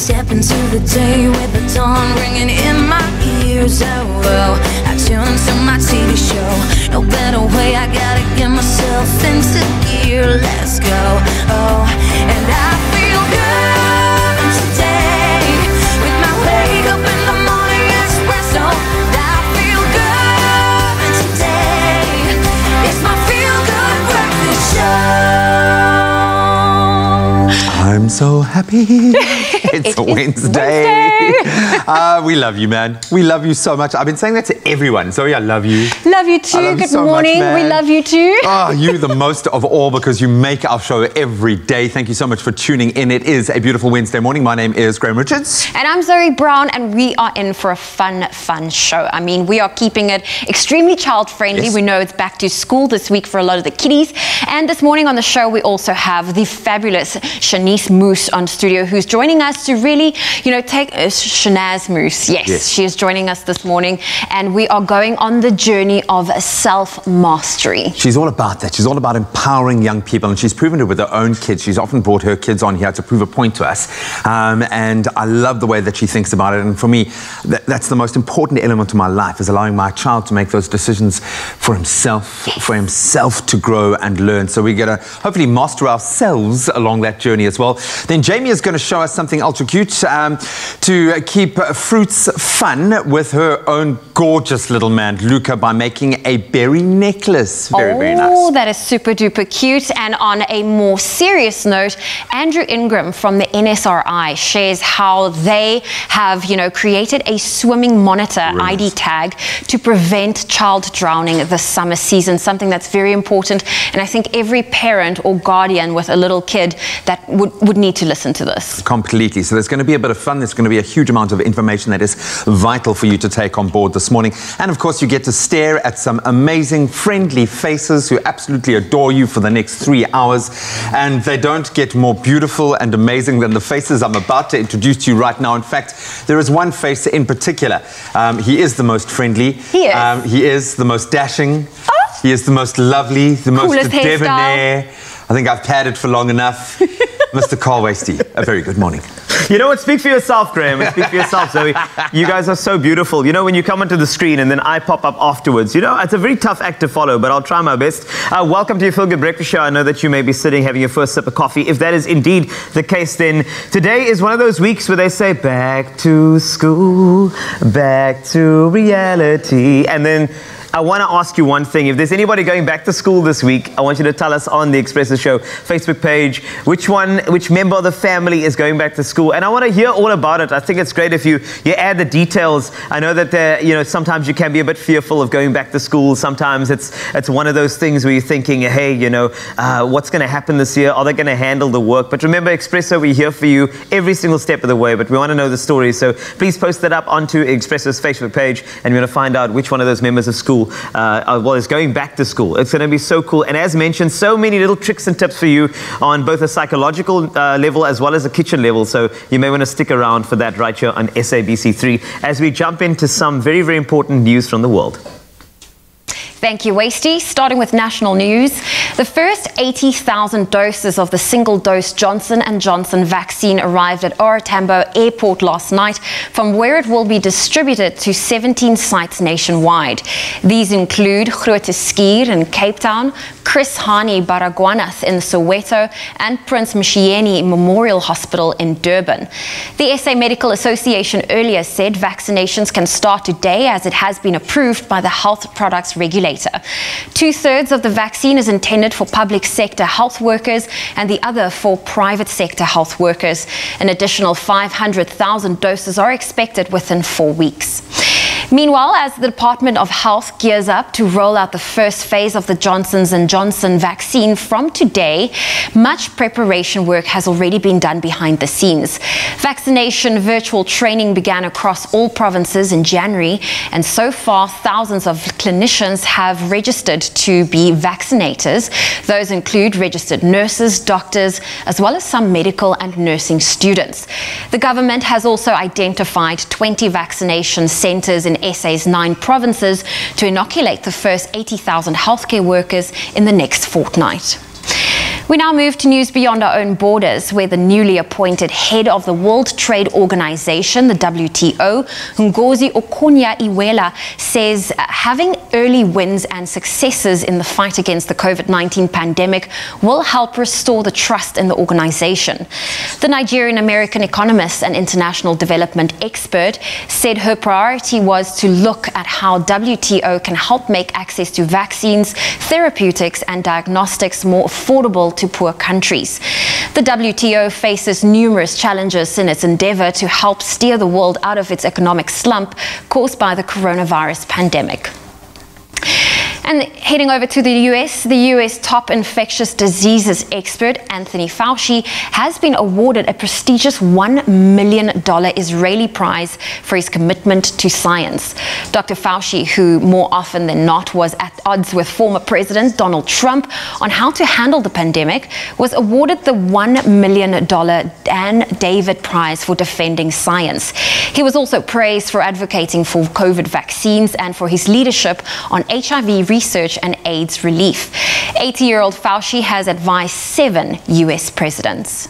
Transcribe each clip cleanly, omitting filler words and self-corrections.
step into the day with the dawn ringing in my ears. Oh, I tune to my TV show. No better way, I gotta get myself into gear. Let's go. Oh, and I feel good today with my wake up in the morning espresso. I feel good today. It's my feel good breakfast show. I'm so happy. It's Wednesday. We love you, man. We love you so much. I've been saying that to everyone. Zoe, I love you. Love you too. Love Good you so morning. much, we love you too. Oh, you the most of all because you make our show every day. Thank you so much for tuning in. It is a beautiful Wednesday morning. My name is Graham Richards. And I'm Zoe Brown, and we are in for a fun show. I mean, we are keeping it extremely child-friendly. Yes. We know it's back to school this week for a lot of the kiddies. And this morning on the show, we also have the fabulous Shanice Moose on studio, who's joining us to really, take Shanaz Moose. Yes, she is joining us this morning, and we are going on the journey of self-mastery. She's all about that. She's all about empowering young people, and she's proven it with her own kids. She's often brought her kids on here to prove a point to us, and I love the way that she thinks about it. And for me, that's the most important element of my life, is allowing my child to make those decisions for himself, to grow and learn. So we're going to hopefully master ourselves along that journey as well. Then Jamie is going to show us something ultra cute to keep fruits fun with her own gorgeous little man, Luca, by making a berry necklace. Very nice. Oh, that is super duper cute. And on a more serious note, Andrew Ingram from the NSRI shares how they have, created a swimming monitor ID tag to prevent child drowning this summer season, something that's very important. And I think every parent or guardian with a little kid that would need to listen to this. Completely. So there's going to be a bit of fun. There's going to be a huge amount of information that is vital for you to take on board this morning. And of course, you get to stare at some amazing, friendly faces who absolutely adore you for the next 3 hours. And they don't get more beautiful and amazing than the faces I'm about to introduce to you right now. In fact, there is one face in particular. He is the most friendly. He is. He is the most dashing. Oh. He is the most lovely, the most debonair. I think I've padded for long enough. Mr. Carl Wasty, a very good morning. You know what? Speak for yourself, Graham. Speak for yourself, Zoe. You guys are so beautiful. When you come onto the screen and then I pop up afterwards, it's a very tough act to follow, but I'll try my best. Welcome to your Feel Good Breakfast Show. I know that you may be sitting having your first sip of coffee. If that is indeed the case, then today is one of those weeks where they say, back to school, back to reality. And then I want to ask you one thing. If there's anybody going back to school this week, I want you to tell us on the Expresso Show Facebook page which member of the family is going back to school. And I want to hear all about it. I think it's great if you add the details. I know that sometimes you can be a bit fearful of going back to school. Sometimes it's one of those things where you're thinking, hey, what's going to happen this year? Are they going to handle the work? But remember, Expresso, we're here for you every single step of the way. But we want to know the story. So please post that up onto Expresso's Facebook page, and we're going to find out which one of those members of school is going back to school. It's going to be so cool. And as mentioned, so many little tricks and tips for you on both a psychological level as well as a kitchen level. So you may want to stick around for that right here on SABC3 as we jump into some very, very important news from the world. Thank you, Wasty. Starting with national news, the first 80,000 doses of the single-dose Johnson & Johnson vaccine arrived at OR Tambo Airport last night, from where it will be distributed to 17 sites nationwide. These include Groote Schuur in Cape Town, Chris Hani Baragwanath in Soweto, and Prince Mshieni Memorial Hospital in Durban. The SA Medical Association earlier said vaccinations can start today, as it has been approved by the Health Products Regulator. 2/3 of the vaccine is intended for public sector health workers and the other for private sector health workers. An additional 500,000 doses are expected within 4 weeks. Meanwhile, as the Department of Health gears up to roll out the first phase of the Johnson & Johnson vaccine from today, much preparation work has already been done behind the scenes. Vaccination virtual training began across all provinces in January, and so far thousands of clinicians have registered to be vaccinators. Those include registered nurses, doctors, as well as some medical and nursing students. The government has also identified 20 vaccination centres in SA's 9 provinces to inoculate the first 80,000 healthcare workers in the next fortnight. We now move to news beyond our own borders, where the newly appointed head of the World Trade Organization, the WTO, Ngozi Okonjo-Iweala, says having early wins and successes in the fight against the COVID-19 pandemic will help restore the trust in the organization. The Nigerian-American economist and international development expert said her priority was to look at how WTO can help make access to vaccines, therapeutics, and diagnostics more affordable to poor countries. The WTO faces numerous challenges in its endeavor to help steer the world out of its economic slump caused by the coronavirus pandemic. And heading over to the US top infectious diseases expert, Anthony Fauci, has been awarded a prestigious $1 million Israeli prize for his commitment to science. Dr. Fauci, who more often than not was at odds with former President Donald Trump on how to handle the pandemic, was awarded the $1 million Dan David Prize for defending science. He was also praised for advocating for COVID vaccines and for his leadership on HIV research and AIDS relief. 80-year-old Fauci has advised 7 US presidents.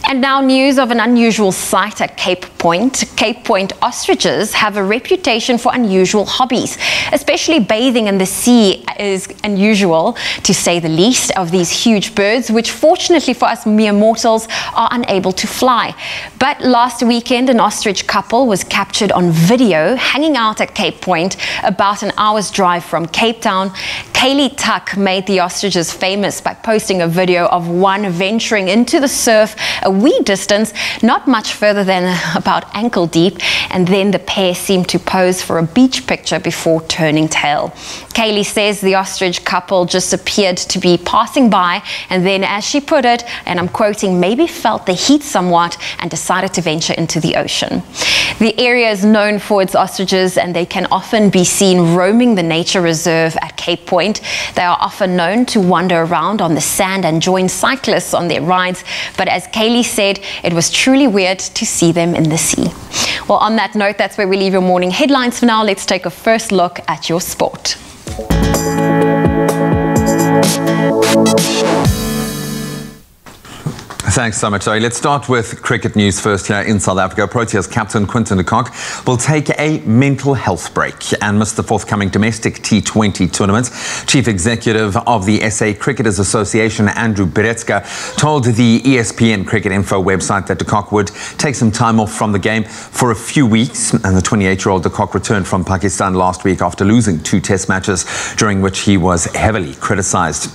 And now news of an unusual sight at Cape Point. Cape Point ostriches have a reputation for unusual hobbies. Especially bathing in the sea is unusual, to say the least, of these huge birds, which fortunately for us mere mortals are unable to fly. But last weekend, an ostrich couple was captured on video hanging out at Cape Point, about an hour's drive from Cape Town. Kaylee Tuck made the ostriches famous by posting a video of one venturing into the surf a wee distance, not much further than about ankle deep, and then the pair seemed to pose for a beach picture before turning tail. Kaylee says the ostrich couple just appeared to be passing by, and then, as she put it, and I'm quoting, maybe felt the heat somewhat and decided to venture into the ocean. The area is known for its ostriches, and they can often be seen roaming the nature reserve at Cape Point. They are often known to wander around on the sand and join cyclists on their rides, but as Kaylee said, it was truly weird to see them in the sea. Well, on that note, that's where we leave your morning headlines for now. Let's take a first look at your sport. Thanks so much, Zoe. Let's start with cricket news first here in South Africa. Proteas captain Quinton de Kock will take a mental health break and miss the forthcoming domestic T20 tournament. Chief Executive of the SA Cricketers Association, Andrew Brezza, told the ESPN Cricket Info website that de Kock would take some time off from the game for a few weeks. And the 28-year-old de Kock returned from Pakistan last week after losing 2 test matches, during which he was heavily criticised.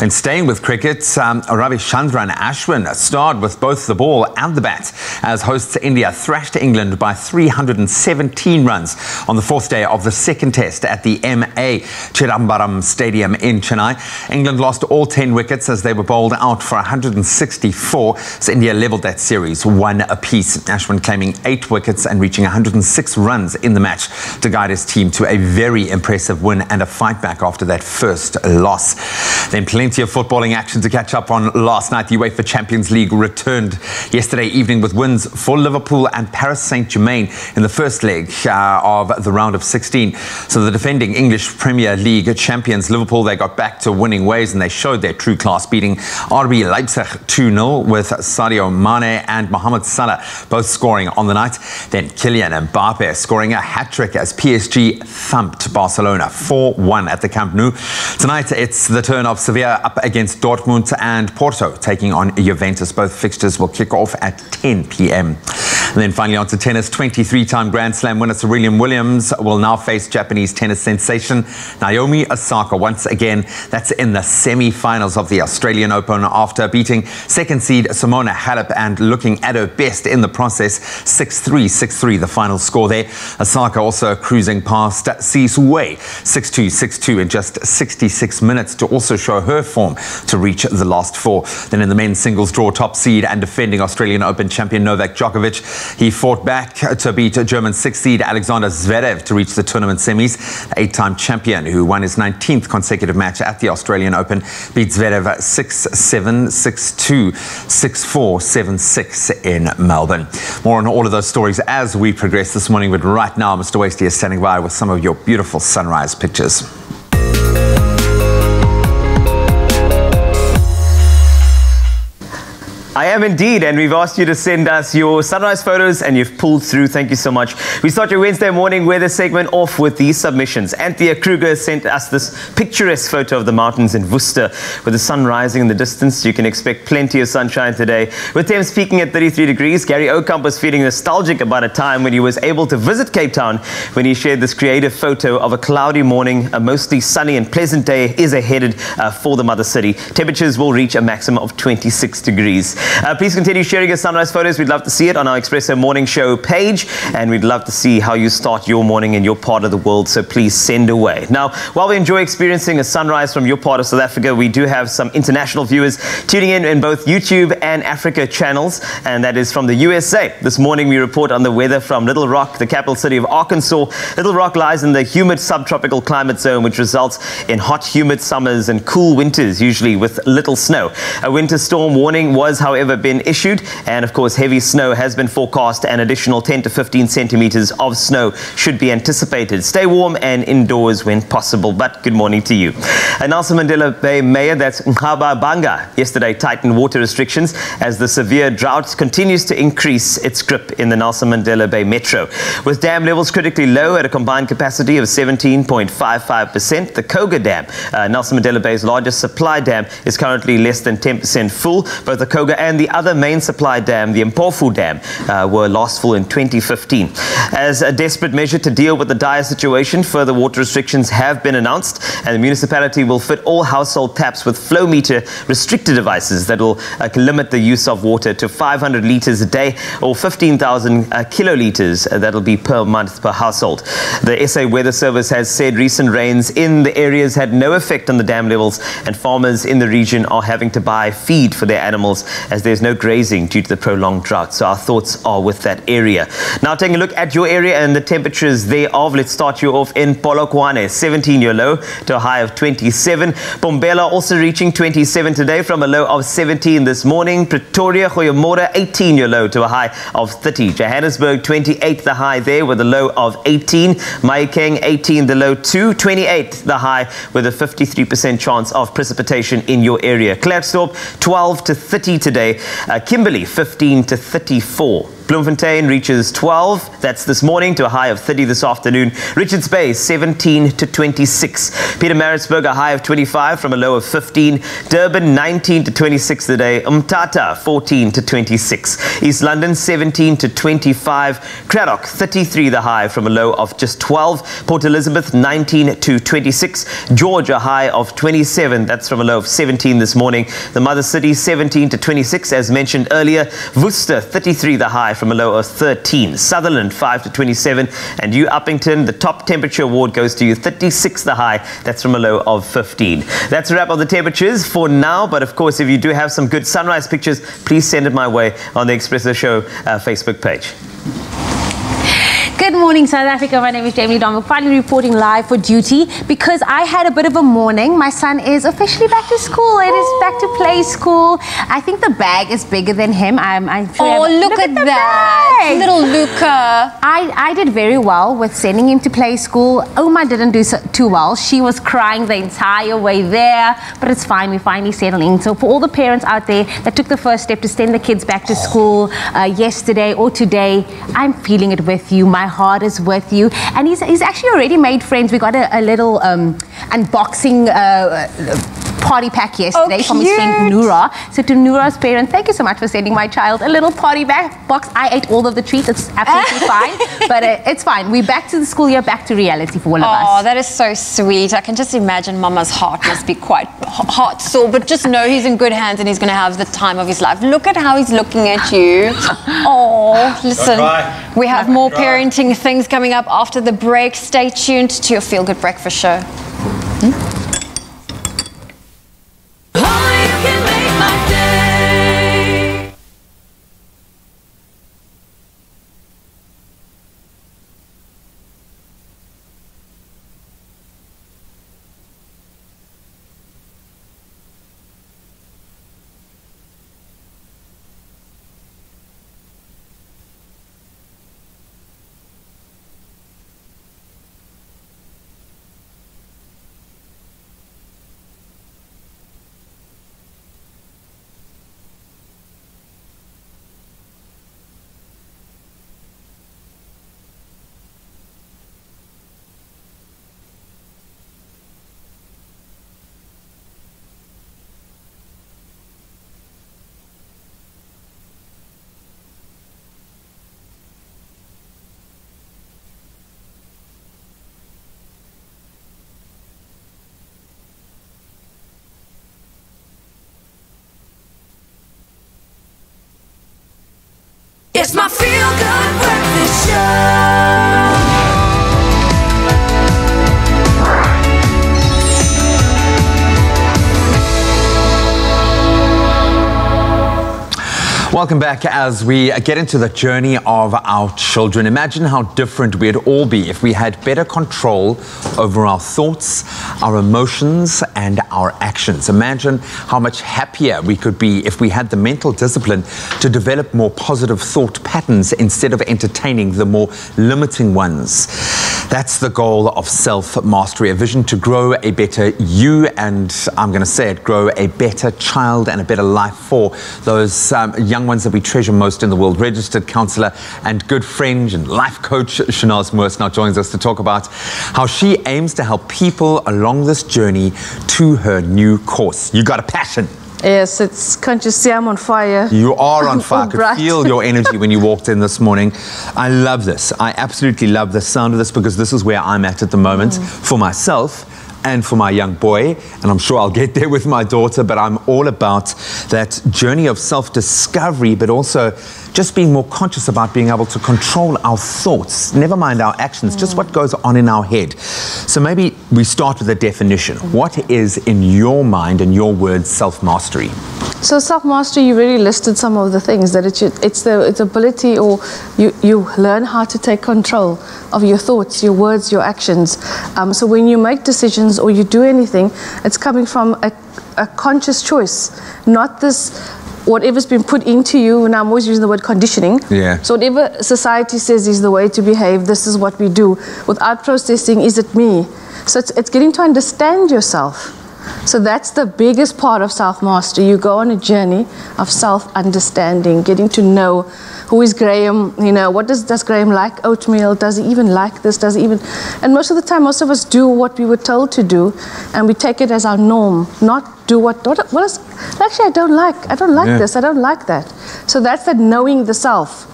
And staying with cricket, Ravichandran Ashwin starred with both the ball and the bat as hosts India thrashed England by 317 runs on the 4th day of the second test at the MA Chidambaram Stadium in Chennai. England lost all 10 wickets as they were bowled out for 164, so India levelled that series 1 apiece. Ashwin claiming 8 wickets and reaching 106 runs in the match to guide his team to a very impressive win and a fight back after that first loss. Then plenty of footballing action to catch up on last night. The UEFA Champions League returned yesterday evening with wins for Liverpool and Paris Saint-Germain in the first leg of the round of 16. So the defending English Premier League champions Liverpool, they got back to winning ways and they showed their true class, beating RB Leipzig 2-0 with Sadio Mane and Mohamed Salah both scoring on the night. Then Kylian Mbappe scoring a hat-trick as PSG thumped Barcelona 4-1 at the Camp Nou. Tonight it's the turn of Sevilla up against Dortmund and Porto taking on Juventus. Both fixtures will kick off at 10 p.m. And then finally on to tennis. 23-time Grand Slam winner Serena Williams will now face Japanese tennis sensation Naomi Osaka once again. That's in the semi-finals of the Australian Open after beating second seed Simona Halep and looking at her best in the process. 6-3, 6-3 the final score there. Osaka also cruising past Si Sue 6-2, 6-2 in just 66 minutes to also show her form to reach the last 4. Then in the men's singles draw, top seed and defending Australian Open champion Novak Djokovic, he fought back to beat German 6th seed Alexander Zverev to reach the tournament semis. The 8-time champion, who won his 19th consecutive match at the Australian Open, beat Zverev 6-7, 6-2, 6-4, 7-6 in Melbourne. More on all of those stories as we progress this morning, but right now Mr. Wasty is standing by with some of your beautiful sunrise pictures. I am indeed, and we've asked you to send us your sunrise photos, and you've pulled through. Thank you so much. We start your Wednesday morning weather segment off with these submissions. Anthea Kruger sent us this picturesque photo of the mountains in Worcester with the sun rising in the distance. You can expect plenty of sunshine today, with temps peaking at 33 degrees. Gary Okamp was feeling nostalgic about a time when he was able to visit Cape Town when he shared this creative photo of a cloudy morning. A mostly sunny and pleasant day is ahead for the mother city. Temperatures will reach a maximum of 26 degrees. Please continue sharing your sunrise photos. We'd love to see it on our Expresso Morning Show page, and we'd love to see how you start your morning in your part of the world, so please send away. Now, while we enjoy experiencing a sunrise from your part of South Africa, we do have some international viewers tuning in both YouTube and Africa channels, and that is from the USA. This morning we report on the weather from Little Rock, the capital city of Arkansas. Little Rock lies in the humid subtropical climate zone, which results in hot, humid summers and cool winters, usually with little snow. A winter storm warning was, however, been issued, and of course heavy snow has been forecast. An additional 10 to 15 centimeters of snow should be anticipated. Stay warm and indoors when possible. But good morning to you. Nelson Mandela Bay Mayor, that's Ngaba Banga, yesterday tightened water restrictions as the severe drought continues to increase its grip in the Nelson Mandela Bay Metro. With dam levels critically low at a combined capacity of 17.55%, the Koga Dam, Nelson Mandela Bay's largest supply dam, is currently less than 10% full. Both the Koga and the other main supply dam, the Mpofu Dam, were last full in 2015. As a desperate measure to deal with the dire situation, further water restrictions have been announced, and the municipality will fit all household taps with flow meter restrictor devices that will limit the use of water to 500 litres a day, or 15,000 kilolitres that will be per month per household. The SA Weather Service has said recent rains in the areas had no effect on the dam levels, and farmers in the region are having to buy feed for their animals as there's no grazing due to the prolonged drought. So our thoughts are with that area. Now taking a look at your area and the temperatures thereof, let's start you off in Polokwane, 17-year low to a high of 27. Bombela also reaching 27 today from a low of 17 this morning. Pretoria, Goeiemorgen, 18-year low to a high of 30. Johannesburg, 28 the high there with a low of 18. Mahikeng, 18 the low to 28 the high with a 53% chance of precipitation in your area. Klerksdorp, 12 to 30 today. Kimberley, 15 to 34. Bloemfontein reaches 12, that's this morning, to a high of 30 this afternoon. Richards Bay, 17 to 26. Pietermaritzburg, a high of 25 from a low of 15. Durban, 19 to 26 today. Umtata, 14 to 26. East London, 17 to 25. Cradock, 33 the high from a low of just 12. Port Elizabeth, 19 to 26. George, a high of 27, that's from a low of 17 this morning. The Mother City, 17 to 26, as mentioned earlier. Worcester, 33 the high from a low of 13. Sutherland, 5 to 27. And you, Uppington, the top temperature award goes to you, 36 the high. That's from a low of 15. That's a wrap of the temperatures for now. But of course, if you do have some good sunrise pictures, please send it my way on the Expresso Show Facebook page. Good morning, South Africa. My name is Jamie Dom. I'm finally reporting live for duty because I had a bit of a morning. My son is officially back to school. It is back to play school. I think the bag is bigger than him. I'm sure. Oh, look at that. Bag. Little Luca. I did very well with sending him to play school. Oma didn't do too well. She was crying the entire way there, but it's fine. We finally settled in. So for all the parents out there that took the first step to send the kids back to school yesterday or today, I'm feeling it with you. My heart is with you. And he's actually already made friends. We got a little unboxing party pack yesterday from his friend Noura. So to Noura's parents, thank you so much for sending my child a little party box. I ate all of the treats. It's absolutely fine. But it's fine. We're back to the school year, back to reality for all of us. Oh, that is so sweet. I can just imagine Mama's heart must be quite heart sore, but just know he's in good hands and he's going to have the time of his life. Look at how he's looking at you. Oh, listen, we have more parenting things coming up after the break. Stay tuned to your Feel Good Breakfast Show. It's my feel-good breakfast show. Welcome back as we get into the journey of our children. Imagine how different we'd all be if we had better control over our thoughts, our emotions, and our actions. Imagine how much happier we could be if we had the mental discipline to develop more positive thought patterns instead of entertaining the more limiting ones. That's the goal of self-mastery, a vision to grow a better you, and I'm going to say it, grow a better child and a better life for those young ones that we treasure most in the world. Registered counsellor and good friend and life coach Chanel Smurfs now joins us to talk about how she aims to help people along this journey to her new course. You got a passion. Yes, it's, can't you see I'm on fire? You are on fire. I could bright. feel your energy when you walked in this morning. I love this. I absolutely love the sound of this because this is where I'm at the moment for myself and for my young boy, and I'm sure I'll get there with my daughter, but I'm all about that journey of self-discovery, but also just being more conscious about being able to control our thoughts, never mind our actions, just what goes on in our head. So maybe we start with a definition. What is, in your mind and your words, self-mastery? So self-mastery, you really listed some of the things that it's the ability, or you learn how to take control of your thoughts, your words, your actions. So when you make decisions or you do anything, it's coming from a conscious choice, not this whatever's been put into you, and I'm always using the word conditioning. Yeah. So whatever society says is the way to behave, this is what we do, without processing, is it me? So it's getting to understand yourself. So that's the biggest part of self-mastery. You go on a journey of self-understanding, getting to know who is Graham, you know, what does Graham like oatmeal? Does he even like this? Does he even... And most of the time, most of us do what we were told to do, and we take it as our norm, not do what is... Actually, I don't like this, I don't like that. So that's that knowing the self.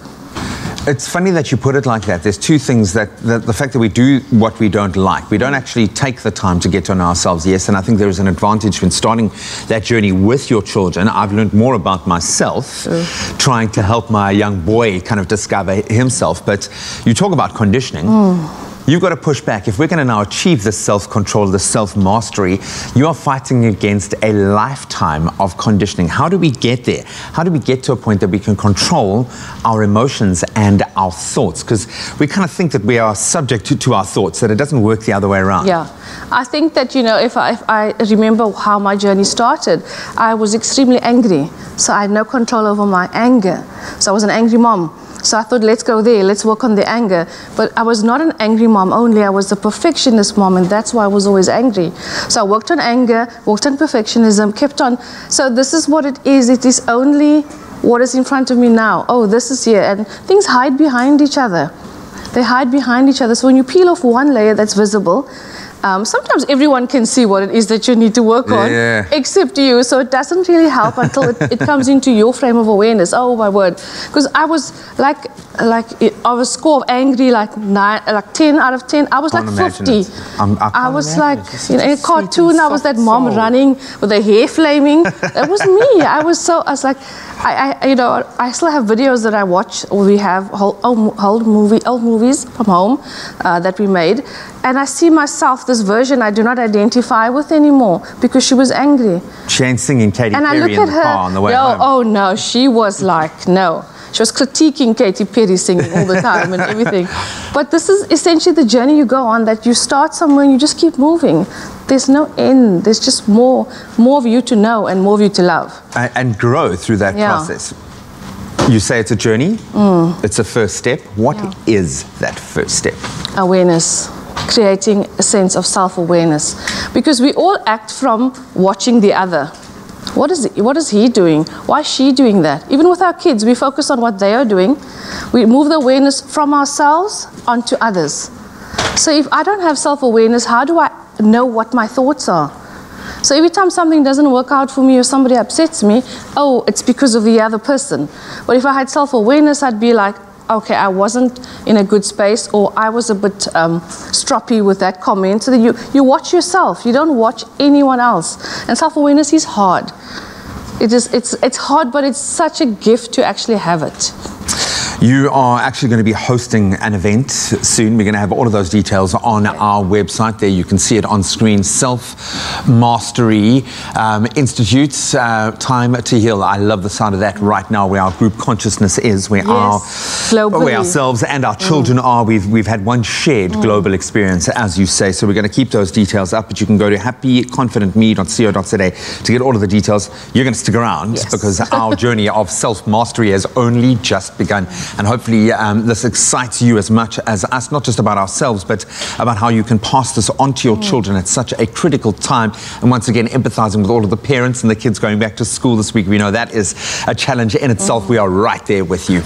It's funny that you put it like that. There's two things that the fact that we do what we don't like. We don't actually take the time to get to know ourselves, yes, and I think there is an advantage when starting that journey with your children. I've learned more about myself, trying to help my young boy kind of discover himself. But you talk about conditioning. You've got to push back. If we're going to now achieve this self-control, this self-mastery, you are fighting against a lifetime of conditioning. How do we get there? How do we get to a point that we can control our emotions and our thoughts? Because we kind of think that we are subject to our thoughts, that it doesn't work the other way around. Yeah. I think that, you know, if I remember how my journey started, I was extremely angry. So I had no control over my anger. So I was an angry mom. So I thought, let's go there, let's work on the anger. But I was not an angry mom only, I was a perfectionist mom, and that's why I was always angry. So I worked on anger, worked on perfectionism, kept on. So this is what it is only what is in front of me now. Oh, this is here, and things hide behind each other. They hide behind each other. So when you peel off one layer that's visible, sometimes everyone can see what it is that you need to work on, except you. So it doesn't really help until it comes into your frame of awareness. Oh my word! Because I was like I was score of angry like 10 out of 10. I was like 50. I was like, you know, in a cartoon. I was that mom running with her hair flaming. That was me. I was like, you know, I still have videos that I watch, or we have old movies from home that we made, and I see myself, this version I do not identify with anymore because she was angry. She ain't singing Katy Perry in the car on the way home. Oh no, she was like, no. She was critiquing Katy Perry singing all the time and everything. But this is essentially the journey you go on, that you start somewhere and you just keep moving. There's no end. There's just more of you to know and more of you to love. And grow through that process. You say it's a journey. It's a first step. What is that first step? Awareness. Creating a sense of self-awareness. Because we all act from watching the other. What is he doing? Why is she doing that? Even with our kids, we focus on what they are doing. We move the awareness from ourselves onto others. So if I don't have self-awareness, how do I know what my thoughts are? So every time something doesn't work out for me or somebody upsets me, oh, it's because of the other person. But if I had self-awareness, I'd be like, okay, I wasn't in a good space, or I was a bit stroppy with that comment. So that you watch yourself. You don't watch anyone else. And self-awareness is hard. It's hard, but it's such a gift to actually have it. You are actually going to be hosting an event soon. We're going to have all of those details on our website. There you can see it on screen. Self-Mastery Institute, Time to Heal. I love the sound of that right now, where our group consciousness is, where where ourselves and our children are. We've had one shared global experience, as you say. So we're going to keep those details up, but you can go to happyconfidentme.co.za to get all of the details. You're going to stick around because our journey of self-mastery has only just begun. And hopefully this excites you as much as us, not just about ourselves, but about how you can pass this on to your children at such a critical time. And once again, empathizing with all of the parents and the kids going back to school this week. We know that is a challenge in itself. We are right there with you.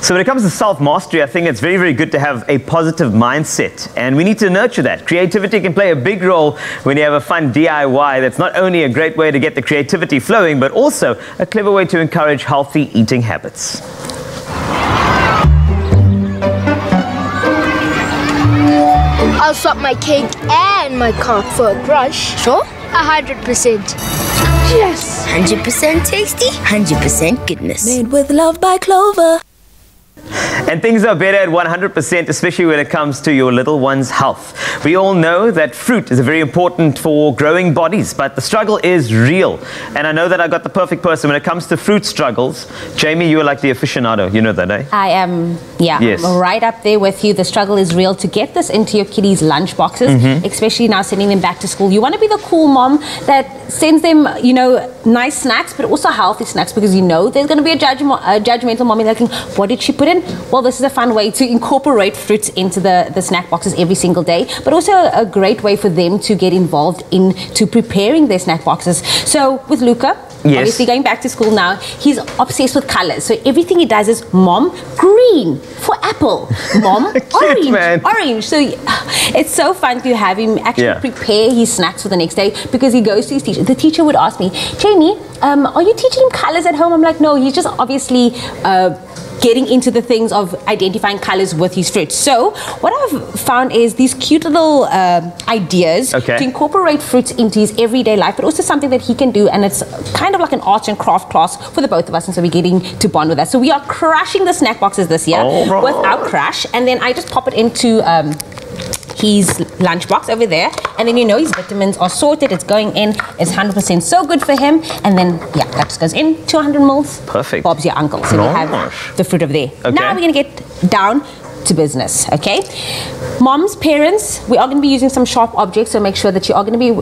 So when it comes to self-mastery, I think it's very, very good to have a positive mindset, and we need to nurture that. Creativity can play a big role when you have a fun DIY. That's not only a great way to get the creativity flowing, but also a clever way to encourage healthy eating habits. I'll swap my cake and my car for a crush. Sure? 100%. Yes. 100% tasty, 100% goodness. Made with love by Clover. And things are better at 100%, especially when it comes to your little one's health. We all know that fruit is very important for growing bodies, but the struggle is real. And I know that I got the perfect person when it comes to fruit struggles. Jamie, you are like the aficionado. You know that, eh? I am, Yes. I'm right up there with you. The struggle is real to get this into your kiddies' lunch boxes, especially now sending them back to school. You want to be the cool mom that sends them, you know, nice snacks, but also healthy snacks, because you know there's going to be a judgmental mommy thinking, what did she put in? Well, this is a fun way to incorporate fruits into the snack boxes every single day, but also a great way for them to get involved into preparing their snack boxes. So with Luca, obviously going back to school now, he's obsessed with colors. So everything he does is, Mom, green for apple. Mom, orange. So it's so fun to have him actually prepare his snacks for the next day, because he goes to his teacher. The teacher would ask me, Jamie, are you teaching him colors at home? I'm like, no, he's just obviously getting into the things of identifying colors with his fruits. So what I've found is these cute little ideas to incorporate fruits into his everyday life, but also something that he can do, and it's kind of like an art and craft class for the both of us, and so we're getting to bond with that. So we are crushing the snack boxes this year without crash, and then I just pop it into his lunchbox over there, and then you know his vitamins are sorted, it's going in, it's 100% so good for him, and then that just goes in, 200 mils. Perfect. Bob's your uncle. So we have the fruit over there. Now we're going to get down to business, okay? Moms, parents, we are going to be using some sharp objects, so make sure that you are going to be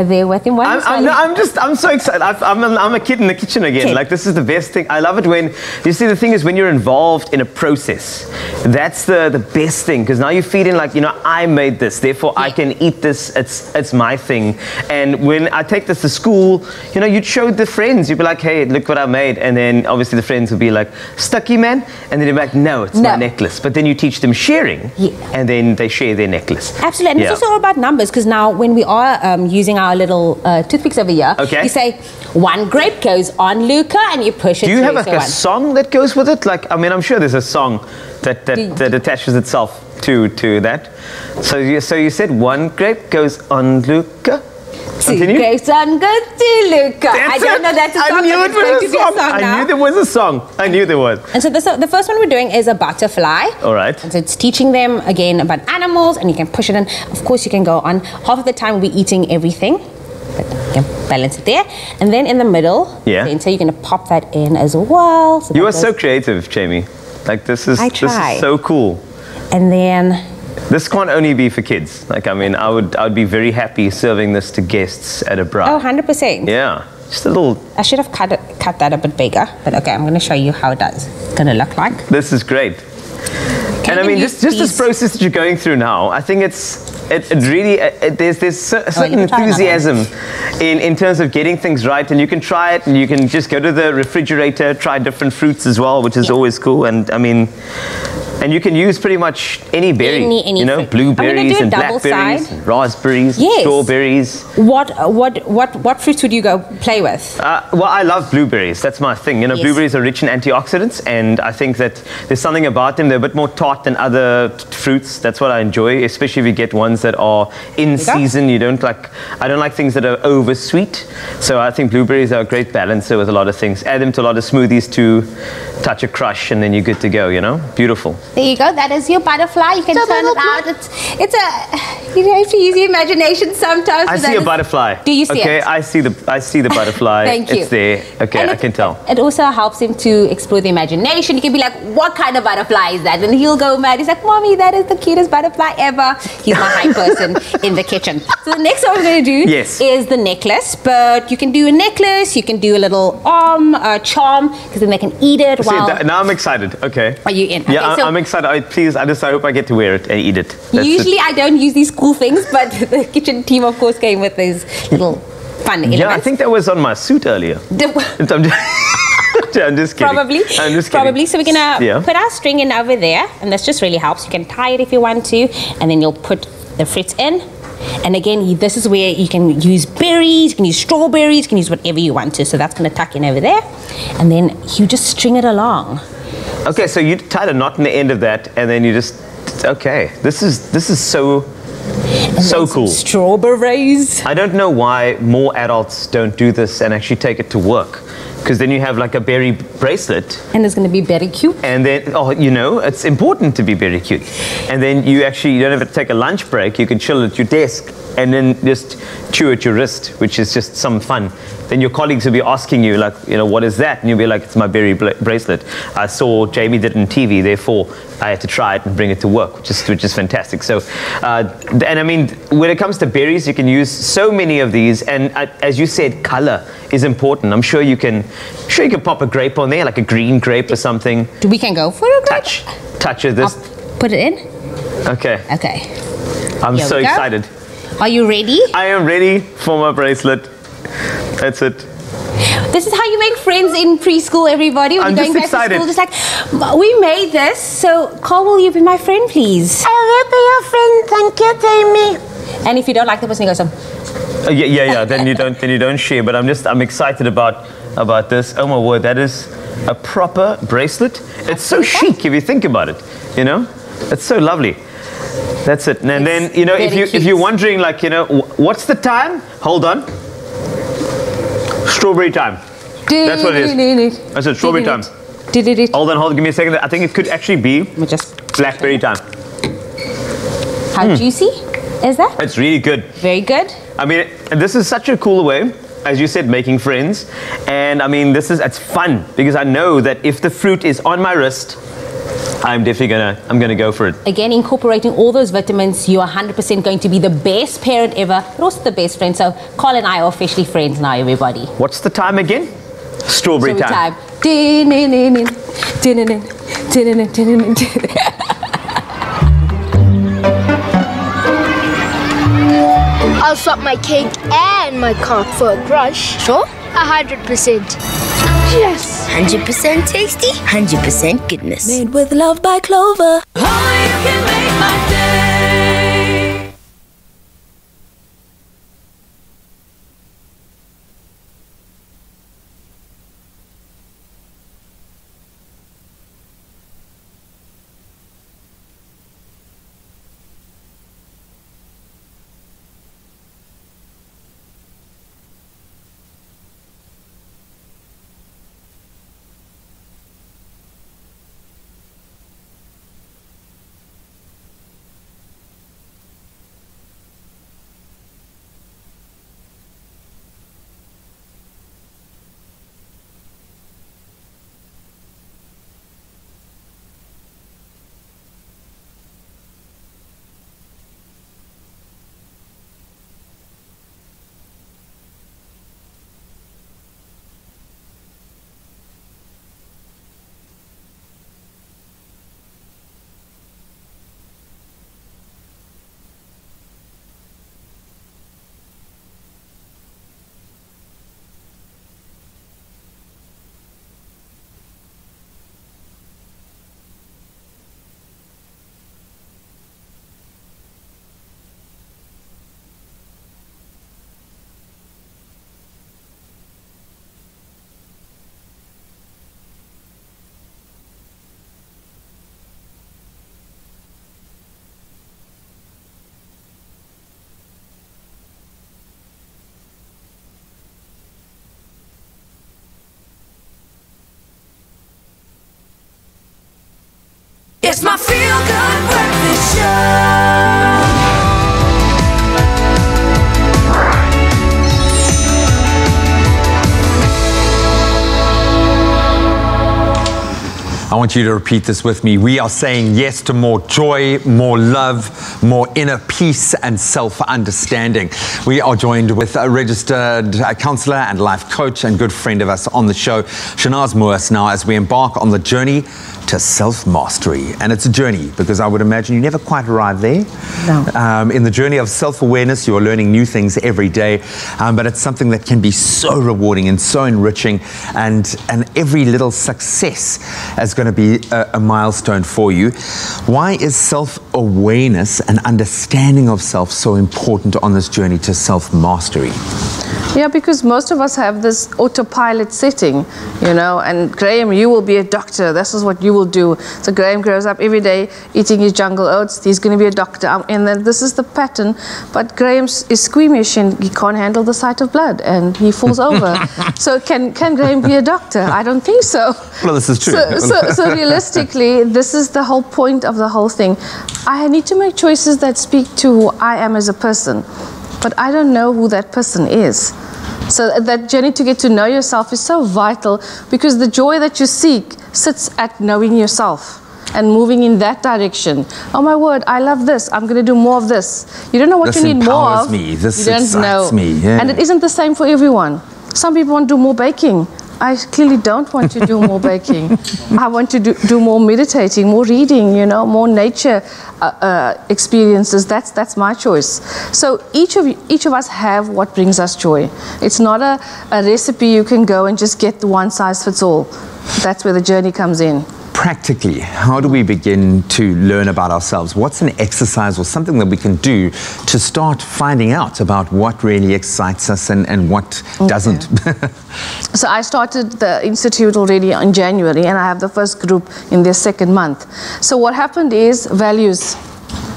there with him. I'm so excited. I'm a kid in the kitchen again. Like, this is the best thing. I love it when, you see, the thing is, when you're involved in a process, that's the best thing, because now you're feeling like, you know, I made this, therefore I can eat this, it's my thing. And when I take this to school, you know, you'd show the friends, you'd be like, hey, look what I made, and then obviously the friends would be like, Stucky man, and then you're like, no, it's my necklace. But then you teach them sharing, and then they share their necklace. Absolutely, and it's also all about numbers, because now when we are using our little toothpicks over here, you say, 1 grape goes on, Luca, and you push it. Do you have like a song that goes with it? Like, I mean, I'm sure there's a song that attaches itself to that. So you said 1 grape goes on, Luca. 2 grapes on good to Luca. I don't know that's a song. I knew it was a song. I knew there was a song. I knew there was. And so the first one we're doing is a butterfly. All right. And so it's teaching them again about animals, and you can push it in. Of course, you can go on. Half of the time we'll be eating everything, but you can balance it there. And then in the middle, so you're going to pop that in as well. So you are so creative, Jamie. Like, this is so cool. And then this can't only be for kids. Like, I mean, I would be very happy serving this to guests at a brunch. Oh, 100%. Yeah, just a little. I should have cut that a bit bigger, but okay, I'm going to show you how it's going to look like. This is great. And I mean, just this process that you're going through now, I think it really, there's certain enthusiasm in terms of getting things right, and you can try it, and you can just go to the refrigerator, try different fruits as well, which is always cool. And I mean, and you can use pretty much any berry, you know, blueberries and blackberries, and raspberries, strawberries. What fruits would you go play with? Well, I love blueberries. That's my thing. You know, blueberries are rich in antioxidants, and I think that there's something about them. They're a bit more tart than other fruits. That's what I enjoy, especially if you get ones that are in season. I don't like things that are over sweet. So I think blueberries are a great balancer with a lot of things. Add them to a lot of smoothies too. touch a crush, and then you're good to go, you know? Beautiful. There you go. That is your butterfly. You can turn it out. It's a, you have to use your imagination sometimes. I see a butterfly. Do you see it? Okay, I see the butterfly. Thank you. It's there. Okay, And I can tell. It also helps him to explore the imagination. You can be like, what kind of butterfly is that? And he'll go mad. He's like, Mommy, that is the cutest butterfly ever. He's my high person in the kitchen. So the next one we're going to do is the necklace. But you can do a necklace. You can do a little arm charm, because then they can eat it. Now I'm excited. Okay. Are you in? Okay, Yeah, I'm excited. I hope I get to wear it and eat it. Usually I don't use these cool things, but the kitchen team, of course, came with these little fun elements. Yeah, I think that was on my suit earlier. I'm just kidding. Probably. I'm just kidding. Probably. So we're gonna put our string in over there, and this just really helps. You can tie it if you want to, and then you'll put the fruits in. And again, this is where you can use berries, you can use strawberries, you can use whatever you want to. So that's going to tuck in over there. And then you just string it along. Okay, so you tied a knot in the end of that, and then you just, okay. This is so cool. Strawberries. I don't know why more adults don't do this and actually take it to work. Because then you have like a berry bracelet. And it's going to be very cute. And then, you know, it's important to be very cute. And then you don't have to take a lunch break. You can chill at your desk and then just chew at your wrist, which is just some fun. Then your colleagues will be asking you, like, you know, what is that? And you'll be like, it's my berry bracelet. I saw Jamie did it on TV, therefore I had to try it and bring it to work, which is fantastic. So, and I mean, when it comes to berries, you can use so many of these. And as you said, color is important. I'm sure you can pop a grape on there, like a green grape or something. We can go for a grape. Touch of this. I'll put it in. Okay. Okay. I'm so excited. Are you ready? I am ready for my bracelet. That's it. This is how you make friends in preschool, everybody. When I'm you're going just back excited. to school, just like, we made this, so Carl, will you be my friend, please? I will be your friend, thank you, Jamie. And if you don't like the person, you go, Yeah. Then you don't share. But I'm excited about this. Oh my word, that is a proper bracelet. It's so chic if you think about it. You know, it's so lovely. That's it. And then, you know, if you're wondering, like, you know, what's the time? Hold on. Strawberry time. That's what it is. I said strawberry time. Hold on, give me a second. I think it could actually be blackberry time. How juicy is that? It's really good. Very good. I mean, this is such a cool way, as you said, making friends. And I mean, it's fun because I know that if the fruit is on my wrist, I'm definitely gonna go for it. Again, incorporating all those vitamins, you are 100% going to be the best parent ever, but also the best friend. So Carl and I are officially friends now, everybody. What's the time again? Strawberry time. I'll swap my cake and my car for a brush. Sure? 100%. Yes! 100% tasty, 100% goodness. Made with love by Clover. Only you can make my day. It's my feel-good breakfast show. I want you to repeat this with me. We are saying yes to more joy, more love, more inner peace and self-understanding. We are joined with a registered counsellor and life coach and good friend of us on the show, Shanaz Moas, now as we embark on the journey to self-mastery. And it's a journey because I would imagine you never quite arrive there. No. In the journey of self-awareness, you're learning new things every day, but it's something that can be so rewarding and so enriching, and every little success is going to be a milestone for you. Why is self-awareness and understanding of self so important on this journey to self-mastery? Yeah, because most of us have this autopilot setting, you know, and Graham, you will be a doctor. This is what you will do. So Graham grows up every day eating his jungle oats. He's going to be a doctor. And then this is the pattern. But Graham is squeamish and he can't handle the sight of blood and he falls over. So can Graham be a doctor? I don't think so. Well, this is true. So realistically, this is the whole point of the whole thing. I need to make choices that speak to who I am as a person. But I don't know who that person is. So that journey to get to know yourself is so vital, because the joy that you seek sits at knowing yourself and moving in that direction. Oh my word, I love this. I'm going to do more of this. You don't know what this you need more of. This you don't know. Me. Yeah. And it isn't the same for everyone. Some people want to do more baking. I clearly don't want to do more baking. I want to do more meditating, more reading, you know, more nature experiences. That's my choice. So each of us have what brings us joy. It's not a recipe you can go and just get the one size fits all. That's where the journey comes in. Practically, how do we begin to learn about ourselves? What's an exercise or something that we can do to start finding out about what really excites us and what doesn't? So I started the institute already in January, and I have the first group in their second month. So what happened is values.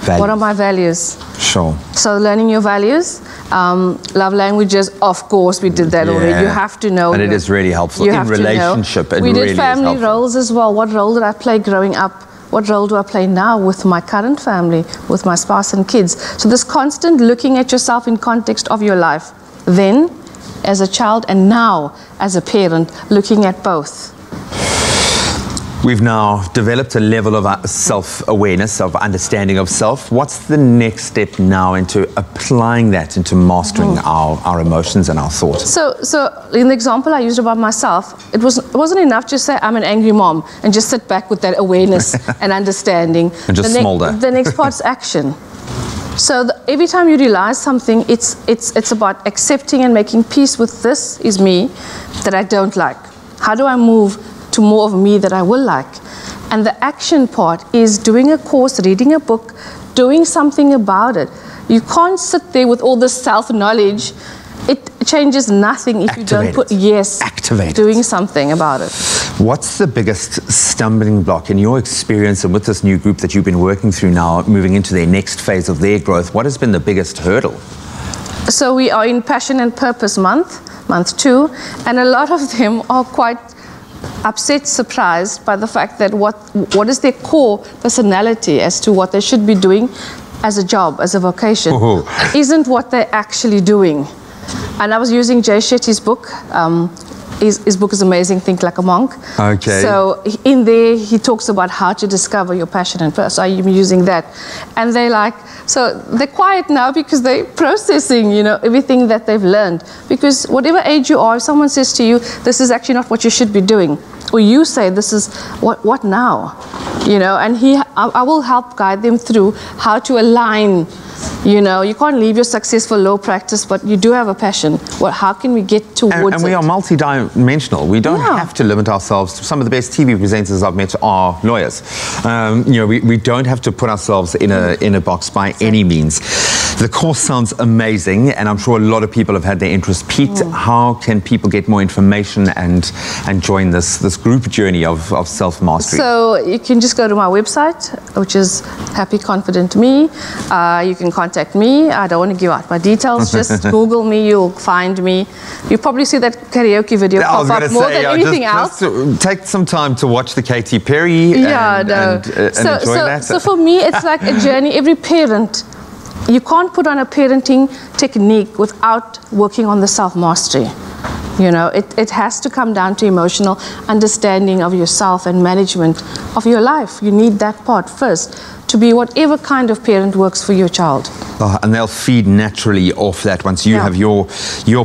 What are my values? Sure. So learning your values. Love languages, of course, we did that already. You have to know. And it is really helpful in relationship. We did family roles as well. What role did I play growing up? What role do I play now with my current family, with my spouse and kids? So this constant looking at yourself in context of your life, then as a child and now as a parent, looking at both. We've now developed a level of self-awareness, of understanding of self. What's the next step now into applying that, into mastering our emotions and our thoughts? So in the example I used about myself, it wasn't enough to say I'm an angry mom and just sit back with that awareness and understanding. And just smolder. The next part's action. So every time you realize something, it's about accepting and making peace with this is me that I don't like. How do I move to more of me that I will like? And the action part is doing a course, reading a book, doing something about it. You can't sit there with all this self-knowledge. It changes nothing if you don't put, doing something about it. What's the biggest stumbling block in your experience and with this new group that you've been working through now, moving into their next phase of their growth? What has been the biggest hurdle? So we are in Passion and Purpose month 2, and a lot of them are quite upset, surprised by the fact that what is their core personality as to what they should be doing as a job, as a vocation, isn't what they're actually doing. And I was using Jay Shetty's book. His book is amazing, Think Like a Monk. Okay. So in there, he talks about how to discover your passion and purpose. So I'm using that. And so they're quiet now because they're processing, you know, everything that they've learned. Because whatever age you are, if someone says to you, this is actually not what you should be doing, or you say, this is what now? You know, and I will help guide them through how to align. You know, you can't leave your success for low practice, but you do have a passion. Well, how can we get towards it? And we are multi-dimensional. We don't have to limit ourselves. Some of the best TV presenters I've met are lawyers. You know, we don't have to put ourselves in a box by any means. The course sounds amazing, and I'm sure a lot of people have had their interest piqued. How can people get more information and join this group journey of self-mastery? So you can just go to my website, which is Happy Confident Me. You can contact me. I don't want to give out my details. Just Google me, you'll find me. You'll probably see that karaoke video pop up more than anything else. Just take some time to watch the Katy Perry and enjoy that. So for me, it's like a journey. Every parent, you can't put on a parenting technique without working on the self-mastery. You know, it has to come down to emotional understanding of yourself and management of your life. You need that part first to be whatever kind of parent works for your child. Oh, and they'll feed naturally off that once you have your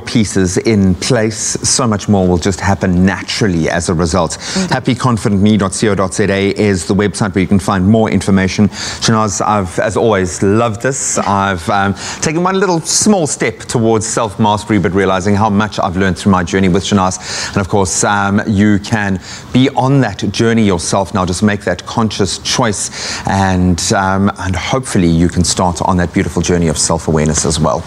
pieces in place. So much more will just happen naturally as a result. happyconfidentme.co.za is the website where you can find more information. Shanaz, I've, as always, loved this. I've taken one little small step towards self-mastery, but realizing how much I've learned through my journey with Shanaz. And of course, you can be on that journey yourself now. Just make that conscious choice, and hopefully you can start on that beautiful journey of self-awareness as well.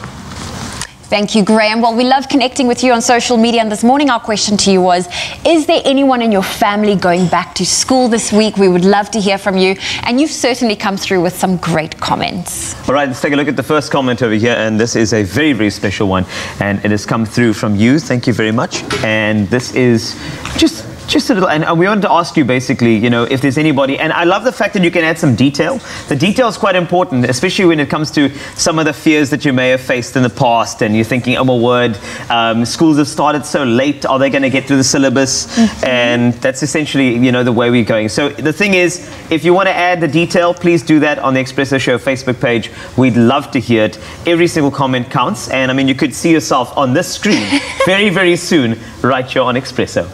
Thank you, Graham. Well, we love connecting with you on social media, and this morning our question to you was, is there anyone in your family going back to school this week? We would love to hear from you, and you've certainly come through with some great comments. All right, let's take a look at the first comment over here, and this is a very, very special one, and it has come through from you. Thank you very much. And this is just a little, and we wanted to ask you basically, you know, if there's anybody, and I love the fact that you can add some detail. The detail is quite important, especially when it comes to some of the fears that you may have faced in the past, and you're thinking, oh my word, schools have started so late, are they going to get through the syllabus? And that's essentially, you know, the way we're going. So the thing is, if you want to add the detail, please do that on the Expresso Show Facebook page. We'd love to hear it. Every single comment counts, and I mean, you could see yourself on this screen very, very soon, right here on Expresso.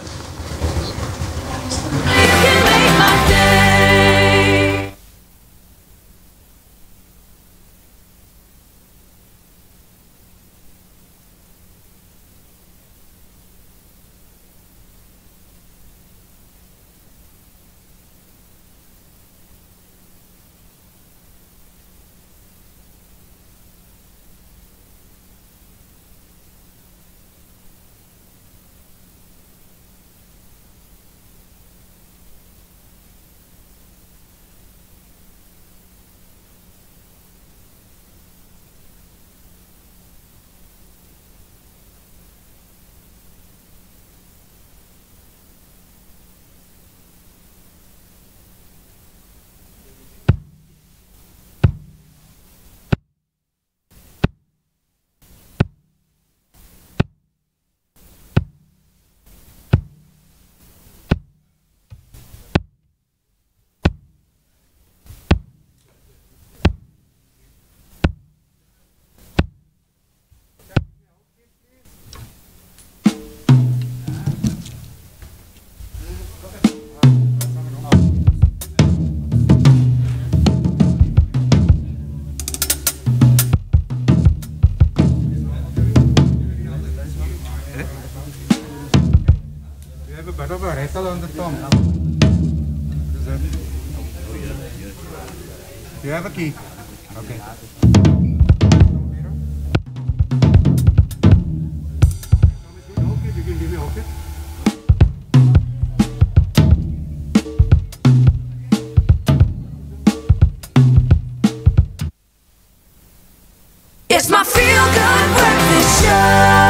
On the thumb. Do you have a key? Okay. It's my feel-good breakfast show.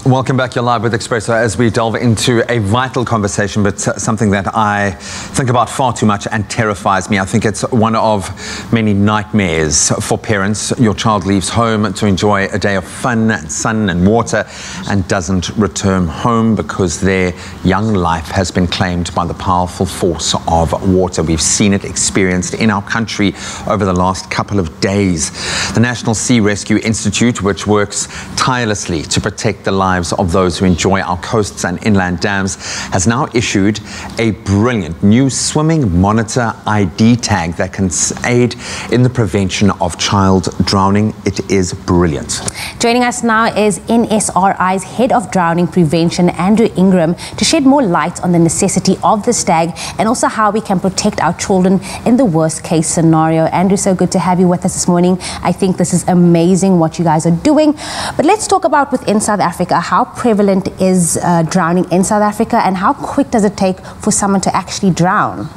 Welcome back. You're live with Expresso as we delve into a vital conversation, but something that I think about far too much and terrifies me. I think it's one of many nightmares for parents. Your child leaves home to enjoy a day of fun and sun and water and doesn't return home because their young life has been claimed by the powerful force of water. We've seen it experienced in our country over the last couple of days. The National Sea Rescue Institute, which works tirelessly to protect the lives lives of those who enjoy our coasts and inland dams, has now issued a brilliant new swimming monitor ID tag that can aid in the prevention of child drowning. It is brilliant. Joining us now is NSRI's Head of Drowning Prevention, Andrew Ingram, to shed more light on the necessity of this tag and also how we can protect our children in the worst case scenario. Andrew, so good to have you with us this morning. I think this is amazing what you guys are doing. But let's talk about within South Africa, how prevalent is drowning in South Africa and how quick does it take for someone to actually drown?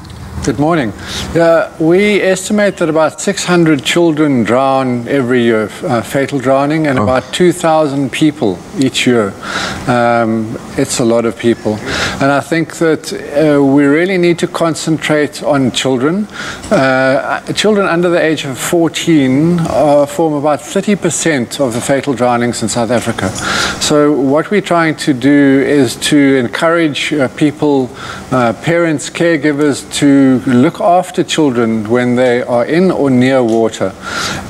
Good morning. We estimate that about 600 children drown every year, fatal drowning, and about 2,000 people each year. It's a lot of people. And I think that we really need to concentrate on children. Children under the age of 14 form about 30% of the fatal drownings in South Africa. So what we're trying to do is to encourage people, parents, caregivers, to look after children when they are in or near water.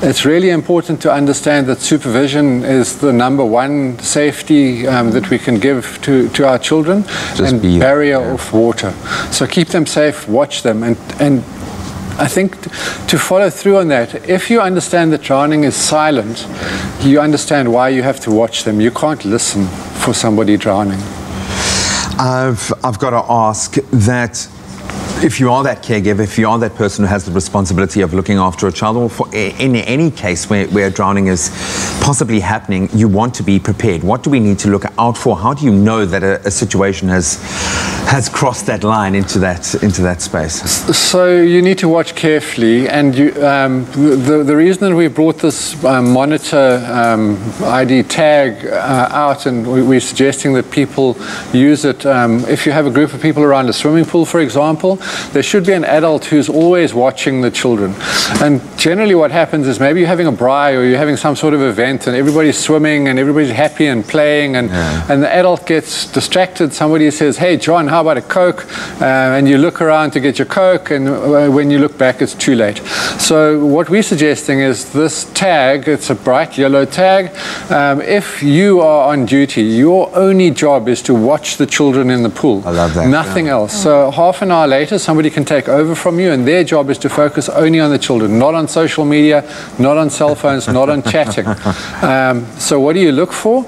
It's really important to understand that supervision is the #1 safety that we can give to our children, and barrier of water. So keep them safe, watch them, and I think to follow through on that, if you understand that drowning is silent, you understand why you have to watch them. You can't listen for somebody drowning. I've got to ask that if you are that caregiver, if you are that person who has the responsibility of looking after a child, or in any case where drowning is possibly happening, you want to be prepared. What do we need to look out for? How do you know that a situation has crossed that line into that space? So you need to watch carefully, and the reason that we brought this monitor ID tag out, and we're suggesting that people use it, if you have a group of people around a swimming pool, for example, there should be an adult who's always watching the children. And generally what happens is maybe you're having a braai or you're having some sort of event and everybody's swimming and everybody's happy and playing, and the adult gets distracted. Somebody says, "Hey John, how about a Coke?" And you look around to get your Coke, and when you look back it's too late. So what we're suggesting is this tag. It's a bright yellow tag. If you are on duty, your only job is to watch the children in the pool. I love that. Nothing else. So half an hour later somebody can take over from you, and their job is to focus only on the children, not on social media, not on cell phones, not on chatting. So what do you look for?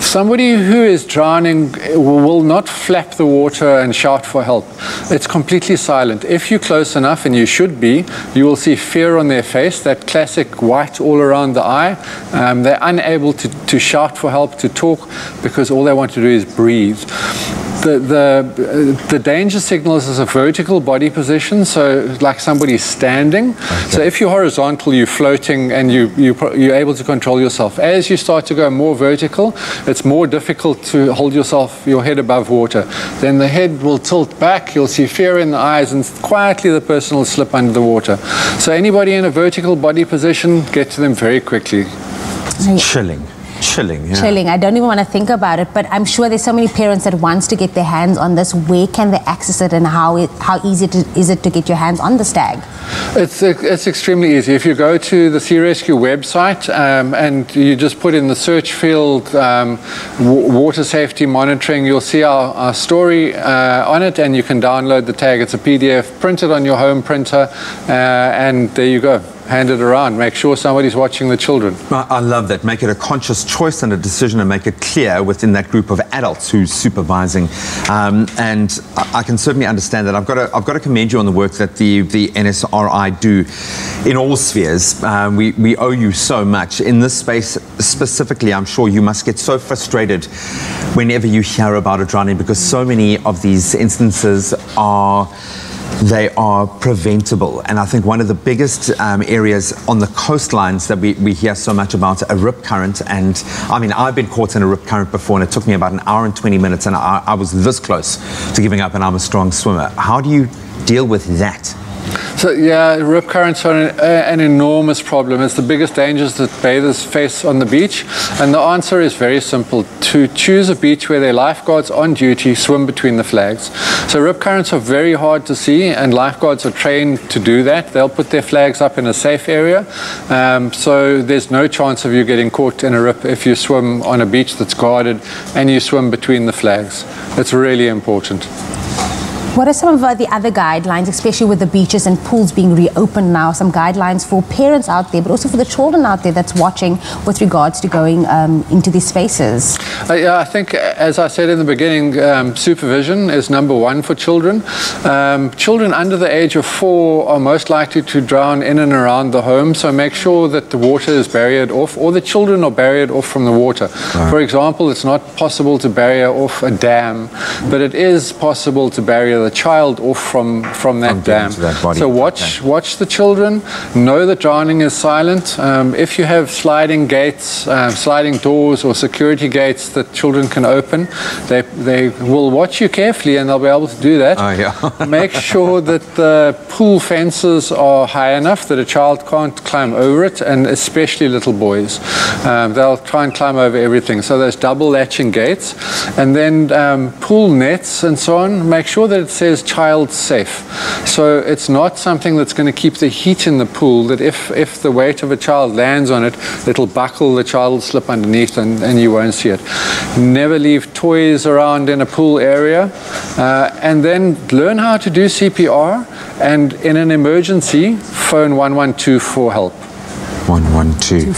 Somebody who is drowning will not flap the water and shout for help. It's completely silent. If you're close enough, and you should be, you will see fear on their face, that classic white all around the eye. They're unable to shout for help, to talk, because all they want to do is breathe. The danger signals is a vertical body position, so like somebody's standing. Okay. So if you're horizontal, you're floating, and you're able to control yourself. As you start to go more vertical, it's more difficult to hold your head above water. Then the head will tilt back, you'll see fear in the eyes, and quietly the person will slip under the water. So anybody in a vertical body position, get to them very quickly. Chilling. Yeah. Chilling. I don't even want to think about it, but I'm sure there's so many parents that wants to get their hands on this. Where can they access it, and how easy is it to get your hands on this tag? It's extremely easy. If you go to the Sea Rescue website and you just put in the search field water safety monitoring, you'll see our story on it, and you can download the tag. It's a PDF, print it on your home printer, and there you go. Hand it around. Make sure somebody's watching the children. I love that. Make it a conscious choice and a decision, and make it clear within that group of adults who's supervising. And I can certainly understand that. I've got to commend you on the work that the NSRI do in all spheres. We owe you so much. In this space specifically, I'm sure you must get so frustrated whenever you hear about a drowning, because so many of these instances are preventable. And I think one of the biggest areas on the coastlines that we hear so much about, a rip current. And I mean, I've been caught in a rip current before, and it took me about an hour and 20 minutes, and I was this close to giving up, and I'm a strong swimmer. How do you deal with that? So yeah, rip currents are an enormous problem. It's the biggest dangers that bathers face on the beach. And the answer is very simple. To choose a beach where there are lifeguards on duty, swim between the flags. So rip currents are very hard to see, and lifeguards are trained to do that. They'll put their flags up in a safe area. So there's no chance of you getting caught in a rip if you swim on a beach that's guarded and you swim between the flags. It's really important. What are some of the other guidelines, especially with the beaches and pools being reopened now? Some guidelines for parents out there, but also for the children out there that's watching with regards to going into these spaces? Yeah, I think, as I said in the beginning, supervision is #1 for children. Children under the age of 4 are most likely to drown in and around the home, so make sure that the water is barriered off, or the children are barriered off from the water. Right. For example, it's not possible to barrier off a dam, but it is possible to barrier the child off from that dam. So watch the children. Know that drowning is silent. If you have sliding gates, sliding doors, or security gates that children can open, they will watch you carefully, and they'll be able to do that. Oh, yeah. Make sure that the pool fences are high enough that a child can't climb over it, and especially little boys. They'll try and climb over everything. So there's double latching gates, and then pool nets and so on. Make sure that it says child safe. So it's not something that's going to keep the heat in the pool, that if the weight of a child lands on it, it'll buckle, the child will slip underneath, and you won't see it. Never leave toys around in a pool area. And then learn how to do CPR, and in an emergency, phone 112 for help. 112.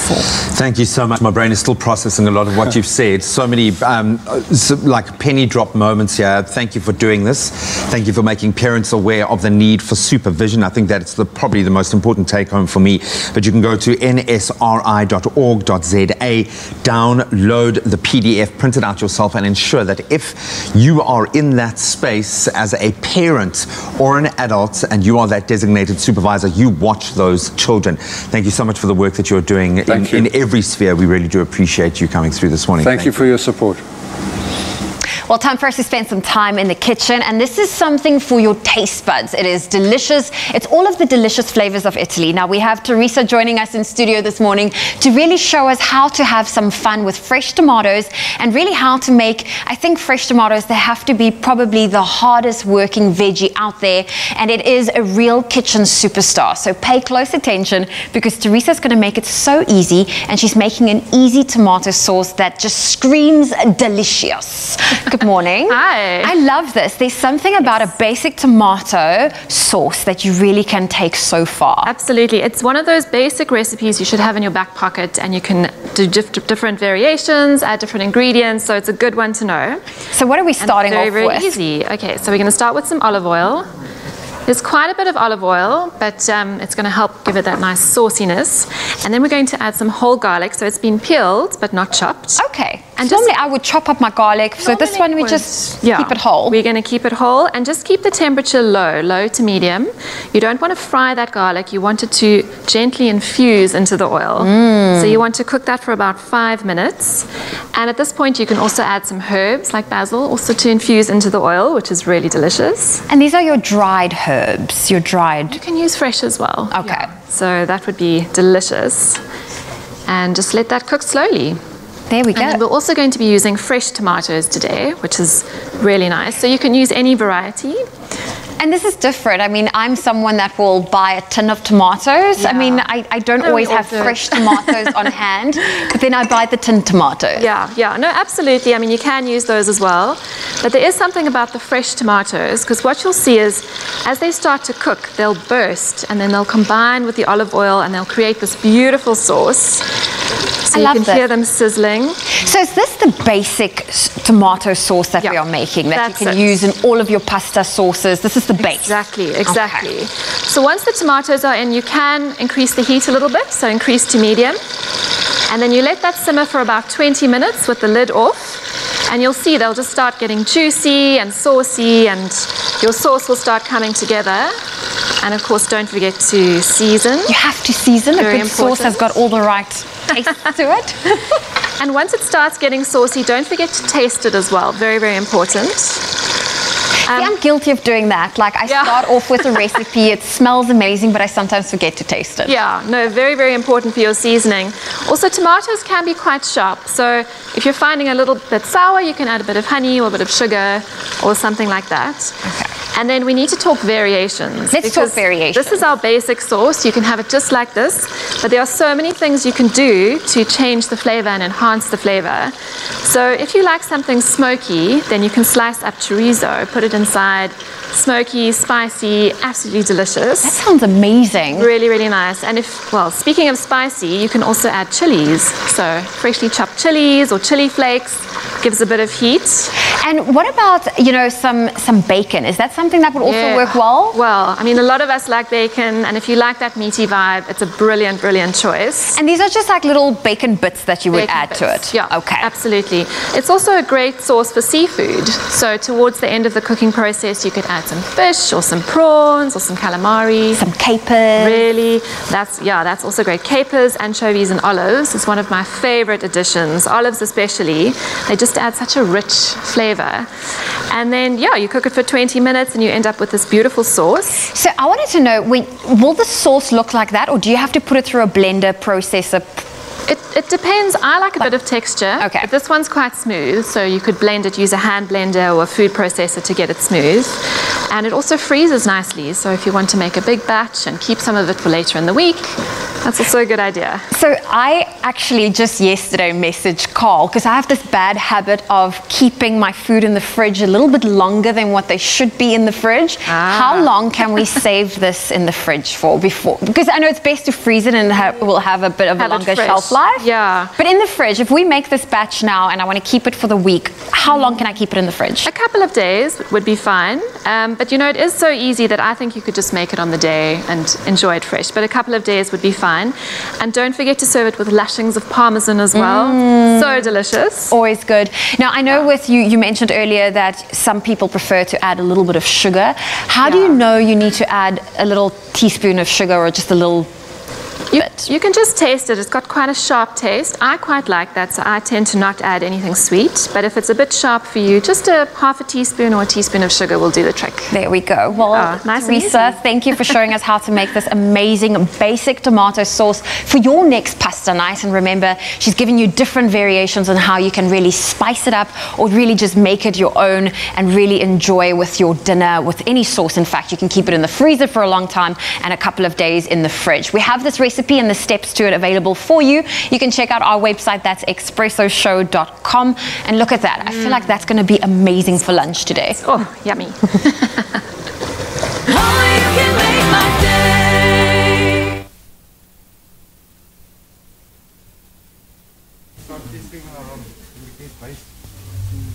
Thank you so much. My brain is still processing a lot of what you've said. So many like penny drop moments here. Thank you for doing this. Thank you for making parents aware of the need for supervision. I think that's probably the most important take home for me. But you can go to nsri.org.za, download the PDF, print it out yourself, and ensure that if you are in that space as a parent or an adult and you are that designated supervisor, you watch those children. Thank you so much for the work that you're doing in every sphere. We really do appreciate you coming through this morning. Thank you for your support. Well, time for us to spend some time in the kitchen, and this is something for your taste buds. It is delicious. It's all of the delicious flavors of Italy. Now, we have Teresa joining us in studio this morning to really show us how to have some fun with fresh tomatoes, and really how to make, I think fresh tomatoes, they have to be probably the hardest working veggie out there, and it is a real kitchen superstar. So pay close attention, because Teresa's going to make it so easy, and she's making an easy tomato sauce that just screams delicious. Good morning. Hi. I love this. There's something about a basic tomato sauce that you really can take so far. Absolutely. It's one of those basic recipes you should have in your back pocket, and you can do different variations, add different ingredients, so it's a good one to know. So what are we starting off with? Very easy. Okay, so we're going to start with some olive oil. There's quite a bit of olive oil, but it's going to help give it that nice sauciness. And then we're going to add some whole garlic, so it's been peeled but not chopped. Okay. And normally I would chop up my garlic, so this one we just keep it whole. We're going to keep it whole, and just keep the temperature low to medium. You don't want to fry that garlic. You want it to gently infuse into the oil. So you want to cook that for about 5 minutes. And at this point you can also add some herbs like basil also to infuse into the oil, which is really delicious. And these are your dried herbs, your dried... You can use fresh as well. Okay. Yeah. So that would be delicious. And just let that cook slowly. There we go. And we're also going to be using fresh tomatoes today, which is really nice. So you can use any variety. And this is different. I mean, I'm someone that will buy a tin of tomatoes. Yeah. I mean, I don't always have fresh tomatoes on hand, but then I buy the tin tomatoes. Yeah, no, absolutely. I mean, you can use those as well. But there is something about the fresh tomatoes, because what you'll see is, as they start to cook, they'll burst, and then they'll combine with the olive oil, and they'll create this beautiful sauce. So you can hear them sizzling. So is this the basic tomato sauce that we are making, that you can use in all of your pasta sauces? This is the base. Exactly. Okay. So once the tomatoes are in, you can increase the heat a little bit, so increase to medium. And then you let that simmer for about 20 minutes with the lid off. And you'll see they'll just start getting juicy and saucy, and your sauce will start coming together. And of course, don't forget to season. You have to season. A good sauce has got all the right taste to it. And once it starts getting saucy, don't forget to taste it as well. Very, very important. I'm guilty of doing that. Like I start off with a recipe, it smells amazing, but I sometimes forget to taste it. Yeah, no, very, very important for your seasoning. Also, tomatoes can be quite sharp. So if you're finding a little bit sour, you can add a bit of honey or a bit of sugar or something like that. Okay. And then we need to talk variations. Let's talk variations. This is our basic sauce. You can have it just like this, but there are so many things you can do to change the flavor and enhance the flavor. So if you like something smoky, then you can slice up chorizo, put it inside, smoky, spicy, absolutely delicious. That sounds amazing. Really, really nice. And speaking of spicy, you can also add chilies. So freshly chopped chilies or chili flakes gives a bit of heat. And what about, some bacon? Is that something that would also work well? Well, I mean, a lot of us like bacon, and if you like that meaty vibe, it's a brilliant, brilliant choice. And these are just like little bacon bits that you would add to it? Yeah, okay. Absolutely. It's also a great sauce for seafood. So towards the end of the cooking process, you could add some fish or some prawns or some calamari. Some capers. Really, that's also great. Capers, anchovies, and olives is one of my favorite additions. Olives especially, they just add such a rich flavor. And then, you cook it for 20 minutes and you end up with this beautiful sauce. So I wanted to know, will the sauce look like that, or do you have to put it through a blender, processor? It depends. I like a bit of texture. Okay. But this one's quite smooth, so you could blend it, use a hand blender or a food processor to get it smooth. And it also freezes nicely, so if you want to make a big batch and keep some of it for later in the week, that's also a good idea. So I actually just yesterday messaged Carl, because I have this bad habit of keeping my food in the fridge a little bit longer than what they should be in the fridge. How long can we save this in the fridge for before? Because I know it's best to freeze it and it will have a bit of a longer shelf life. Yeah. But in the fridge, if we make this batch now and I want to keep it for the week, how long can I keep it in the fridge? A couple of days would be fine. But it is so easy that I think you could just make it on the day and enjoy it fresh. But a couple of days would be fine. And don't forget to serve it with lashings of parmesan as well. So delicious. Always good. Now, I know with you mentioned earlier that some people prefer to add a little bit of sugar. How do you know you need to add a little teaspoon of sugar or just a little bit? You can just taste it. It's got quite a sharp taste. I quite like that, so I tend to not add anything sweet. But if it's a bit sharp for you, just a half a teaspoon or a teaspoon of sugar will do the trick. There we go. Well, nice Teresa, thank you for showing us how to make this amazing basic tomato sauce for your next pasta night. And remember, she's giving you different variations on how you can really spice it up or really just make it your own and really enjoy with your dinner with any sauce. In fact, you can keep it in the freezer for a long time and a couple of days in the fridge. We have this recipe and the steps to it available for you. You can check out our website, that's expressoshow.com, and look at that. I feel like that's going to be amazing for lunch today. Oh, yummy.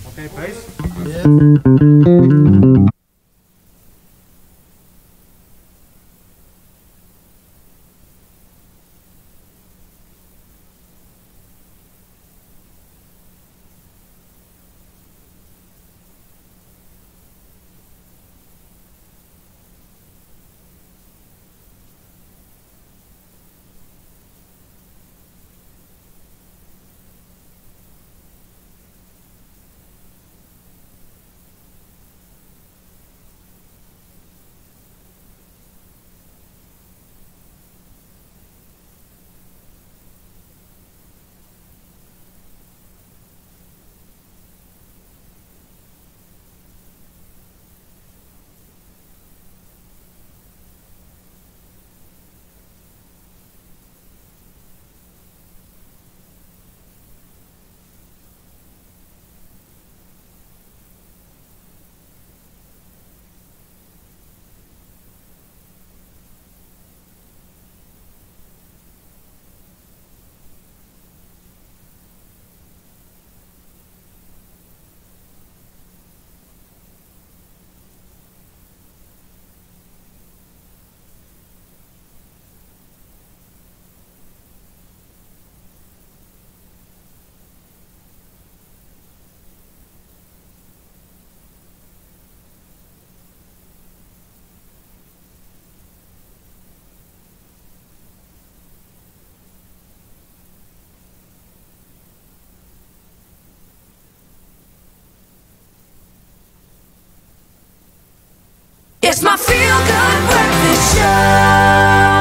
Okay, base. It's my feel-good breakfast show.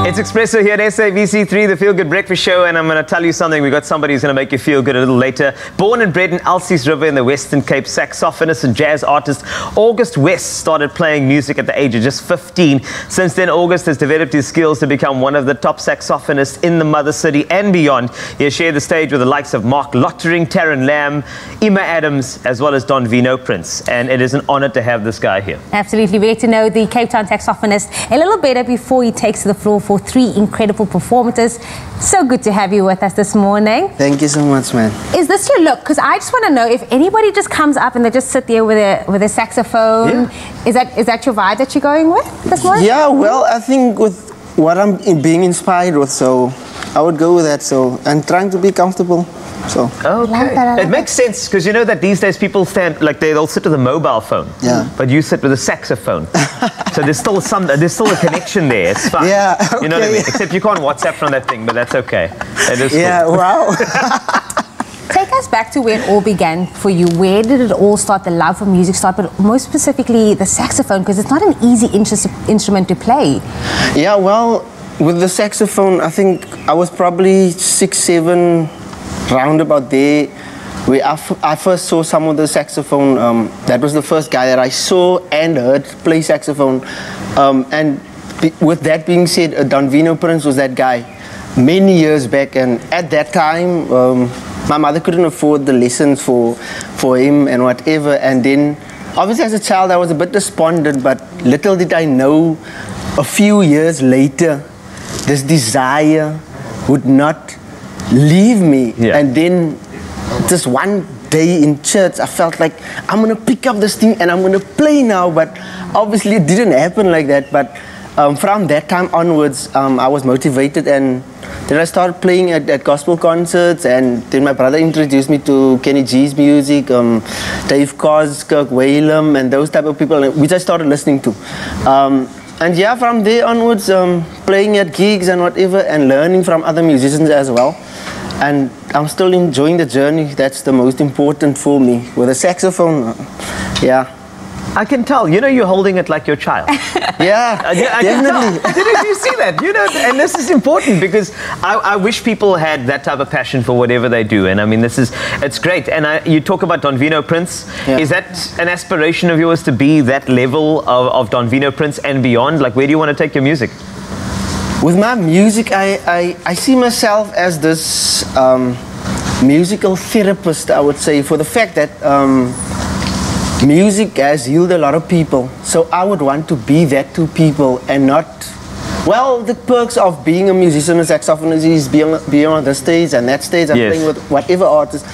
It's Expresso here at SABC3, the Feel Good Breakfast Show, and I'm going to tell you something. We've got somebody who's going to make you feel good a little later. Born and bred in Elsie's River in the Western Cape, saxophonist and jazz artist August West started playing music at the age of just 15. Since then, August has developed his skills to become one of the top saxophonists in the Mother City and beyond. He has shared the stage with the likes of Mark Lottering, Taryn Lamb, Emma Adams, as well as Don Vino Prince, and it is an honor to have this guy here. Absolutely. We get to know the Cape Town saxophonist a little better before he takes to the floor for 3 incredible performances. So good to have you with us this morning. Thank you so much, man. Is this your look? Because I just want to know if anybody just comes up and they just sit there with a saxophone. Yeah. Is that your vibe that you're going with this morning? Yeah, well, I think with what I'm being inspired with, so I would go with that. So I'm trying to be comfortable. So okay, it makes sense because you know that these days people stand like they'll sit with a mobile phone. Yeah. But you sit with a saxophone. So there's still a connection there. It's fine. Yeah. Okay. You know what I mean? Except you can't WhatsApp from that thing, but that's okay. It is yeah. cool. Wow. Take us back to where it all began for you. Where did it all start? The love for music start, but most specifically the saxophone, because it's not an easy instrument to play. Yeah. Well, with the saxophone, I think I was probably 6, 7. Round about there, where I first saw some of the saxophone. That was the first guy that I saw and heard play saxophone. With that being said, Don Vino Prince was that guy many years back, and at that time, my mother couldn't afford the lessons for him and whatever. And then, obviously, as a child, I was a bit despondent. But little did I know, a few years later, this desire would not leave me. Yeah. And then just one day in church I felt like I'm gonna pick up this thing and I'm gonna play now, but obviously it didn't happen like that. But from that time onwards I was motivated, and then I started playing at gospel concerts, and then my brother introduced me to Kenny G's music, Dave Koz, Kirk Whalum, and those type of people, which I started listening to. And yeah, from there onwards, playing at gigs and whatever, and learning from other musicians as well. And I'm still enjoying the journey. That's the most important for me. With a saxophone, yeah. I can tell. You know, you're holding it like your child. Yeah, I definitely. can tell. Did you see that? You know, and this is important because I wish people had that type of passion for whatever they do. And I mean, it's great. And you talk about Don Vino Prince. Yeah. Is that an aspiration of yours to be that level of Don Vino Prince and beyond? Like, where do you want to take your music? With my music, I see myself as this musical therapist, I would say, for the fact that music has healed a lot of people. So I would want to be that to people, and not, well, the perks of being a musician, a saxophonist is being on the stage and that stage and playing with whatever artist,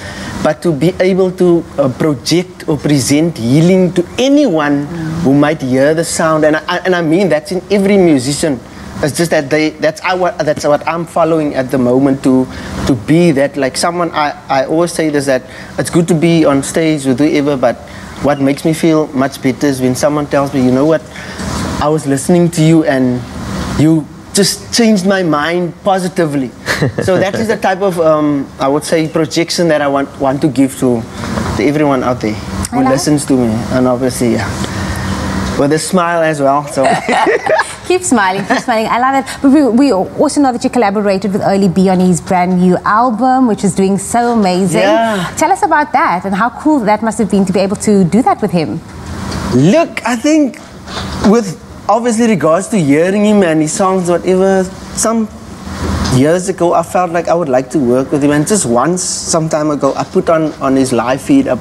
but to be able to project or present healing to anyone who might hear the sound. And I mean that's in every musician. It's just that that's what I'm following at the moment, to be that, like someone. I always say this, that it's good to be on stage with whoever, but what makes me feel much better is when someone tells me, you know what, I was listening to you and you just changed my mind positively. So that is the type of I would say projection that I want to give to everyone out there who listens to me, and obviously with a smile as well. So keep smiling, keep smiling. I love it. But we also know that you collaborated with Early B on his brand new album, which is doing so amazing. Yeah. Tell us about that and how cool that must have been to be able to do that with him. Look, I think with obviously regards to hearing him and his songs, whatever, some years ago I felt like I would like to work with him, and just once, some time ago, I put on his live feed up,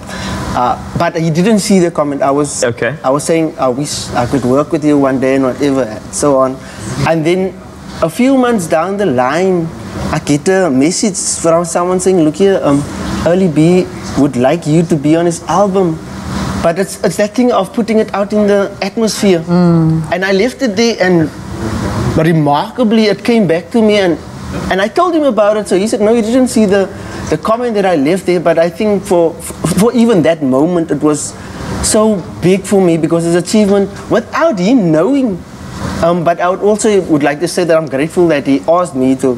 but he didn't see the comment. I was saying I wish I could work with you one day and whatever, and so on. And then a few months down the line, I get a message from someone saying, look here, Early B would like you to be on his album. But it's that thing of putting it out in the atmosphere. And I left it there, and remarkably it came back to me, and I told him about it. So he said, no, he didn't see the comment that I left there, but I think for even that moment it was so big for me, because his achievement, without him knowing, But I would like to say that I'm grateful that he asked me to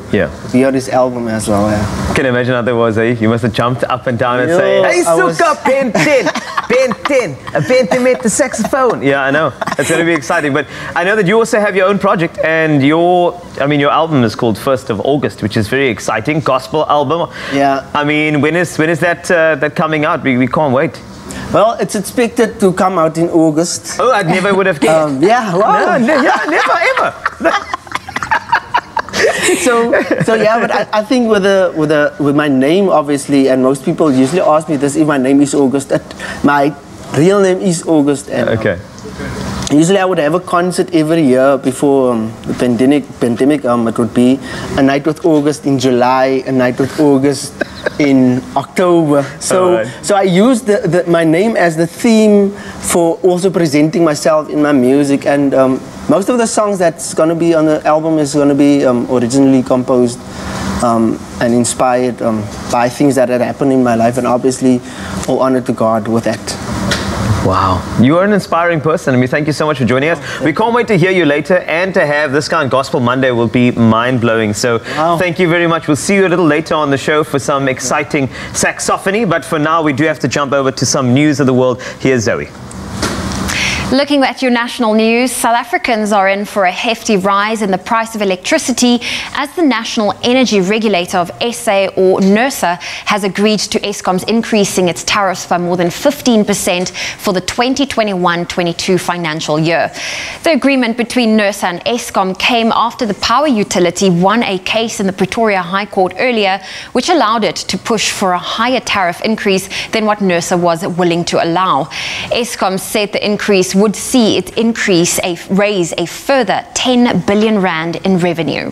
be on this album as well. Yeah. Can you imagine how that was, eh? You must have jumped up and down and say, "Hey, Suka, Ben 10, Ben 10, Ben 10 met the saxophone." Yeah, I know. It's going to be exciting. But I know that you also have your own project, and your album is called 1st of August, which is very exciting. Gospel album. Yeah. I mean, when is that coming out? We can't wait. Well, it's expected to come out in August. Oh, I never would have guessed. Yeah, wow. Never ever. So yeah, but I think with my name, obviously, and most people usually ask me this if my name is August. My real name is August. And, okay. Usually I would have a concert every year before the pandemic. It would be a night with August in July, a night with August in October. So I used my name as the theme for also presenting myself in my music. And most of the songs that's going to be on the album is going to be originally composed and inspired by things that had happened in my life. And obviously, all honor to God with that. Wow, you are an inspiring person. I mean, thank you so much for joining us. We can't wait to hear you later, and to have this kind of Gospel Monday will be mind-blowing. So thank you very much. We'll see you a little later on the show for some exciting saxophony. But for now, we do have to jump over to some news of the world. Here's Zoe. Looking at your national news, South Africans are in for a hefty rise in the price of electricity as the National Energy Regulator of SA, or NERSA, has agreed to Eskom's increasing its tariffs by more than 15% for the 2021-22 financial year. The agreement between NERSA and Eskom came after the power utility won a case in the Pretoria High Court earlier, which allowed it to push for a higher tariff increase than what NERSA was willing to allow. Eskom said the increase would see it raise a further 10 billion rand in revenue.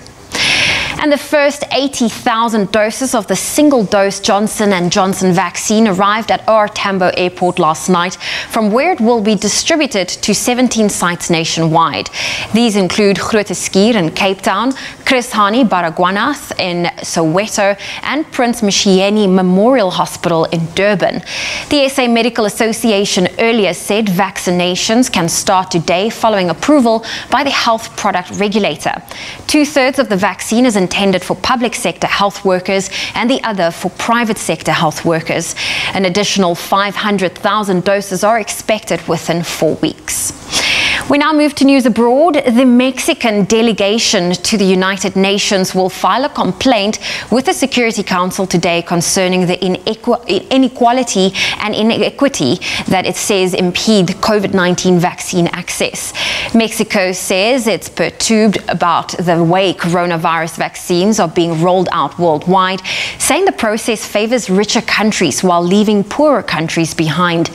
And the first 80,000 doses of the single-dose Johnson & Johnson vaccine arrived at OR Tambo Airport last night, from where it will be distributed to 17 sites nationwide. These include Groote Schuur in Cape Town, Chris Hani Baragwanath in Soweto, and Prince Mshieni Memorial Hospital in Durban. The SA Medical Association earlier said vaccinations can start today following approval by the health product regulator. 2/3 of the vaccine is intended for public sector health workers and the other for private sector health workers. An additional 500,000 doses are expected within 4 weeks. We now move to news abroad. The Mexican delegation to the United Nations will file a complaint with the Security Council today concerning the inequality and inequity that it says impede COVID-19 vaccine access. Mexico says it's perturbed about the way coronavirus vaccines are being rolled out worldwide, saying the process favors richer countries while leaving poorer countries behind.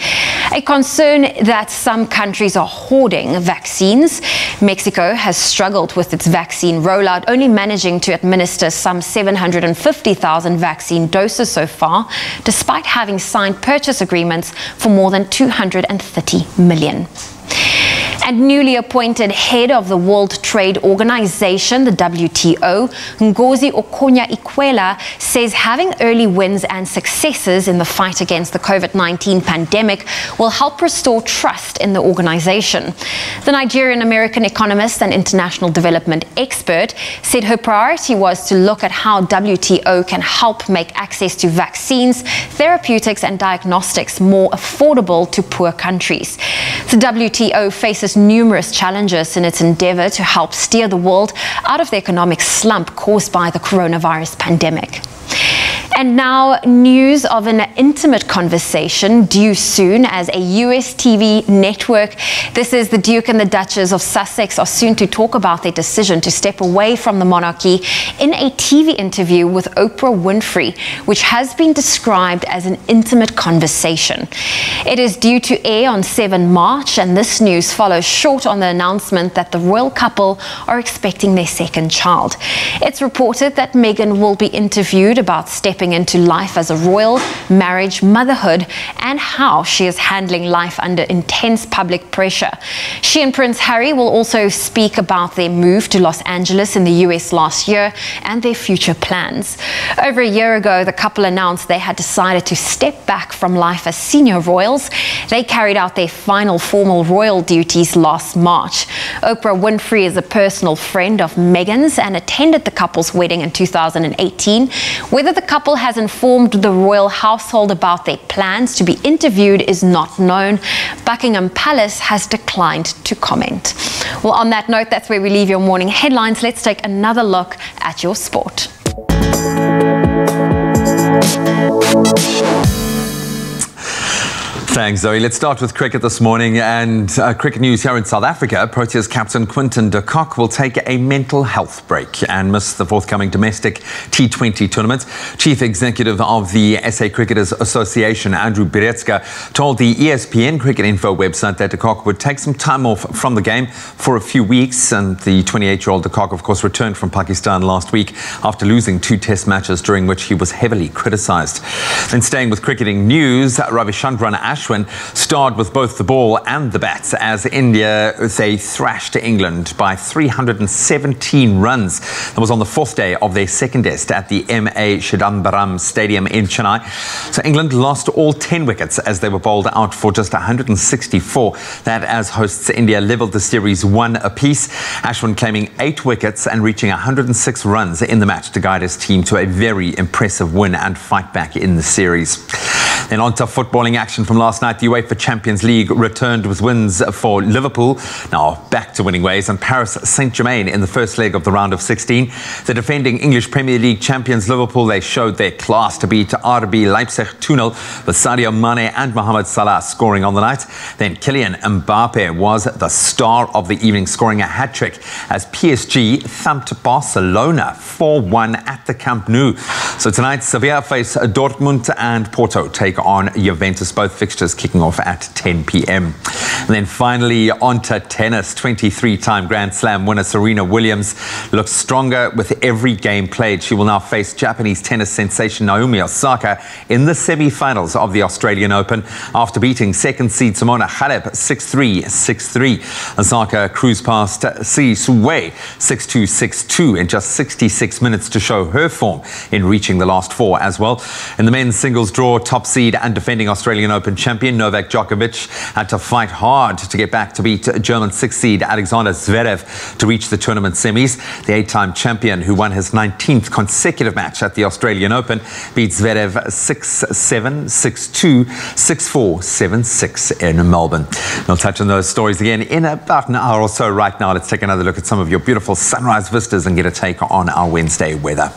A concern that some countries are hoarding vaccines. Mexico has struggled with its vaccine rollout, only managing to administer some 750,000 vaccine doses so far, despite having signed purchase agreements for more than 230 million. And newly appointed head of the World Trade Organization, the WTO, Ngozi Okonya-Iweala, says having early wins and successes in the fight against the COVID-19 pandemic will help restore trust in the organization. The Nigerian-American economist and international development expert said her priority was to look at how WTO can help make access to vaccines, therapeutics, and diagnostics more affordable to poor countries. The WTO faces numerous challenges in its endeavor to help steer the world out of the economic slump caused by the coronavirus pandemic. And now, news of an intimate conversation due soon as a US TV network. This is the Duke and the Duchess of Sussex are soon to talk about their decision to step away from the monarchy in a TV interview with Oprah Winfrey, which has been described as an intimate conversation. It is due to air on 7 March, and this news follows short on the announcement that the royal couple are expecting their second child. It's reported that Meghan will be interviewed about stepping into life as a royal, marriage, motherhood, and how she is handling life under intense public pressure. She and Prince Harry will also speak about their move to Los Angeles in the US last year and their future plans. Over a year ago, the couple announced they had decided to step back from life as senior royals. They carried out their final formal royal duties last March. Oprah Winfrey is a personal friend of Meghan's and attended the couple's wedding in 2018. Whether the couple has informed the royal household about their plans to be interviewed is not known. Buckingham Palace has declined to comment. Well, on that note, that's where we leave your morning headlines. Let's take another look at your sport. Thanks, Zoe. Let's start with cricket this morning, and cricket news here in South Africa. Proteas captain Quinton de Kock will take a mental health break and miss the forthcoming domestic T20 tournament. Chief Executive of the SA Cricketers Association, Andrew Brezza, told the ESPN Cricket Info website that de Kock would take some time off from the game for a few weeks. And the 28-year-old de Kock, of course, returned from Pakistan last week after losing 2 test matches during which he was heavily criticised. Then staying with cricketing news, Ravichandran Ashwin starred with both the ball and the bats as India, they thrashed England by 317 runs. That was on the 4th day of their second test at the M.A. Chidambaram Stadium in Chennai. So England lost all 10 wickets as they were bowled out for just 164. That as hosts India levelled the series 1 apiece. Ashwin claiming 8 wickets and reaching 106 runs in the match to guide his team to a very impressive win and fight back in the series. Then on to footballing action from last night. The UEFA Champions League returned with wins for Liverpool, now back to winning ways, and Paris Saint-Germain in the first leg of the round of 16. The defending English Premier League champions Liverpool, they showed their class to beat RB Leipzig 2-0 with Sadio Mane and Mohamed Salah scoring on the night. Then Kylian Mbappe was the star of the evening, scoring a hat-trick as PSG thumped Barcelona 4-1 at the Camp Nou. So tonight, Sevilla face Dortmund and Porto take on Juventus, both fixtures kicking off at 10 p.m. And then finally on to tennis. 23-time Grand Slam winner Serena Williams looks stronger with every game played. She will now face Japanese tennis sensation Naomi Osaka in the semi-finals of the Australian Open after beating second seed Simona Halep 6-3, 6-3. Osaka cruised past Si Suwei 6-2, 6-2 in just 66 minutes to show her form in reaching the last 4 as well. In the men's singles draw, top seed and defending Australian Open champion Novak Djokovic had to fight hard to get back to beat German 6th seed Alexander Zverev to reach the tournament semis. The 8-time champion, who won his 19th consecutive match at the Australian Open, beat Zverev 6-7, 6-2, 6-4, 7-6 in Melbourne. We'll touch on those stories again in about an hour or so. Right now, let's take another look at some of your beautiful sunrise vistas and get a take on our Wednesday weather.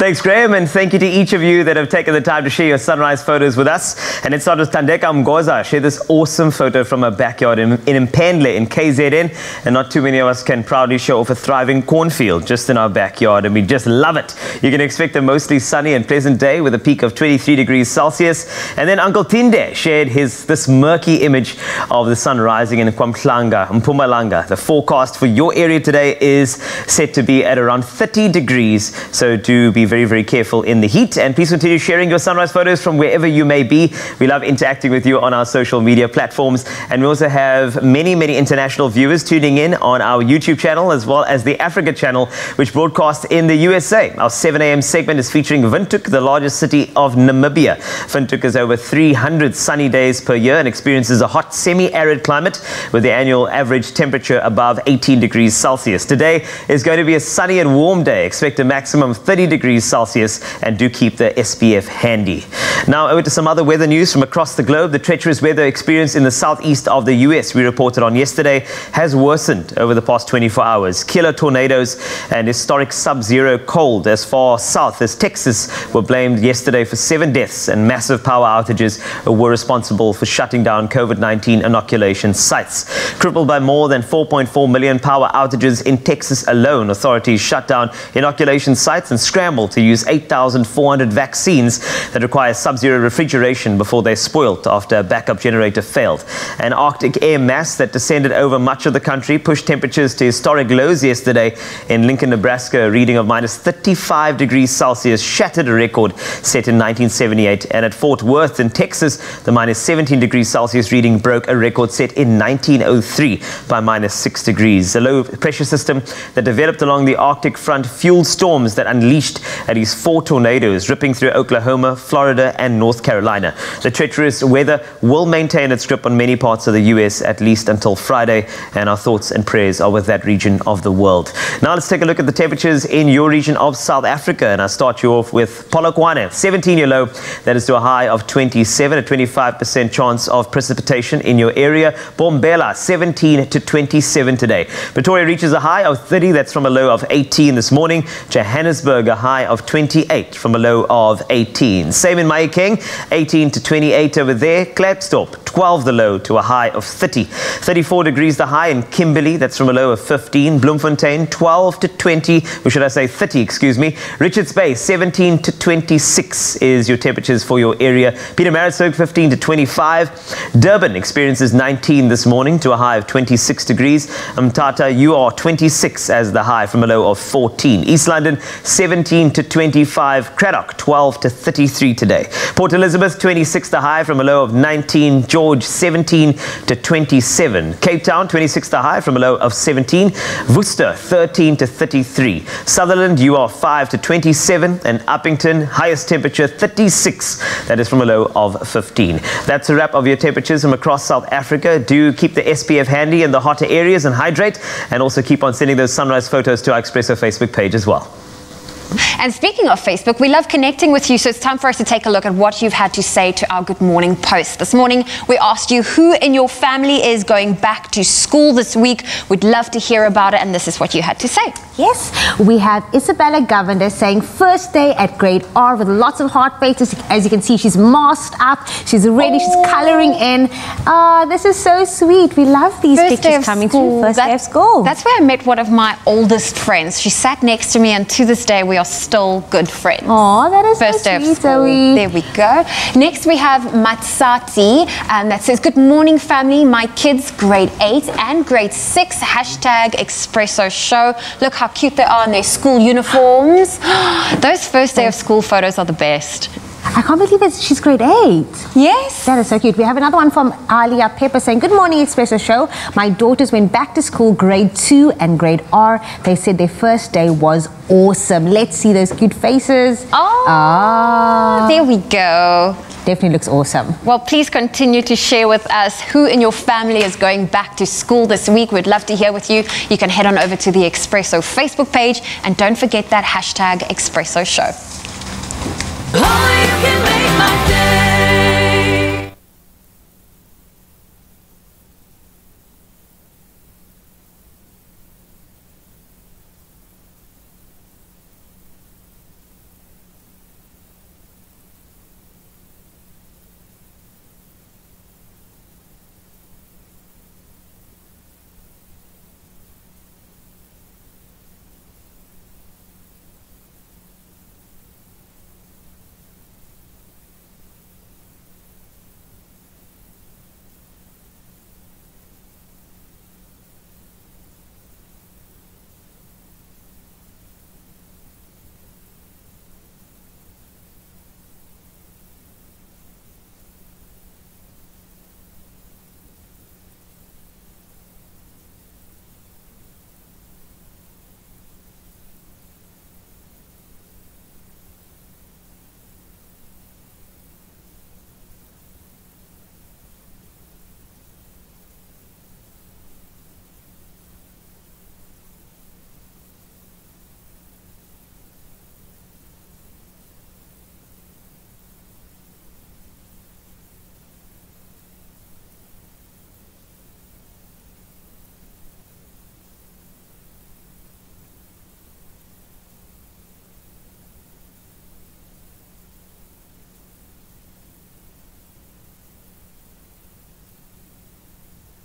Thanks, Graham, and thank you to each of you that have taken the time to share your sunrise photos with us. And let's start with Tandeka Mgoza. Share this awesome photo from her backyard in Mpandle in KZN. And not too many of us can proudly show off a thriving cornfield just in our backyard, and we just love it. You can expect a mostly sunny and pleasant day with a peak of 23 degrees Celsius. And then Uncle Tinde shared this murky image of the sun rising in Mpumalanga. The forecast for your area today is set to be at around 30 degrees, so do be very, very careful in the heat. And please continue sharing your sunrise photos from wherever you may be. We love interacting with you on our social media platforms. And we also have many, many international viewers tuning in on our YouTube channel, as well as the Africa channel, which broadcasts in the USA. Our 7 a.m. segment is featuring Windhoek, the largest city of Namibia. Windhoek has over 300 sunny days per year and experiences a hot, semi-arid climate with the annual average temperature above 18 degrees Celsius. Today is going to be a sunny and warm day. Expect a maximum of 30 degrees Celsius, and do keep the SPF handy. Now over to some other weather news from across the globe. The treacherous weather experienced in the southeast of the US, we reported on yesterday, has worsened over the past 24 hours. Killer tornadoes and historic sub-zero cold as far south as Texas were blamed yesterday for 7 deaths, and massive power outages were responsible for shutting down COVID-19 inoculation sites. Crippled by more than 4.4 million power outages in Texas alone, authorities shut down inoculation sites and scrambled to use 8,400 vaccines that require sub-zero refrigeration before they're spoilt after a backup generator failed. An Arctic air mass that descended over much of the country pushed temperatures to historic lows yesterday. In Lincoln, Nebraska, a reading of minus 35 degrees Celsius shattered a record set in 1978. And at Fort Worth in Texas, the minus 17 degrees Celsius reading broke a record set in 1903 by minus 6 degrees. A low pressure system that developed along the Arctic front fueled storms that unleashed At least 4 tornadoes ripping through Oklahoma, Florida, and North Carolina. The treacherous weather will maintain its grip on many parts of the U.S. at least until Friday, and our thoughts and prayers are with that region of the world. Now let's take a look at the temperatures in your region of South Africa, and I'll start you off with Polokwane, 17-year low. That is to a high of 27, a 25% chance of precipitation in your area. Bombela, 17 to 27 today. Pretoria reaches a high of 30, that's from a low of 18 this morning. Johannesburg, a high of 28 from a low of 18. Same in Mahikeng, 18 to 28 over there. Klerksdorp, 12 the low to a high of 30. 34 degrees the high in Kimberley, that's from a low of 15. Bloemfontein, 12 to 20, or should I say 30, excuse me. Richards Bay, 17 to 26 is your temperatures for your area. Pietermaritzburg, 15 to 25. Durban experiences 19 this morning to a high of 26 degrees. Mthatha, you are 26 as the high from a low of 14. East London, 17 to 25. Cradock, 12 to 33 today. Port Elizabeth, 26 the high from a low of 19. George, 17 to 27. Cape Town, 26 the high from a low of 17. Worcester, 13 to 33. Sutherland, you are 5 to 27. And Uppington, highest temperature 36. That is from a low of 15. That's a wrap of your temperatures from across South Africa. Do keep the SPF handy in the hotter areas and hydrate. And also keep on sending those sunrise photos to our Expresso Facebook page as well. And speaking of Facebook, we love connecting with you, so it's time for us to take a look at what you've had to say to our Good Morning post. This morning, we asked you who in your family is going back to school this week. We'd love to hear about it, and this is what you had to say. Yes, we have Isabella Govender saying first day at grade R with lots of heart faces. As you can see, she's masked up, she's ready, she's colouring in. This is so sweet. We love these pictures coming through. First day of school. That's where I met one of my oldest friends. She sat next to me, and to this day, we are still good friends. Oh, that is first so day sweet, of school. Zoe. There we go. Next, we have Matsati, and that says, good morning, family. My kids, grade 8 and grade 6, hashtag Expresso show. Look how cute they are in their school uniforms. Those first day of school photos are the best. I can't believe it. She's grade 8. Yes. That is so cute. We have another one from Alia Pepper saying, good morning, Expresso show. My daughters went back to school grade 2 and grade R. They said their first day was awesome. Let's see those cute faces. Oh, there we go. Definitely looks awesome. Well, please continue to share with us who in your family is going back to school this week. We'd love to hear with you. You can head on over to the Expresso Facebook page, and don't forget that hashtag Expresso show. Oh, you can make my day.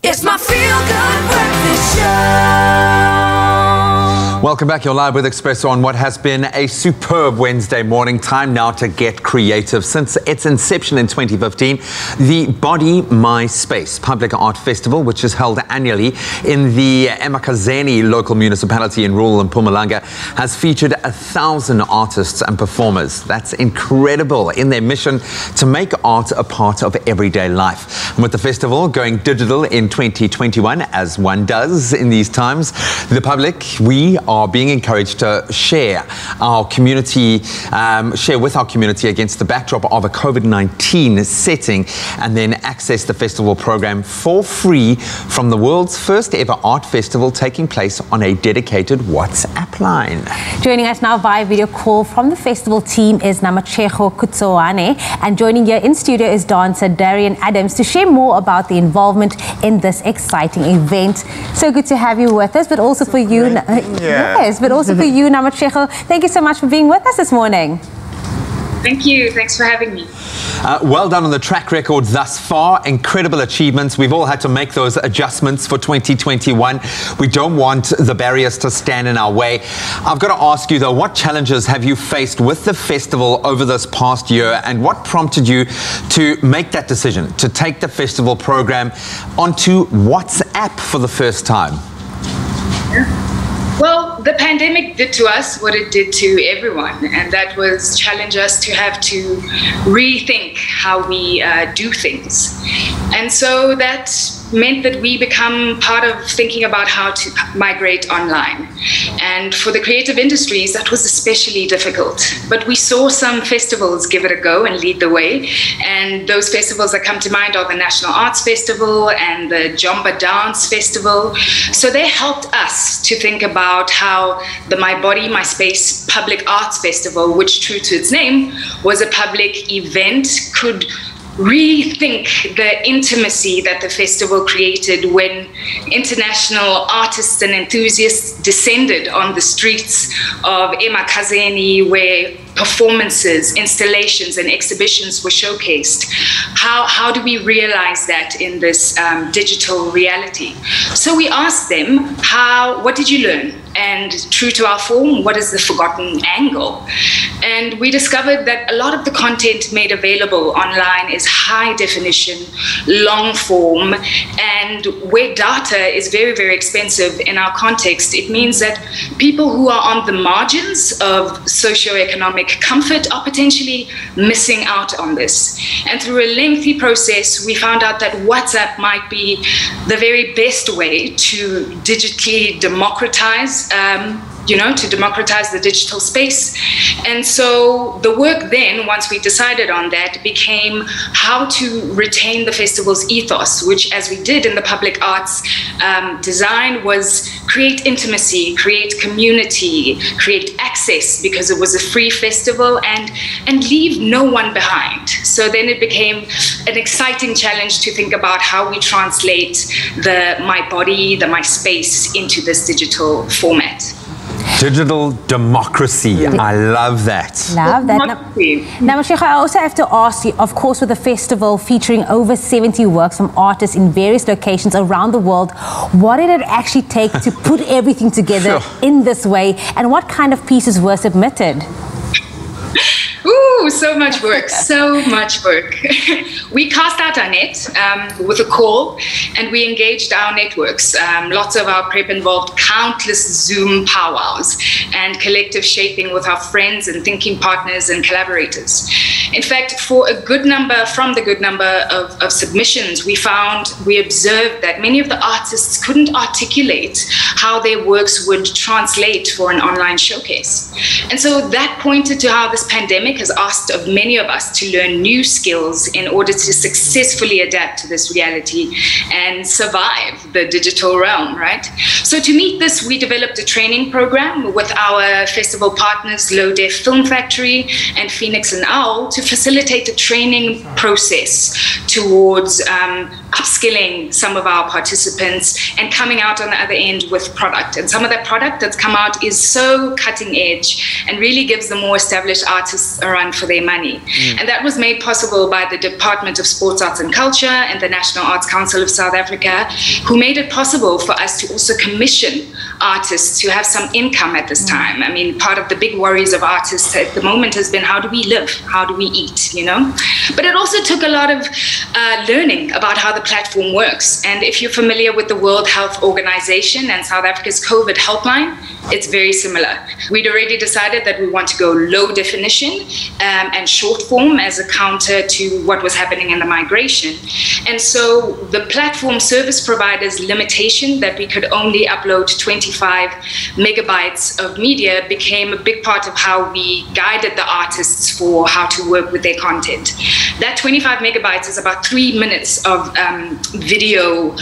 It's my feel-good breakfast show. Welcome back. You're live with Expresso on what has been a superb Wednesday morning. Time now to get creative. Since its inception in 2015, the Body My Space Public Art Festival, which is held annually in the Emakazeni local municipality in rural Mpumalanga, has featured 1,000 artists and performers. That's incredible in their mission to make art a part of everyday life. And with the festival going digital in 2021, as one does in these times, the public, we are are being encouraged to share our community, share with our community against the backdrop of a COVID-19 setting, and then access the festival program for free from the world's first ever art festival taking place on a dedicated WhatsApp line. Joining us now via video call from the festival team is Namachejo Kutsoane, and joining here in studio is dancer Darian Adams to share more about the involvement in this exciting event. So good to have you with us, but also for you, yes, but also for you, Namachejo. Thank you so much for being with us this morning. Thank you. Thanks for having me. Well done on the track record thus far. Incredible achievements. We've all had to make those adjustments for 2021. We don't want the barriers to stand in our way. I've got to ask you, though, what challenges have you faced with the festival over this past year, and what prompted you to make that decision to take the festival program onto WhatsApp for the first time? Well, the pandemic did to us what it did to everyone, and that was challenge us to have to rethink how we do things. And so that meant that we become part of thinking about how to migrate online. And for the creative industries, that was especially difficult. But we saw some festivals give it a go and lead the way. And those festivals that come to mind are the National Arts Festival and the Jomba Dance Festival. So they helped us to think about how the My Body, My Space Public Arts Festival, which true to its name, was a public event, could rethink the intimacy that the festival created when international artists and enthusiasts descended on the streets of Emakazeni, where performances, installations, and exhibitions were showcased. How do we realize that in this digital reality? So we asked them, what did you learn? And true to our form, what is the forgotten angle? And we discovered that a lot of the content made available online is high definition, long form, and where data is very, very expensive in our context, it means that people who are on the margins of socioeconomic comfort are potentially missing out on this. And through a lengthy process, we found out that WhatsApp might be the very best way to digitally democratize to democratize the digital space. And so the work then, once we decided on that, became how to retain the festival's ethos, which, as we did in the public arts design, was create intimacy, create community, create access, because it was a free festival, and leave no one behind. So then it became an exciting challenge to think about how we translate the My Body, the My Space into this digital format. Digital democracy. I love that. Love that. Now, Namachejo, I also have to ask you, of course, with the festival featuring over 70 works from artists in various locations around the world, what did it actually take to put everything together in this way, and what kind of pieces were submitted? Ooh, so much work, so much work. We cast out our net with a call, and we engaged our networks. Lots of our prep involved countless Zoom powwows and collective shaping with our friends and thinking partners and collaborators. In fact, from the good number of submissions, we observed that many of the artists couldn't articulate how their works would translate for an online showcase. And so that pointed to how this pandemic has asked of many of us to learn new skills in order to successfully adapt to this reality and survive the digital realm, right? So to meet this, we developed a training program with our festival partners, Low Def Film Factory and Phoenix and Owl, to facilitate the training process towards upskilling some of our participants and coming out on the other end with product. And some of that product that's come out is so cutting edge and really gives the more established artists a run for their money. And that was made possible by the Department of Sports, Arts and Culture and the National Arts Council of South Africa, who made it possible for us to also commission artists to have some income at this time. I mean, part of the big worries of artists at the moment has been, how do we live? How do we eat, you know? But it also took a lot of learning about how the platform works. And if you're familiar with the World Health Organization and South Africa's COVID helpline, It's very similar. We'd already decided that we want to go low definition and short form as a counter to what was happening in the migration. And so the platform service provider's limitation that we could only upload 25 megabytes of media became a big part of how we guided the artists for how to work with their content. That 25 megabytes is about 3 minutes of video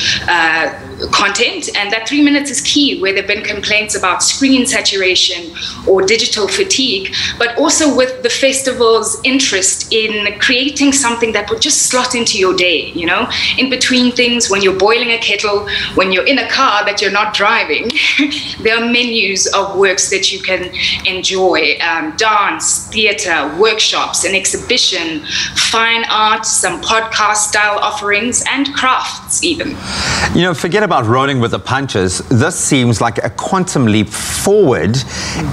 content, and that 3 minutes is key where there have been complaints about screen saturation or digital fatigue, but also with the festival's interest in creating something that would just slot into your day, you know, in between things, when you're boiling a kettle, when you're in a car that you're not driving. There are menus of works that you can enjoy, dance, theater, workshops, an exhibition, fine art, some podcast style offerings, and crafts even. You know, forget about rolling with the punches. This seems like a quantum leap forward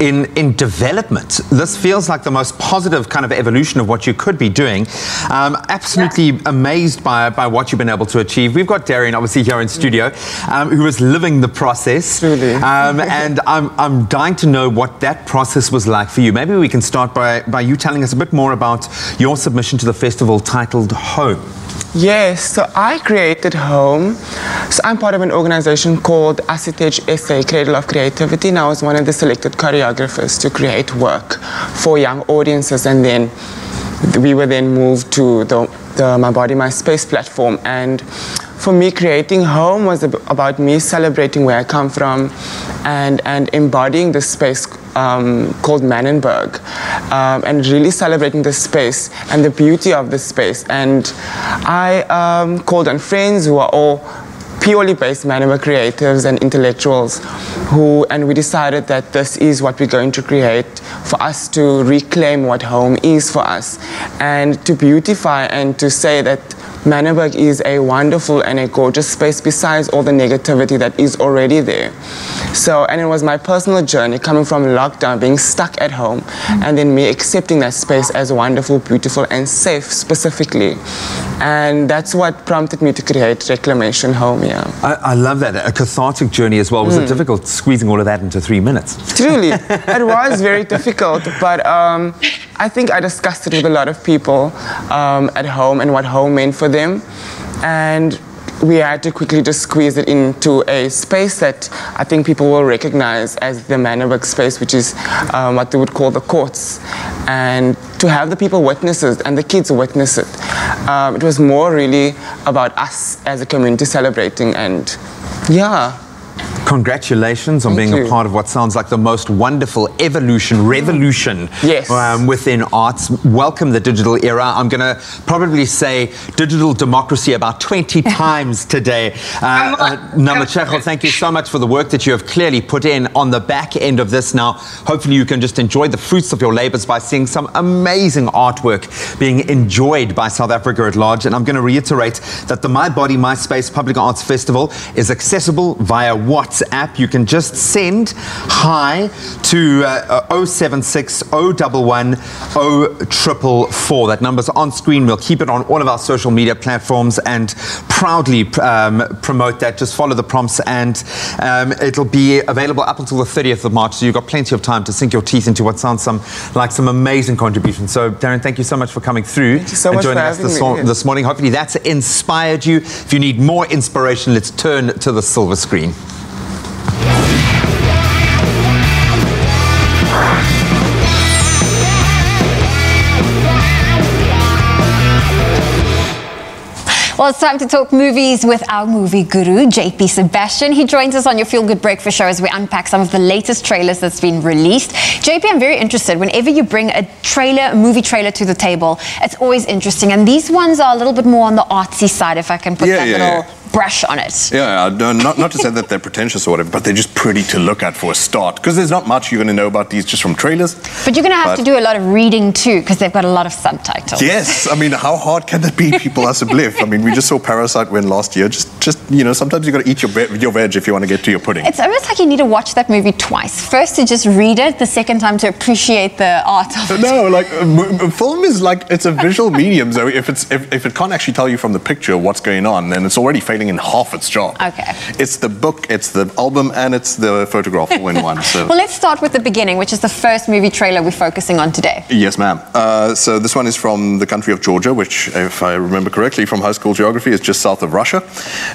in development. This feels like the most positive kind of evolution of what you could be doing. Absolutely amazed by what you've been able to achieve. We've got Darian obviously here in studio, who is living the process. Really? And I'm dying to know what that process was like for you. Maybe we can start by you telling us a bit more about your submission to the festival titled Home. Yes, so I created Home. So I'm part of an organization called Asitage SA, Cradle of Creativity, and I was one of the selected choreographers to create work for young audiences, and then we were then moved to the My Body, My Space platform. And for me, creating Home was about me celebrating where I come from and embodying the space called Mannenberg, and really celebrating the space and the beauty of the space. And I called on friends who are all purely based Mannenberg creatives and intellectuals and we decided that this is what we're going to create for us to reclaim what home is for us and to beautify and to say that Mannenberg is a wonderful and a gorgeous space besides all the negativity that is already there. So, and it was my personal journey coming from lockdown, being stuck at home, and then me accepting that space as wonderful, beautiful, and safe specifically. And that's what prompted me to create Reclamation Home, yeah. I love that. A cathartic journey as well. Was it difficult squeezing all of that into 3 minutes? Truly. It was very difficult, but I think I discussed it with a lot of people at home and what home meant for them. And we had to quickly just squeeze it into a space that I think people will recognize as the Mannenberg space, which is what they would call the courts. And to have the people witness it and the kids witness it, it was more really about us as a community celebrating, and yeah. Congratulations on being a part of what sounds like the most wonderful revolution within arts. Welcome the digital era. I'm going to probably say digital democracy about 20 times today. Namacheko, thank you so much for the work that you have clearly put in on the back end of this. Now, hopefully you can just enjoy the fruits of your labors by seeing some amazing artwork being enjoyed by South Africa at large. And I'm going to reiterate that the My Body, My Space Public Arts Festival is accessible via WhatsApp. You can just send hi to 076 011 0444. That number's on screen. We'll keep it on all of our social media platforms and proudly promote that. Just follow the prompts, and it'll be available up until the 30th of March. So you've got plenty of time to sink your teeth into what sounds like some amazing contributions. So Darren, thank you so much for coming through and joining us this morning. Hopefully that's inspired you. If you need more inspiration, let's turn to the silver screen. Well, it's time to talk movies with our movie guru, JP Sebastian. He joins us on your Feel Good Breakfast show as we unpack some of the latest trailers that's been released. JP, I'm very interested. Whenever you bring a movie trailer to the table, it's always interesting. And these ones are a little bit more on the artsy side, if I can put that little brush on it. Yeah, not to say that they're pretentious or whatever, but they're just pretty to look at for a start, because there's not much you're going to know about these just from trailers. But you're going to have to do a lot of reading too, because they've got a lot of subtitles. Yes, I mean, how hard can that be? People are sublime. I mean, we just saw Parasite win last year. Just you know, sometimes you've got to eat your veg if you want to get to your pudding. It's almost like you need to watch that movie twice. First to just read it, the second time to appreciate the art of it. No, like film is like, it's a visual medium, so if it can't actually tell you from the picture what's going on, then it's already failing failing in half its job. Okay. It's the book, it's the album, and it's the photograph all in one. So. Well, let's start with the beginning, which is the first movie trailer we're focusing on today. Yes, ma'am. So this one is from the country of Georgia, which, if I remember correctly from high school geography, is just south of Russia.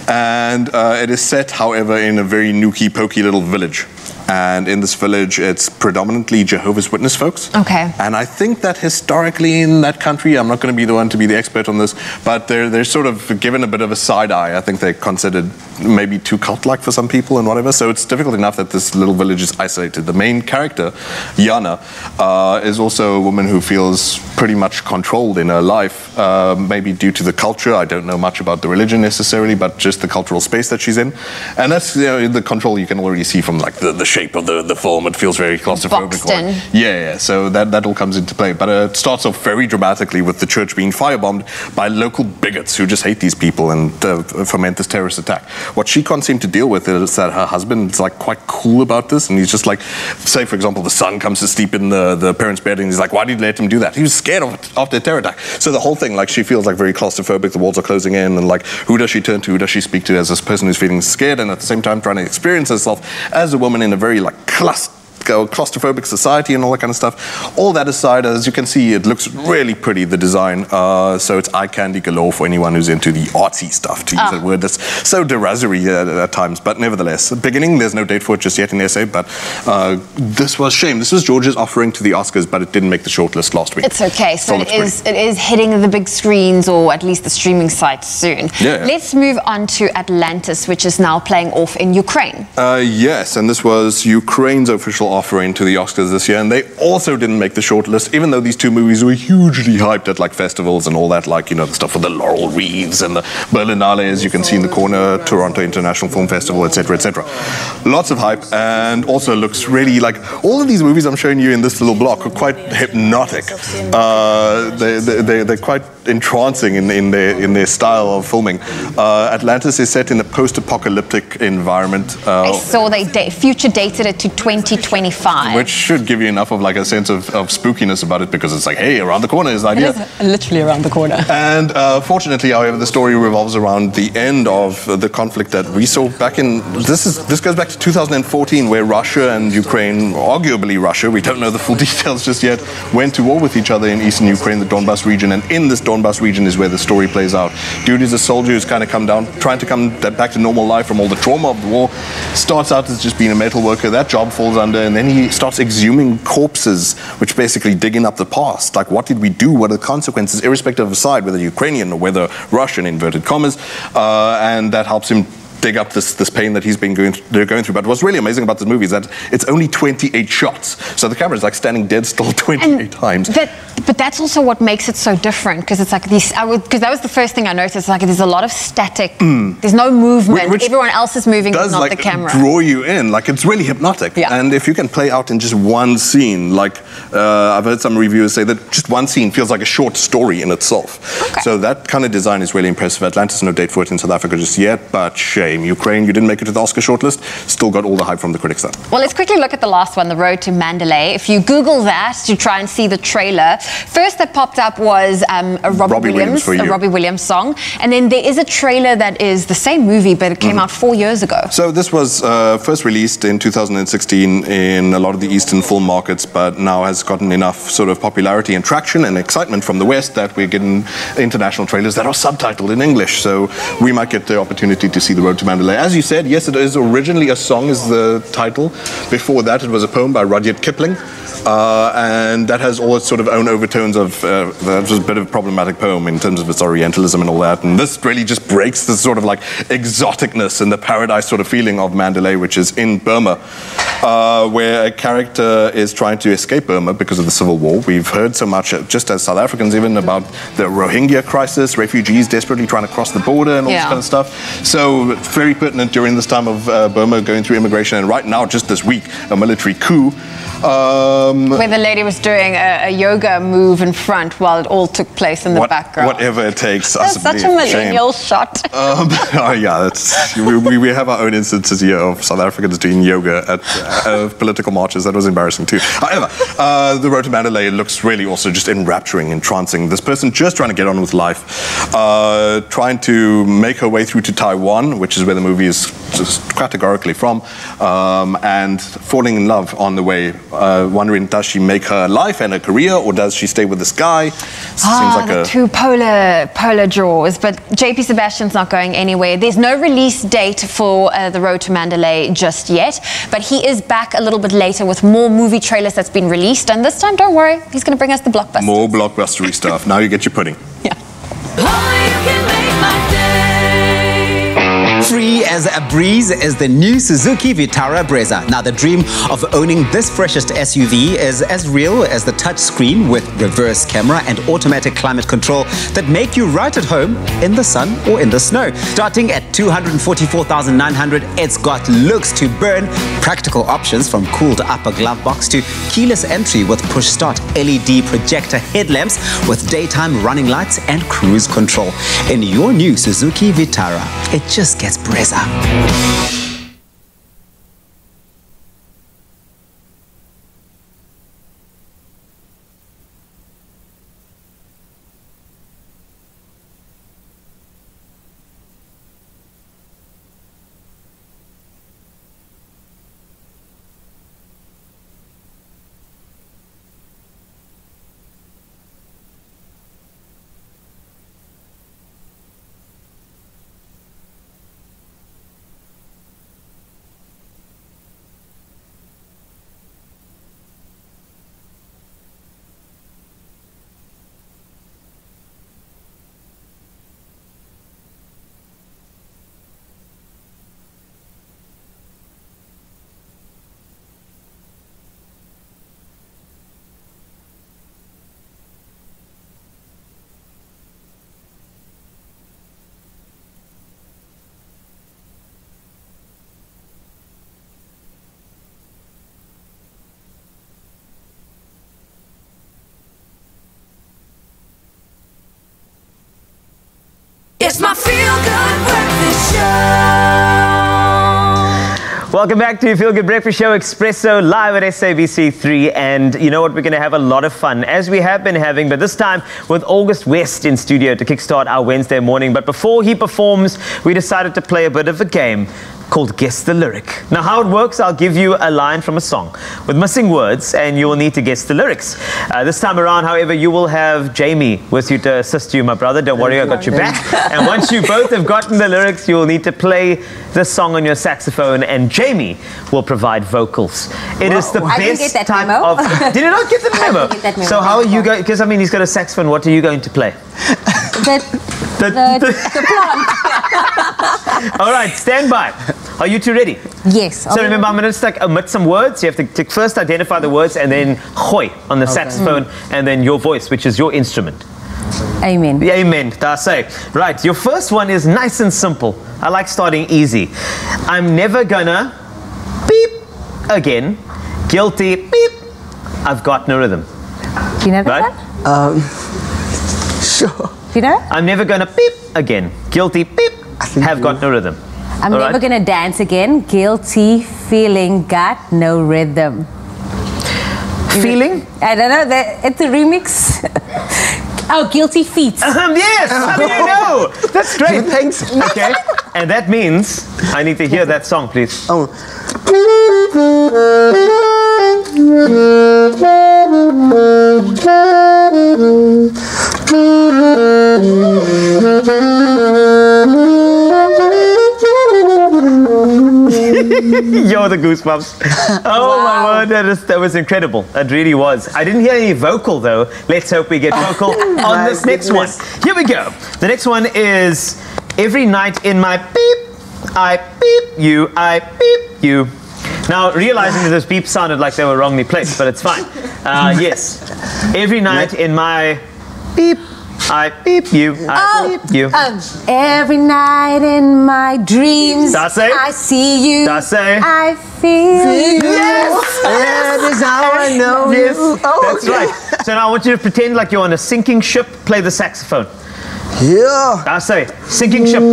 And it is set, however, in a very nooky, pokey little village. And in this village, it's predominantly Jehovah's Witness folks. Okay. And I think that historically in that country, I'm not going to be the one to be the expert on this, but they're sort of given a bit of a side eye. I think they're considered maybe too cult-like for some people and whatever. So it's difficult enough that this little village is isolated. The main character, Yana, is also a woman who feels pretty much controlled in her life, maybe due to the culture. I don't know much about the religion necessarily, but just the cultural space that she's in. And that's the control you can already see from like the shape of the film. It feels very claustrophobic. Yeah, so that all comes into play. But it starts off very dramatically with the church being firebombed by local bigots who just hate these people and foment this terrorist attack. What she can't seem to deal with is that her husband is like quite cool about this, and he's just like, say for example, the son comes to sleep in the parents' bed, and he's like, why did you let him do that? He was scared of it after a terror attack. So the whole thing, like, she feels like very claustrophobic. The walls are closing in, and like, who does she turn to? Who does she speak to as this person who's feeling scared and at the same time trying to experience herself as a woman in a very like claustrophobic society and all that kind of stuff. All that aside, as you can see, it looks really pretty, the design. So it's eye candy galore for anyone who's into the artsy stuff, to use that word that's so derisory at times. But nevertheless, beginning, there's no date for it just yet in SA, but this was shame. This was Georgia's offering to the Oscars, but it didn't make the shortlist last week. It's okay. So it is hitting the big screens, or at least the streaming sites soon. Yeah. Let's move on to Atlantis, which is now playing off in Ukraine. Yes, and this was Ukraine's official offering to the Oscars this year, and they also didn't make the shortlist, even though these two movies were hugely hyped at like festivals and all that, like, you know, the stuff with the laurel wreaths and the Berlinale, as you can see in the corner, Toronto International Film Festival, etc., etc. Lots of hype, and also looks really like all of these movies I'm showing you in this little block are quite hypnotic. They're quite entrancing in their style of filming. Atlantis is set in a post-apocalyptic environment. I saw they future dated it to 2025. Which should give you enough of like a sense of spookiness about it, because it's like, hey, around the corner is the idea. It is literally around the corner. And fortunately, however, the story revolves around the end of the conflict that we saw back in, this goes back to 2014, where Russia and Ukraine, arguably Russia, we don't know the full details just yet, went to war with each other in eastern Ukraine, the Donbas region, and in this Donbas region is where the story plays out. Dude is a soldier who's kind of trying to come back to normal life from all the trauma of the war, starts out as just being a metal worker, that job falls under, and then he starts exhuming corpses, which basically digging up the past. Like, what did we do? What are the consequences, irrespective of side, whether Ukrainian or whether Russian, inverted commas, and that helps him dig up this pain that he's been going through. But what's really amazing about this movie is that it's only 28 shots. So the camera is like standing dead still 28 times. But that's also what makes it so different, because it's like these, because that was the first thing I noticed, like there's a lot of static, there's no movement, which everyone else is moving, but not like the camera. Draw you in, like it's really hypnotic. Yeah. And if you can play out in just one scene, like I've heard some reviewers say that just one scene feels like a short story in itself. Okay. So that kind of design is really impressive. Atlantis, no date for it in South Africa just yet, but shame. Ukraine, you didn't make it to the Oscar shortlist, still got all the hype from the critics though. Well, let's quickly look at the last one, The Road to Mandalay. If you Google that to try and see the trailer, first that popped up was a Robbie Williams song, and then there is a trailer that is the same movie, but it came out 4 years ago. So this was first released in 2016 in a lot of the Eastern film markets, but now has gotten enough sort of popularity and traction and excitement from the West that we're getting international trailers that are subtitled in English. So we might get the opportunity to see The Road to Mandalay. As you said, yes, it is originally a song is the title. Before that, it was a poem by Rudyard Kipling, and that has all its sort of own overtones of that was a bit of a problematic poem in terms of its Orientalism and all that. And this really just breaks the sort of like exoticness and the paradise sort of feeling of Mandalay, which is in Burma, where a character is trying to escape Burma because of the civil war. We've heard so much, just as South Africans even, about the Rohingya crisis, refugees desperately trying to cross the border and all this kind of stuff. So very pertinent during this time of Burma going through immigration, and right now, just this week, a military coup. Where the lady was doing a yoga move in front while it all took place in the background. Whatever it takes. That's such a millennial shot. Oh yeah, we have our own instances here of South Africans doing yoga at political marches. That was embarrassing too. However, the road to Mandalay looks really also just enrapturing, entrancing. This person just trying to get on with life, trying to make her way through to Taiwan, which is where the movie is just categorically from, and falling in love on the way. Wondering, does she make her life and her career, or does she stay with this guy? Seems like the two polar draws. But JP Sebastian's not going anywhere. There's no release date for The Road to Mandalay just yet, but he is back a little bit later with more movie trailers that's been released, and this time, don't worry, he's going to bring us the blockbuster. More blockbustery stuff. Now you get your pudding. Yeah. Free as a breeze is the new Suzuki Vitara Brezza. Now, the dream of owning this freshest SUV is as real as the touch screen with reverse camera and automatic climate control that make you right at home in the sun or in the snow. Starting at 244,900, it's got looks to burn, practical options from cooled upper glove box to keyless entry with push start, LED projector headlamps with daytime running lights and cruise control. In your new Suzuki Vitara, it just gets Brezza. It's my feel-good breakfast show. Welcome back to your Feel Good Breakfast Show, Expresso, live at SABC3. And you know what? We're going to have a lot of fun, as we have been having, but this time with August West in studio to kickstart our Wednesday morning. But before he performs, we decided to play a bit of a game called Guess the Lyric. Now, how it works, I'll give you a line from a song with missing words, and you will need to guess the lyrics. This time around, however, you will have Jamie with you to assist you, my brother. Don't worry, I got your back. And once you both have gotten the lyrics, you will need to play the song on your saxophone, and Jamie will provide vocals. It is the best type of... Did you not get the memo? I didn't get that memo. So how are you going... Because, I mean, he's got a saxophone. What are you going to play? The plant. All right, stand by. Are you two ready? Yes. So remember, I'm going to omit some words. You have to first identify the words and then gooi on the saxophone and then your voice, which is your instrument. Amen. Amen. That's it. Right, your first one is nice and simple. I like starting easy. I'm never gonna beep again. Guilty, beep. I've got no rhythm. Do you know that one? Sure. Do you know? I'm never gonna beep again. Guilty, beep. Have got no rhythm. I'm never gonna dance again. Guilty, feeling, got no rhythm. Feeling? I don't know. It's a remix. Oh, Guilty Feet. Yes. How do you know? That's great. Thanks. Okay. And that means I need to hear that song, please. Oh. You're the goosebumps. Oh my word, that was incredible. That really was. I didn't hear any vocal though. Let's hope we get vocal on this next one. Here we go. The next one is every night in my beep, I beep you, I beep you. Now, realizing that those beeps sounded like they were wrongly placed, but it's fine. Yes. Every night in my beep, I beep you. I beep you. Every night in my dreams, I see you. I feel you. Yes! That is how I know Yes, you. that's right. So now I want you to pretend like you're on a sinking ship. Play the saxophone. Yeah. I say, sinking ship.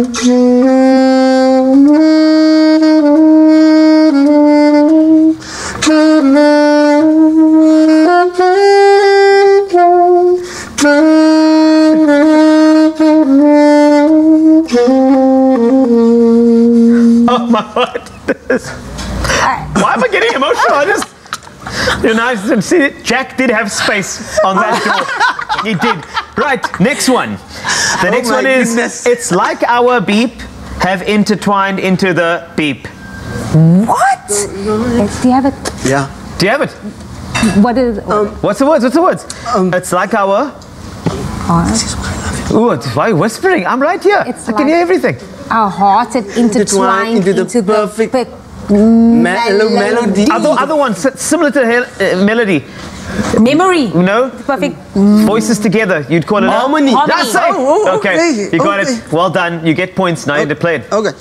Oh my word. Why am I getting emotional? I just, you know, see it. Jack did have space on that door. He did. Right, next one. The next one is, it's like our beep have intertwined into the beep. What? Do you have it? Yeah. Do you have it? What is What's the words? What's the words? It's like our... Ooh, why are you whispering? I'm right here. I can hear everything. Our hearts have intertwined into the perfect melody. Other ones similar to melody. Memory. No. Perfect. Voices together. You'd call it harmony. That's it. Okay. You got it. Well done. You get points. Now you have to play it. Okay.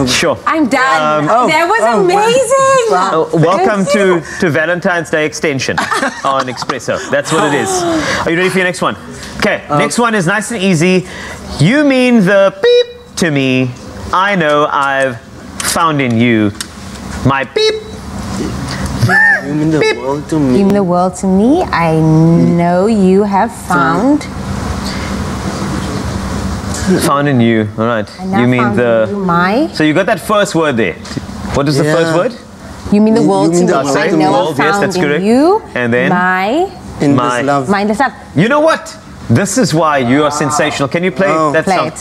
Sure. I'm done. That was amazing. Wow. Welcome to Valentine's Day extension on Expresso. That's what it is. Are you ready for your next one? Okay, next one is nice and easy. You mean the beep to me. I know I've found in you my beep. You mean the world to me. You mean the world to me. I know you have found. Found in you. All right. You mean the... My. So you got that first word there. What is the first word? You mean the world to me. I know I found yes, that's in correct. you. And then? In this love. My love. You know what? This is why you are sensational. Can you play that song?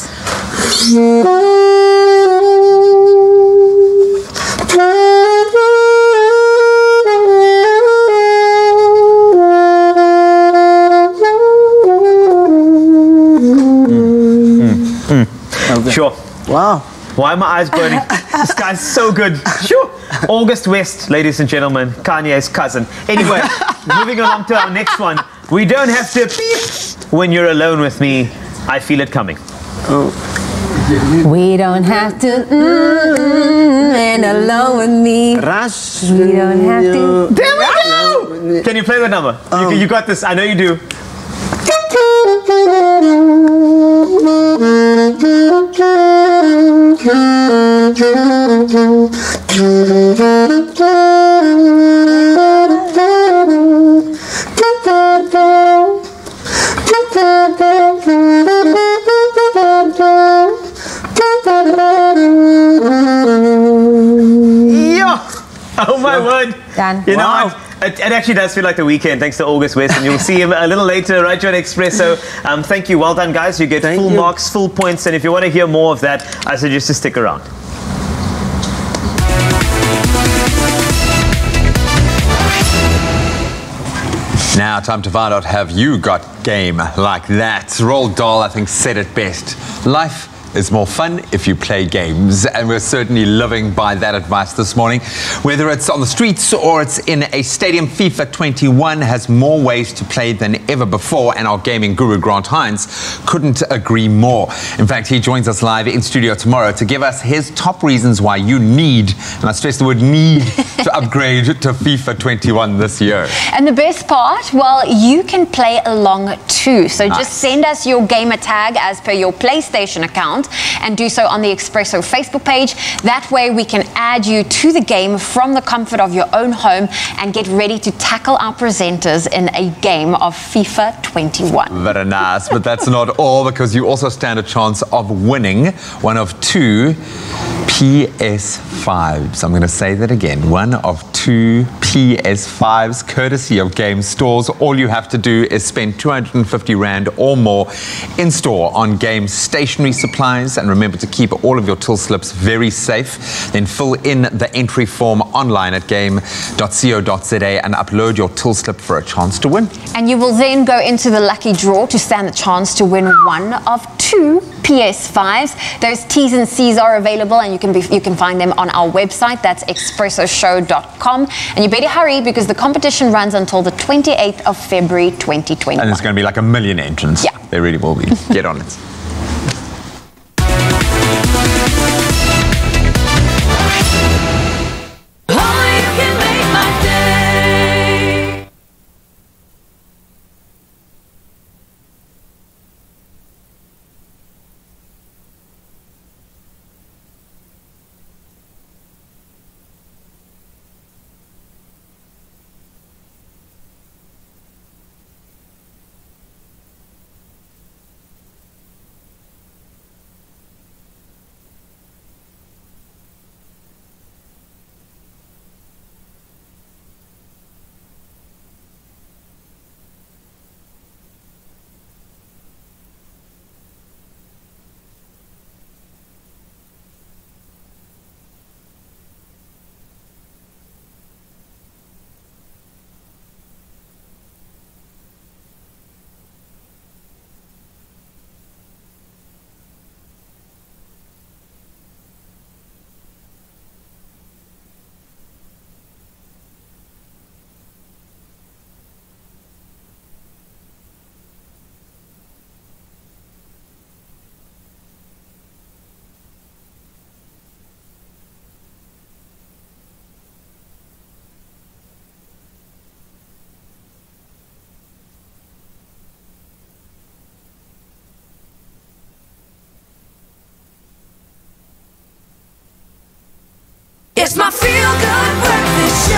Sure. Wow. Why are my eyes burning? This guy's so good. Sure. August West, ladies and gentlemen, Kanye's cousin. Anyway, moving along to our next one. We don't have to beep when you're alone with me. I feel it coming. We don't have to and alone with me. Rush. We don't have to. There we go. Can you play that number? You got this. I know you do. Oh my word. Done. You know what? It actually does feel like the weekend, thanks to August West, and you'll see him a little later right here on Expresso. Thank you. Well done, guys. You get full marks, full points, and if you want to hear more of that, I suggest to stick around. Now, time to find out, have you got game like that? Roald Dahl, I think, said it best. Life is more fun if you play games, and we're certainly living by that advice this morning. Whether it's on the streets or it's in a stadium, FIFA 21 has more ways to play than ever before, and our gaming guru Grant Hines couldn't agree more. In fact, he joins us live in studio tomorrow to give us his top reasons why you need, and I stress the word need, to upgrade to FIFA 21 this year. And the best part, well, you can play along too. So just send us your gamer tag as per your PlayStation account and do so on the Expresso Facebook page. That way we can add you to the game from the comfort of your own home and get ready to tackle our presenters in a game of FIFA 21. Very nice, but that's not all, because you also stand a chance of winning one of 2 PS5s. I'm going to say that again. One of 2 2 PS5s courtesy of game stores. All you have to do is spend 250 Rand or more in store on game stationery supplies, and remember to keep all of your till slips very safe. Then fill in the entry form online at game.co.za and upload your till slip for a chance to win. And you will then go into the lucky draw to stand the chance to win one of 2 PS5s. Those T's and C's are available, and you can find them on our website. That's expressoshow.com. And you better hurry because the competition runs until the 28th of February 2021. And there's going to be like 1 million entrants. Yeah. There really will be. Get on it. It's my feel-good breakfast show.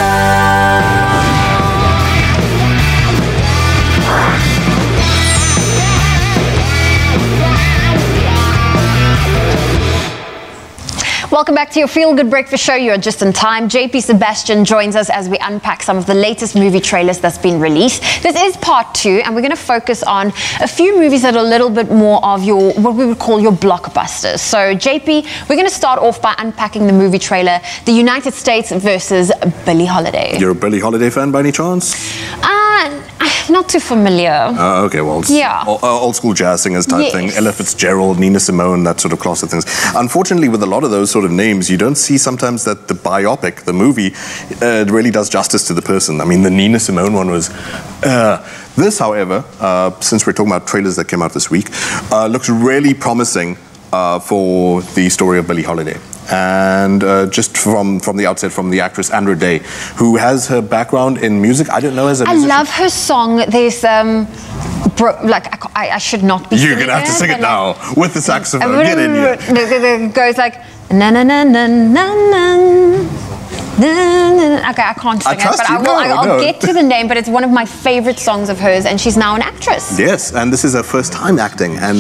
Welcome back to your Feel Good Breakfast Show. You're just in time. JP Sebastian joins us as we unpack some of the latest movie trailers that's been released. This is part 2, and we're going to focus on a few movies that are a little bit more of your, what we would call your blockbusters. So, JP, we're going to start off by unpacking the movie trailer, The United States versus Billie Holiday. You're a Billie Holiday fan by any chance? Not too familiar. Okay, well, it's yeah. Old school jazz singers type thing. Ella Fitzgerald, Nina Simone, that sort of class of things. Unfortunately, with a lot of those sort of names, you don't see sometimes that the biopic, the movie, really does justice to the person. I mean, the Nina Simone one was... This, however, since we're talking about trailers that came out this week, looks really promising for the story of Billie Holiday. And just from the outset, from the actress Andra Day, who has her background in music. I don't know as a musician. I love her song. There's I should not be. You're gonna have to sing it now with the saxophone. Get in here. It goes like na na na na na na. Okay, I can't sing it, but I'll get to the name. But it's one of my favorite songs of hers, and she's now an actress. Yes, and this is her first time acting, and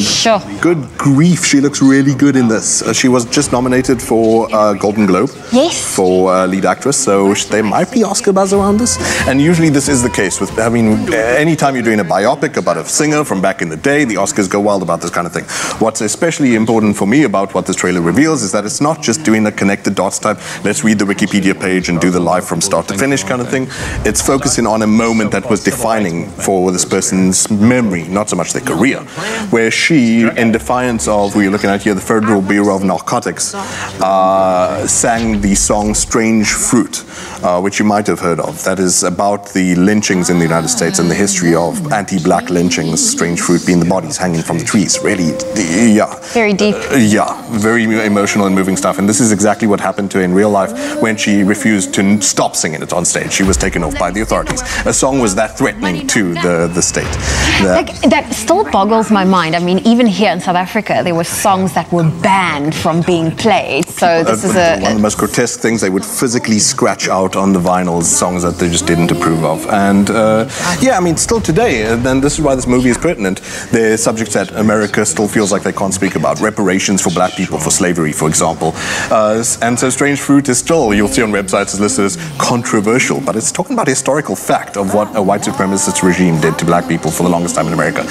good grief, she looks really good in this. She was just nominated for Golden Globe for lead actress, so there might be Oscar buzz around this. And usually this is the case with, I mean, anytime you're doing a biopic about a singer from back in the day, the Oscars go wild about this kind of thing. What's especially important for me about what this trailer reveals is that it's not just doing a connected dots type, let's read the Wikipedia page and do the live from start to finish kind of thing. It's focusing on a moment that was defining for this person's memory, not so much their career, where she, in defiance of, we're looking at here, the Federal Bureau of Narcotics, sang the song Strange Fruit, which you might have heard of. That is about the lynchings in the United States and the history of anti-black lynchings, Strange Fruit being the bodies hanging from the trees. Really, yeah. Very deep. Yeah, very emotional and moving stuff. And this is exactly what happened to her in real life when she refused to stop singing it on stage. She was taken off by the authorities. A song was that threatening to the state. That still boggles my mind. I mean, even here in South Africa, there were songs that were banned from being played. So this is one of the most grotesque things. They would physically scratch out out on the vinyls songs that they just didn't approve of. And yeah, I mean, still today, and this is why this movie is pertinent, there are subjects that America still feels like they can't speak about. Reparations for black people, for slavery, for example. And so Strange Fruit is still, you'll see on websites, is listed as controversial, but it's talking about historical fact of what a white supremacist regime did to black people for the longest time in America.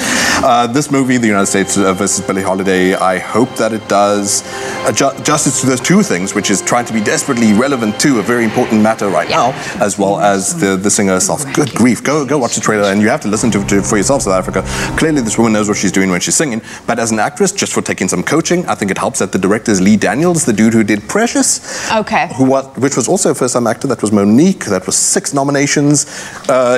This movie, The United States versus Billie Holiday, I hope that it does justice to those two things, which is trying to be desperately relevant to a very important matter right now, as well as the singer herself. Good grief, go watch the trailer, and you have to listen to it for yourself, South Africa. Clearly this woman knows what she's doing when she's singing, but as an actress, just for taking some coaching, I think it helps that the director is Lee Daniels, the dude who did Precious. Okay. Which was also a first-time actor. That was Monique. That was 6 nominations.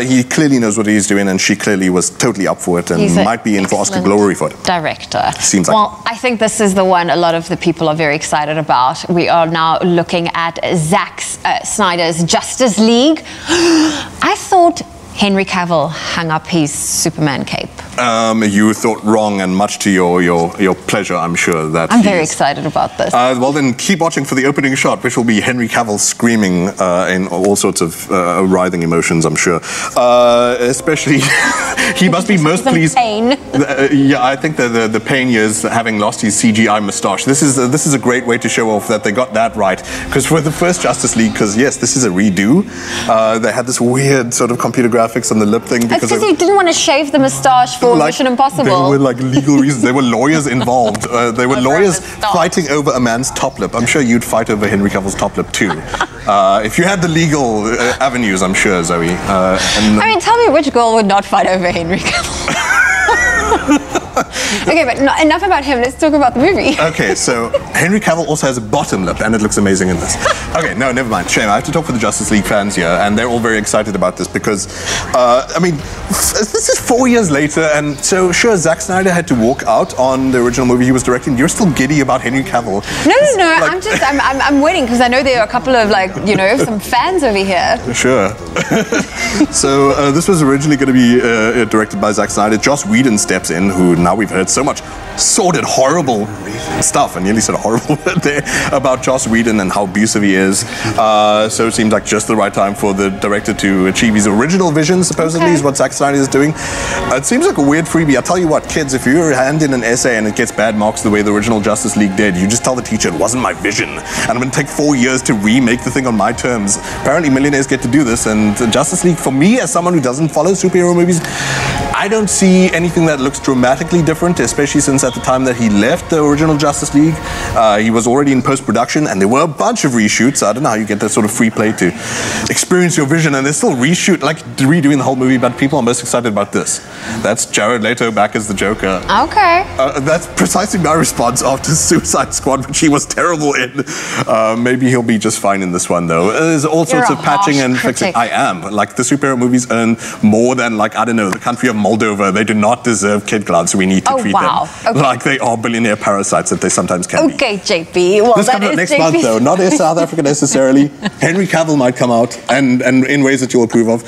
He clearly knows what he's doing, and she clearly was totally up for it, and might be in for Oscar glory for it. Director. Seems like. Well, I think this is the one a lot of the people are very excited about. We are now looking at Zack Snyder's Justice League. I thought Henry Cavill hung up his Superman cape. You thought wrong, and much to your pleasure, I'm sure. That I'm very excited about this. Well, then keep watching for the opening shot, which will be Henry Cavill screaming in all sorts of writhing emotions, I'm sure. Especially, he must be most pleased. Pain. Yeah, I think the pain is having lost his CGI moustache. This is a great way to show off that they got that right. Because for the first Justice League, because yes, this is a redo. They had this weird sort of computer graphics on the lip thing. Because he didn't want to shave the moustache for Mission Impossible. There were like legal reasons. There were lawyers involved. There were lawyers fighting over a man's top lip. I'm sure you'd fight over Henry Cavill's top lip too. If you had the legal avenues, I'm sure, Zoe. I mean, tell me which girl would not fight over Henry Cavill? Okay, but enough about him. Let's talk about the movie. Okay, so Henry Cavill also has a bottom lip, and it looks amazing in this. Okay, no, never mind. Shame. I have to talk for the Justice League fans here, and they're all very excited about this because, I mean, this is 4 years later, and so sure, Zack Snyder had to walk out on the original movie he was directing. You're still giddy about Henry Cavill. No. Like, I'm waiting because I know there are a couple of some fans over here. Sure. So this was originally going to be directed by Zack Snyder. Joss Whedon steps in, who now we've heard so much sordid, horrible stuff, I nearly said horrible there, about Joss Whedon and how abusive he is. So it seems like just the right time for the director to achieve his original vision, supposedly, is what Zack Snyder is doing. It seems like a weird freebie. I'll tell you what, kids, if you hand in an essay and it gets bad marks the way the original Justice League did, you just tell the teacher it wasn't my vision, and I'm going to take 4 years to remake the thing on my terms. Apparently millionaires get to do this, and Justice League, for me, as someone who doesn't follow superhero movies, I don't see anything that looks dramatically different, especially since at the time that he left the original Justice League, he was already in post-production, and there were a bunch of reshoots. I don't know how you get that sort of free play to experience your vision, and there's still redoing the whole movie, but people are most excited about this. That's Jared Leto back as the Joker. Okay. That's precisely my response after Suicide Squad, which he was terrible in. Maybe he'll be just fine in this one, though. There's all sorts of patching and fixing. I am. Like, the superhero movies earn more than, like, I don't know, the country of Moldova. They do not deserve kid gloves. We need to treat them like they are billionaire parasites that they sometimes can be. Okay, JP. Well, this comes out next month, though. Not in South Africa necessarily. Henry Cavill might come out, and in ways that you'll approve of.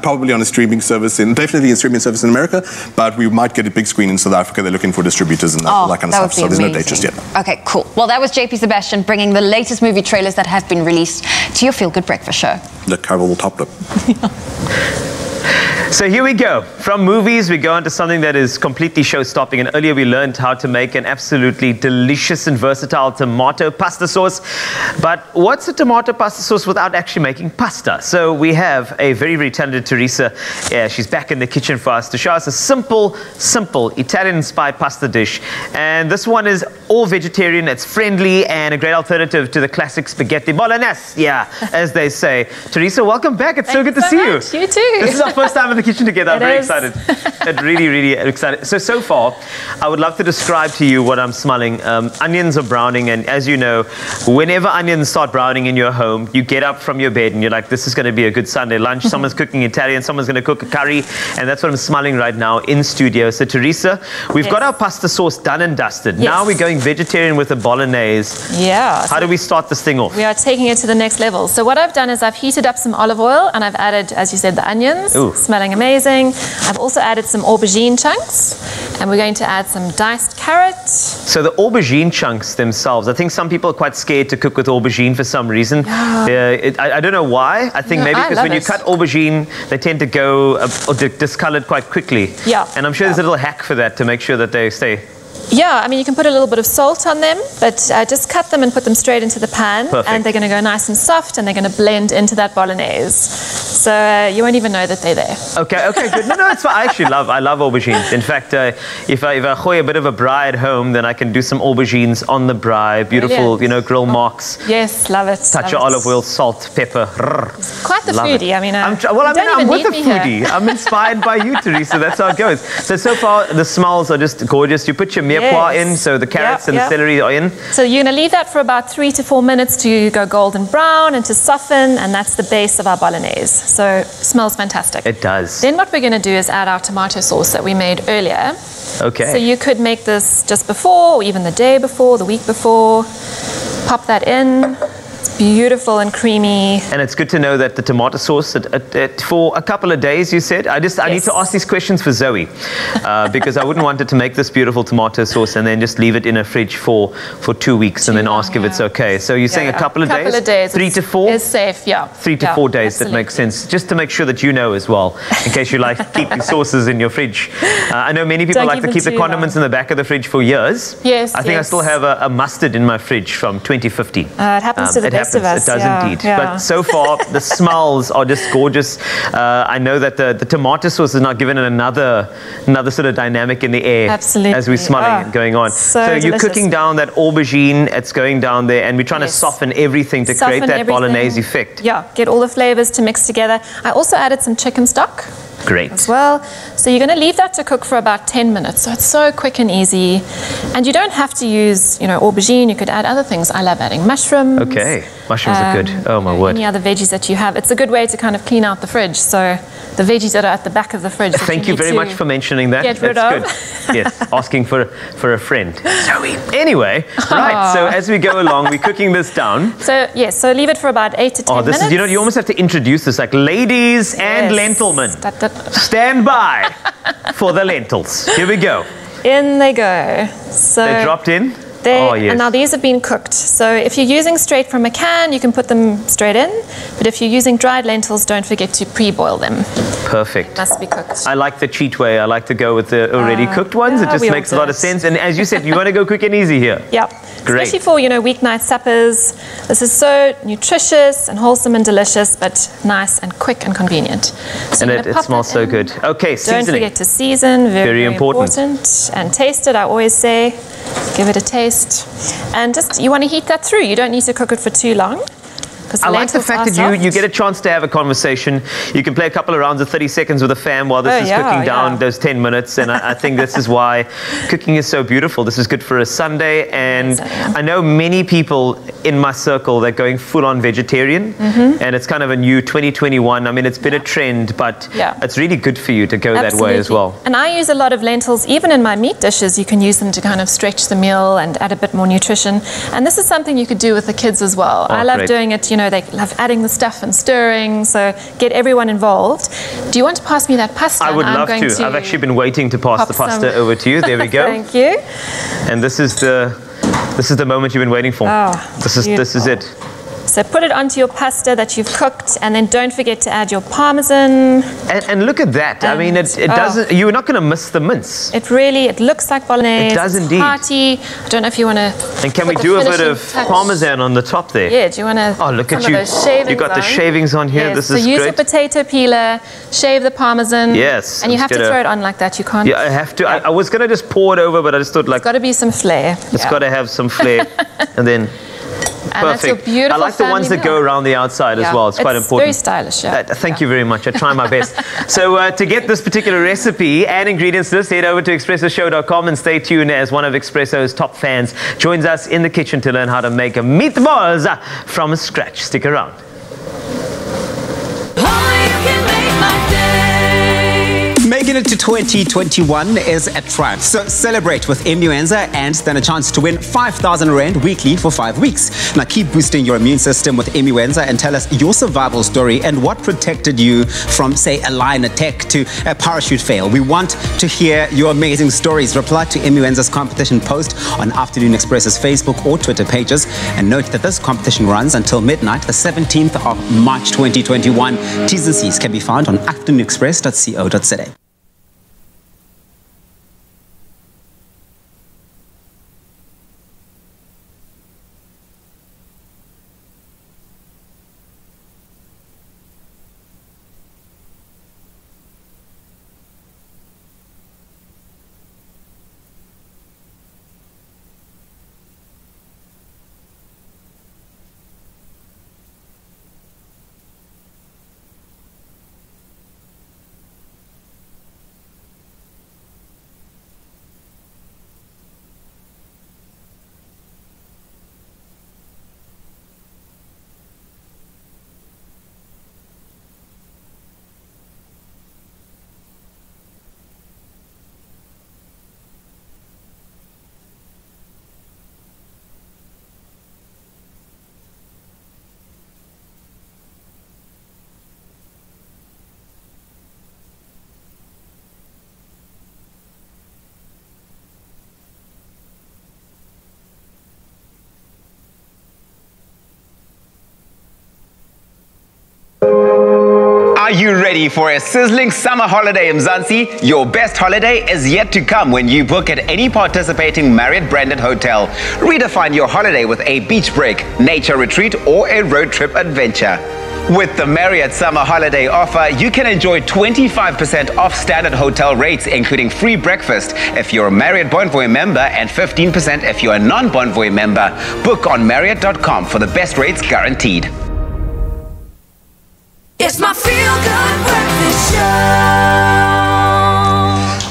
Probably on a streaming service, definitely a streaming service in America, but we might get a big screen in South Africa. They're looking for distributors and all that kind of stuff. So there's no date just yet. Okay, cool. Well, that was JP Sebastian bringing the latest movie trailers that have been released to your Feel Good Breakfast show. The Cavill top lip. So here we go. From movies, we go into something that is completely show-stopping. And earlier we learned how to make an absolutely delicious and versatile tomato pasta sauce. But what's a tomato pasta sauce without actually making pasta? So we have a very, very talented Teresa. She's back in the kitchen for us to show us a simple Italian-inspired pasta dish. And this one is all vegetarian, it's friendly, and a great alternative to the classic spaghetti bolognese, as they say. Teresa, welcome back. It's so good to see you. You too. This is our first time in the kitchen together. I'm very excited. Really, really excited. So far, I would love to describe to you what I'm smelling. Onions are browning, and as you know, whenever onions start browning in your home, you get up from your bed and you're like, this is going to be a good Sunday lunch. Someone's cooking Italian, someone's going to cook a curry, and that's what I'm smelling right now in studio. So Teresa, we've got our pasta sauce done and dusted. Now we're going vegetarian with a bolognese. Yeah. How do we start this thing off? We are taking it to the next level. So what I've done is I've heated up some olive oil and I've added, as you said, the onions. Ooh. Smelling amazing. I've also added some aubergine chunks, and we're going to add some diced carrots. So the aubergine chunks themselves, I think some people are quite scared to cook with aubergine for some reason. Yeah. I don't know why. I think maybe because when you cut aubergine, they tend to go discolored quite quickly. Yeah. And I'm sure there's a little hack for that to make sure that they stay. Yeah, I mean, you can put a little bit of salt on them, but just cut them and put them straight into the pan. Perfect. And they're going to go nice and soft, and they're going to blend into that bolognese. So you won't even know that they're there. Okay, good. No, it's fine. I love aubergines. In fact, if I gooi a bit of a braai at home, then I can do some aubergines on the braai. Beautiful, Brilliant. grill marks. Yes, love it. Touch of olive oil, salt, pepper. Quite the Love foodie. it. I mean, I'm don't with the even need me foodie. here. I'm inspired by you, Teresa. That's how it goes. So far, the smells are just gorgeous. You put your mirepoix in, so the carrots and the celery are in. So you're going to leave that for about 3 to 4 minutes to go golden brown and to soften, and that's the base of our bolognese. So it smells fantastic. It does. Then what we're going to do is add our tomato sauce that we made earlier. Okay. So you could make this just before, or even the day before, the week before. Pop that in. It's beautiful and creamy. And it's good to know that the tomato sauce, for a couple of days, you said? I need to ask these questions for Zoe, because I wouldn't want her to make this beautiful tomato sauce and then just leave it in a fridge for 2 weeks and then ask if it's okay. So you're saying a couple of days? Couple of days. 3 to 4? It's safe, yeah. 3 to 4 days, that makes sense. Just to make sure that you know as well, in case you like keeping sauces in your fridge. I know many people like to keep the condiments in the back of the fridge for years. Yes, I think I still have a mustard in my fridge from 2015. It happens to the best of us. It does indeed. But so far, the smells are just gorgeous. I know that the tomato sauce is now given another sort of dynamic in the air. Absolutely. As we're smelling it going on. So you're delicious. cooking down that aubergine, it's going down there, and we're trying to soften everything to create that bolognese effect. Yeah, get all the flavors to mix together. I also added some chicken stock. Great. As well. So you're going to leave that to cook for about 10 minutes. So it's so quick and easy. And you don't have to use, aubergine. You could add other things. I love adding mushrooms. Okay. Mushrooms are good. Oh, my word. Any other veggies that you have. It's a good way to kind of clean out the fridge. So the veggies that are at the back of the fridge. Thank you very much for mentioning that. Get rid That's of. good. Yes, asking for a friend. Zoe. Anyway, right. So as we go along, we're cooking this down. So yes, so leave it for about 8 to 10 minutes. This is, you almost have to introduce this, like ladies and lentilmen. Stand by for the lentils. Here we go. In they go. So they dropped in. And now these have been cooked. So if you're using straight from a can, you can put them straight in. But if you're using dried lentils, don't forget to pre-boil them. Perfect. Must be cooked. I like the cheat way. I like to go with the already cooked ones. It just makes a lot of sense. And as you said, you want to go quick and easy here. Yep. Great. Especially for, weeknight suppers. This is so nutritious and wholesome and delicious, but nice and quick and convenient. So and it smells so good. Okay, seasoning. Don't forget to season. Very important. And taste it, I always say. Give it a taste. And just, you want to heat that through. You don't need to cook it for too long. I like the fact that you get a chance to have a conversation. You can play a couple of rounds of 30 seconds with a fam while this is cooking down those 10 minutes. And I think this is why cooking is so beautiful. This is good for a Sunday. And I know many people in my circle that are going full on vegetarian. And it's kind of a new 2021. I mean, it's been a trend, but it's really good for you to go that way as well. And I use a lot of lentils, even in my meat dishes. You can use them to kind of stretch the meal and add a bit more nutrition. And this is something you could do with the kids as well. I love doing it, they love adding the stuff and stirring, so get everyone involved. Do you want to pass me that pasta? I would love to. I've actually been waiting to pass the pasta over to you. There we go. Thank you. And this is the moment you've been waiting for. This is it. So put it onto your pasta that you've cooked, and then don't forget to add your parmesan. And look at that. I mean, it doesn't. You're not going to miss the mince. It looks like bolognese. It does indeed. Hearty. I don't know if you want to. And can we do a bit of parmesan on the top there? Yeah. Do you want to? Oh, look at you. You got the shavings on here. Yes, this is great. great. So use your potato peeler, shave the parmesan. Yes. And you have to throw it on like that. You can't. Yeah, I have to. I was going to just pour it over, but I just thought like. It's got to be some flair. It's got to have some flair, and then. And that's your beautiful I like the ones that go around the outside as well. It's quite important. It's very stylish, Thank you very much. I try my best. So to get this particular recipe and ingredients list, head over to expressoshow.com and stay tuned as one of Expresso's top fans joins us in the kitchen to learn how to make meatballs from scratch. Stick around. Making it to 2021 is a triumph. So celebrate with Immuenza and stand a chance to win 5,000 Rand weekly for 5 weeks. Now keep boosting your immune system with Immuenza and tell us your survival story and what protected you from, say, a lion attack to a parachute fail. We want to hear your amazing stories. Reply to Immuenza's competition post on Afternoon Express's Facebook or Twitter pages. And note that this competition runs until midnight, the 17th of March 2021. T's and C's can be found on afternoonexpress.co.za. Are you ready for a sizzling summer holiday in Mzansi? Your best holiday is yet to come when you book at any participating Marriott branded hotel. Redefine your holiday with a beach break, nature retreat, or a road trip adventure. With the Marriott Summer Holiday offer, you can enjoy 25% off standard hotel rates, including free breakfast if you're a Marriott Bonvoy member and 15% if you're a non-Bonvoy member. Book on Marriott.com for the best rates guaranteed. It's my feel-good breakfast show.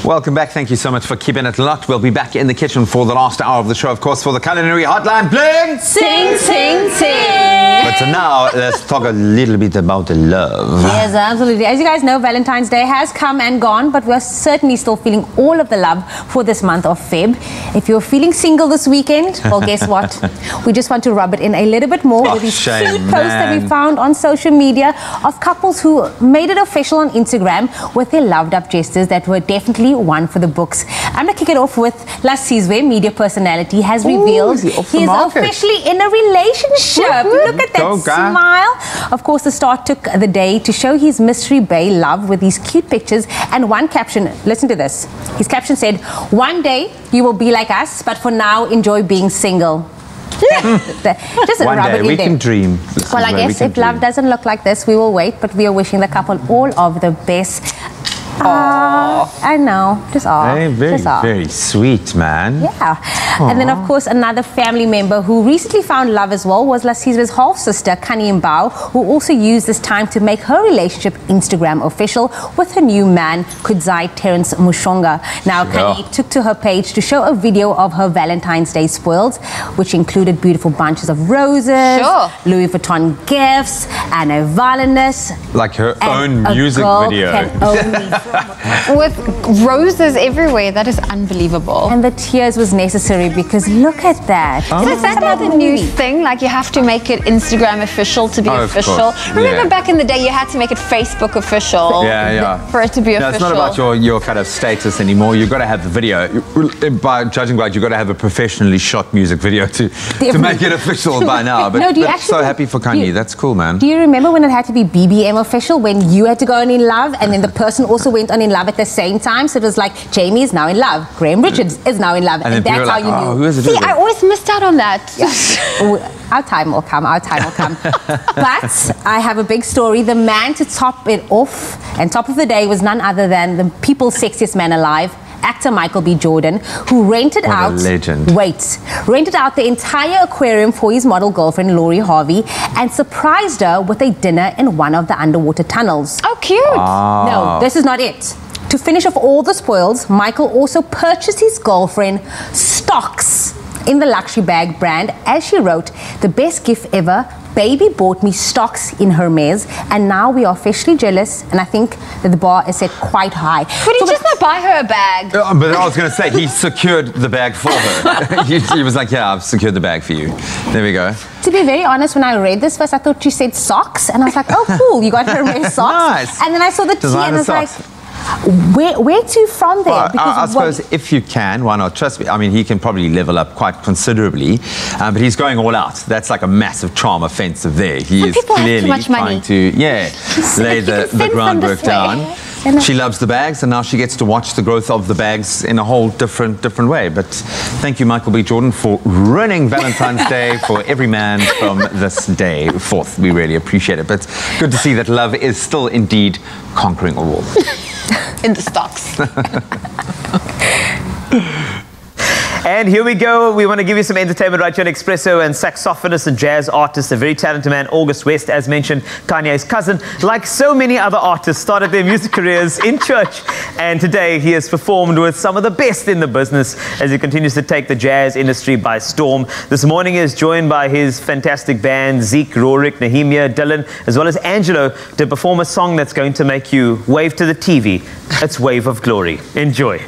Welcome back. Thank you so much for keeping it locked. We'll be back in the kitchen for the last hour of the show, of course, for the culinary hotline. Bling! Sing, sing, sing. But now, let's talk a little bit about the love. Yes, absolutely. As you guys know, Valentine's Day has come and gone, but we're certainly still feeling all of the love for this month of Feb. If you're feeling single this weekend, well, guess what? We just want to rub it in a little bit more with these cute posts that we found on social media of couples who made it official on Instagram with their loved-up gestures that were definitely one for the books. I'm going to kick it off with Lasizwe, media personality, has revealed he's officially in a relationship. Look at that smile. Of course, the star took the day to show his mystery bay love with these cute pictures and one caption. Listen to this. His caption said, "One day you will be like us, but for now enjoy being single." Just one rub day it in we there. can dream. Well, I guess if love doesn't look like this, we will wait, but we are wishing the couple all of the best. I know, just Very sweet, man. Yeah. And then, of course, another family member who recently found love as well was Lasizwe's half-sister, Kani Mbao, who also used this time to make her relationship Instagram official with her new man, Kudzai Terence Mushonga. Now, Kani took to her page to show a video of her Valentine's Day spoils, which included beautiful bunches of roses, Louis Vuitton gifts, and a violinist. Like her own music video. With roses everywhere, that is unbelievable. And the tears was necessary because look at that. So is that now the new thing? Like you have to make it Instagram official to be official? Remember back in the day you had to make it Facebook official for it to be official? It's not about your kind of status anymore. You've got to have the video. By judging by it, you've got to have a professionally shot music video to make it official by now. But, so happy for Kanye. That's cool, man. Do you remember when it had to be BBM official, when you had to go on in love and then the person also went on in love at the same time? So it was like, Jamie is now in love, Graham Richards is now in love, and that's how you knew. Who is it? See, I always missed out on that. Our time will come, But I have a big story. The man to top it off and top of the day was none other than the people's sexiest man alive, actor Michael B. Jordan, who rented out the entire aquarium for his model girlfriend Lori Harvey and surprised her with a dinner in one of the underwater tunnels. Oh, cute. No, this is not it. To finish off all the spoils, Michael also purchased his girlfriend stocks in the luxury bag brand, as she wrote, "The best gift ever, baby bought me stocks in Hermes, and now we are officially jealous, and I think that the bar is set quite high. Could he just not buy her a bag? But I was going to say, he secured the bag for her. he was like, yeah, I've secured the bag for you. There we go. To be very honest, when I read this first, I thought you said socks, and I was like, oh, cool, you got Hermes socks. Nice. And then I saw the T, and I was like, where to from there? Well, I suppose if you can, why not? Trust me. I mean, he can probably level up quite considerably, but he's going all out. That's like a massive charm offensive there. He is clearly trying to, lay the groundwork down. She loves the bags, and now she gets to watch the growth of the bags in a whole different way. But thank you, Michael B. Jordan, for ruining Valentine's Day for every man from this day forth. We really appreciate it. But good to see that love is still indeed conquering all. In the stocks. And here we go. We want to give you some entertainment right here on Expresso. And saxophonist and jazz artist, a very talented man, August West, as mentioned, Kanye's cousin, like so many other artists, started their music careers in church. And today he has performed with some of the best in the business as he continues to take the jazz industry by storm. This morning he is joined by his fantastic band, Zeke, Rorik, Nehemiah, Dylan, as well as Angelo, to perform a song that's going to make you wave to the TV. It's Wave of Glory. Enjoy.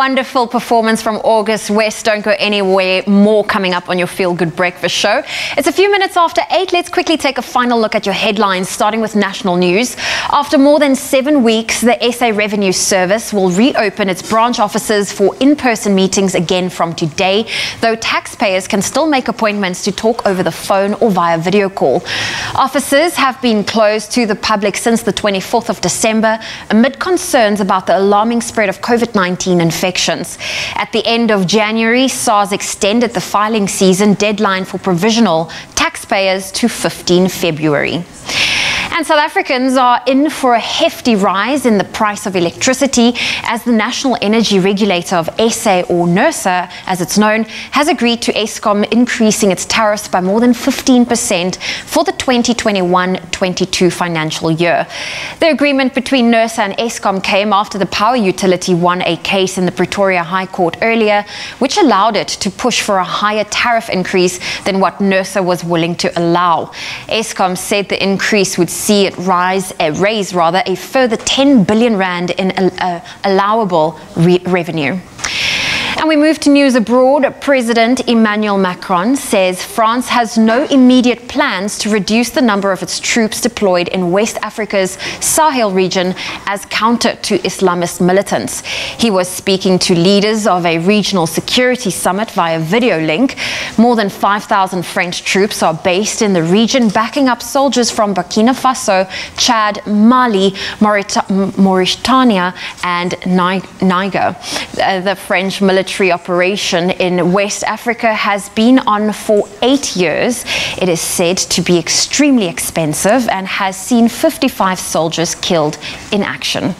wonderful performance from August West. Don't go anywhere. More coming up on your Feel Good Breakfast show. It's a few minutes after 8. Let's quickly take a final look at your headlines, starting with national news. After more than 7 weeks, the SA Revenue Service will reopen its branch offices for in-person meetings again from today, though taxpayers can still make appointments to talk over the phone or via video call. Offices have been closed to the public since the 24th of December amid concerns about the alarming spread of COVID-19 infections. At the end of January, SARS extended the filing season deadline for provisional taxpayers to 15 February. And South Africans are in for a hefty rise in the price of electricity as the National Energy Regulator of SA, or NERSA as it's known, has agreed to Eskom increasing its tariffs by more than 15% for the 2021-22 financial year. The agreement between NERSA and Eskom came after the power utility won a case in the Pretoria High Court earlier, which allowed it to push for a higher tariff increase than what NERSA was willing to allow. Eskom said the increase would see it raise a further 10 billion rand in allowable revenue. And we move to news abroad. President Emmanuel Macron says France has no immediate plans to reduce the number of its troops deployed in West Africa's Sahel region as counter to Islamist militants. He was speaking to leaders of a regional security summit via video link. More than 5,000 French troops are based in the region, backing up soldiers from Burkina Faso, Chad, Mali, Mauritania, and Niger. The French military operation in West Africa has been on for 8 years. It is said to be extremely expensive and has seen 55 soldiers killed in action.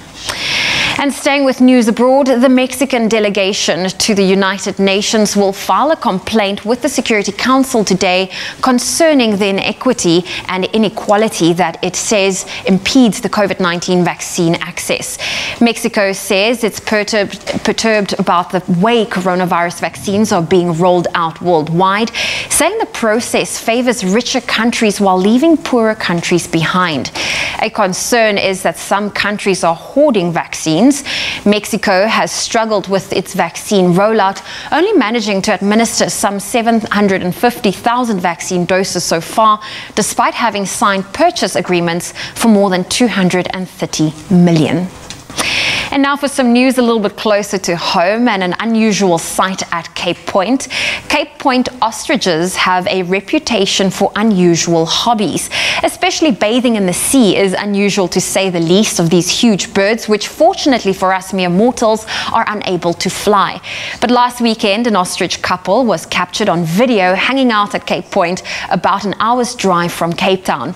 And staying with news abroad, the Mexican delegation to the United Nations will file a complaint with the Security Council today concerning the inequity and inequality that it says impedes the COVID-19 vaccine access. Mexico says it's perturbed about the way coronavirus vaccines are being rolled out worldwide, saying the process favors richer countries while leaving poorer countries behind. A concern is that some countries are hoarding vaccines. Mexico has struggled with its vaccine rollout, only managing to administer some 750,000 vaccine doses so far, despite having signed purchase agreements for more than 230 million. And now for some news a little bit closer to home and an unusual sight at Cape Point. Cape Point ostriches have a reputation for unusual hobbies. Especially bathing in the sea is unusual to say the least of these huge birds, which fortunately for us mere mortals are unable to fly. But last weekend, an ostrich couple was captured on video hanging out at Cape Point, about an hour's drive from Cape Town.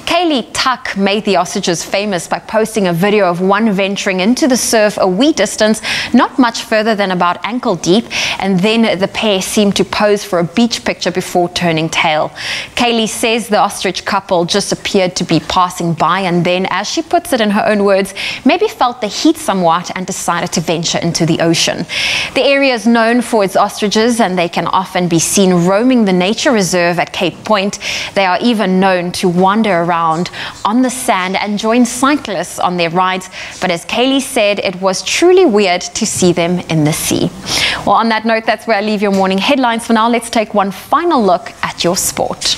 Kaylee Tuck made the ostriches famous by posting a video of one venturing into the surf a wee distance, not much further than about ankle deep, and then the pair seemed to pose for a beach picture before turning tail. Kaylee says the ostrich couple just appeared to be passing by and then, as she puts it in her own words, maybe felt the heat somewhat and decided to venture into the ocean. The area is known for its ostriches and they can often be seen roaming the nature reserve at Cape Point. They are even known to wander around on the sand and join cyclists on their rides, but as Kaylee said, it was truly weird to see them in the sea. Well, on that note, that's where I leave your morning headlines for now. Let's take one final look at your sport.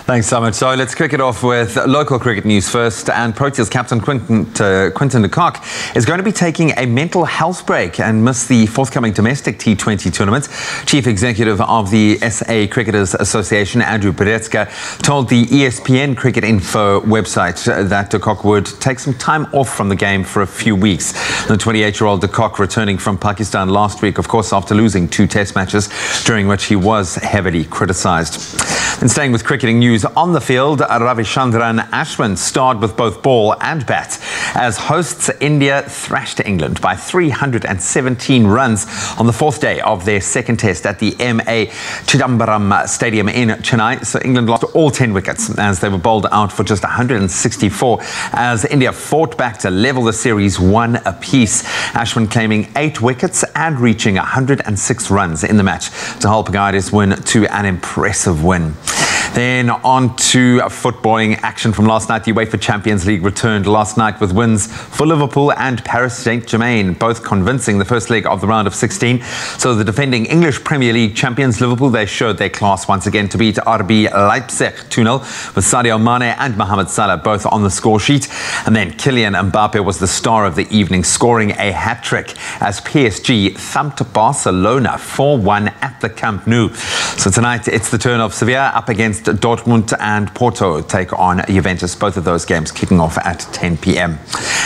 Thanks so much. So let's kick it off with local cricket news first. And Proteas captain Quinton de Kock is going to be taking a mental health break and miss the forthcoming domestic T20 tournament. Chief Executive of the SA Cricketers Association, Andrew Brezza, told the ESPN Cricket Info website that de Kock would take some time off from the game for a few weeks. The 28-year-old de Kock returning from Pakistan last week, of course, after losing 2 test matches, during which he was heavily criticised. And staying with cricketing news on the field, Ravichandran Ashwin starred with both ball and bat as hosts India thrashed England by 317 runs on the 4th day of their second test at the M.A. Chidambaram Stadium in Chennai. So England lost all 10 wickets as they were bowled out for just 164 as India fought back to level the series 1 apiece. Ashwin claiming 8 wickets and reaching 106 runs in the match to help guide his win to an impressive win. Then on to footballing action from last night. The UEFA Champions League returned last night with wins for Liverpool and Paris Saint-Germain, both convincing the first leg of the round of 16. So the defending English Premier League champions Liverpool, they showed their class once again to beat RB Leipzig 2-0 with Sadio Mane and Mohamed Salah both on the score sheet. And then Kylian Mbappe was the star of the evening, scoring a hat-trick as PSG thumped Barcelona 4-1 at the Camp Nou. So tonight it's the turn of Sevilla up against Dortmund, and Porto take on Juventus. Both of those games kicking off at 10 p.m.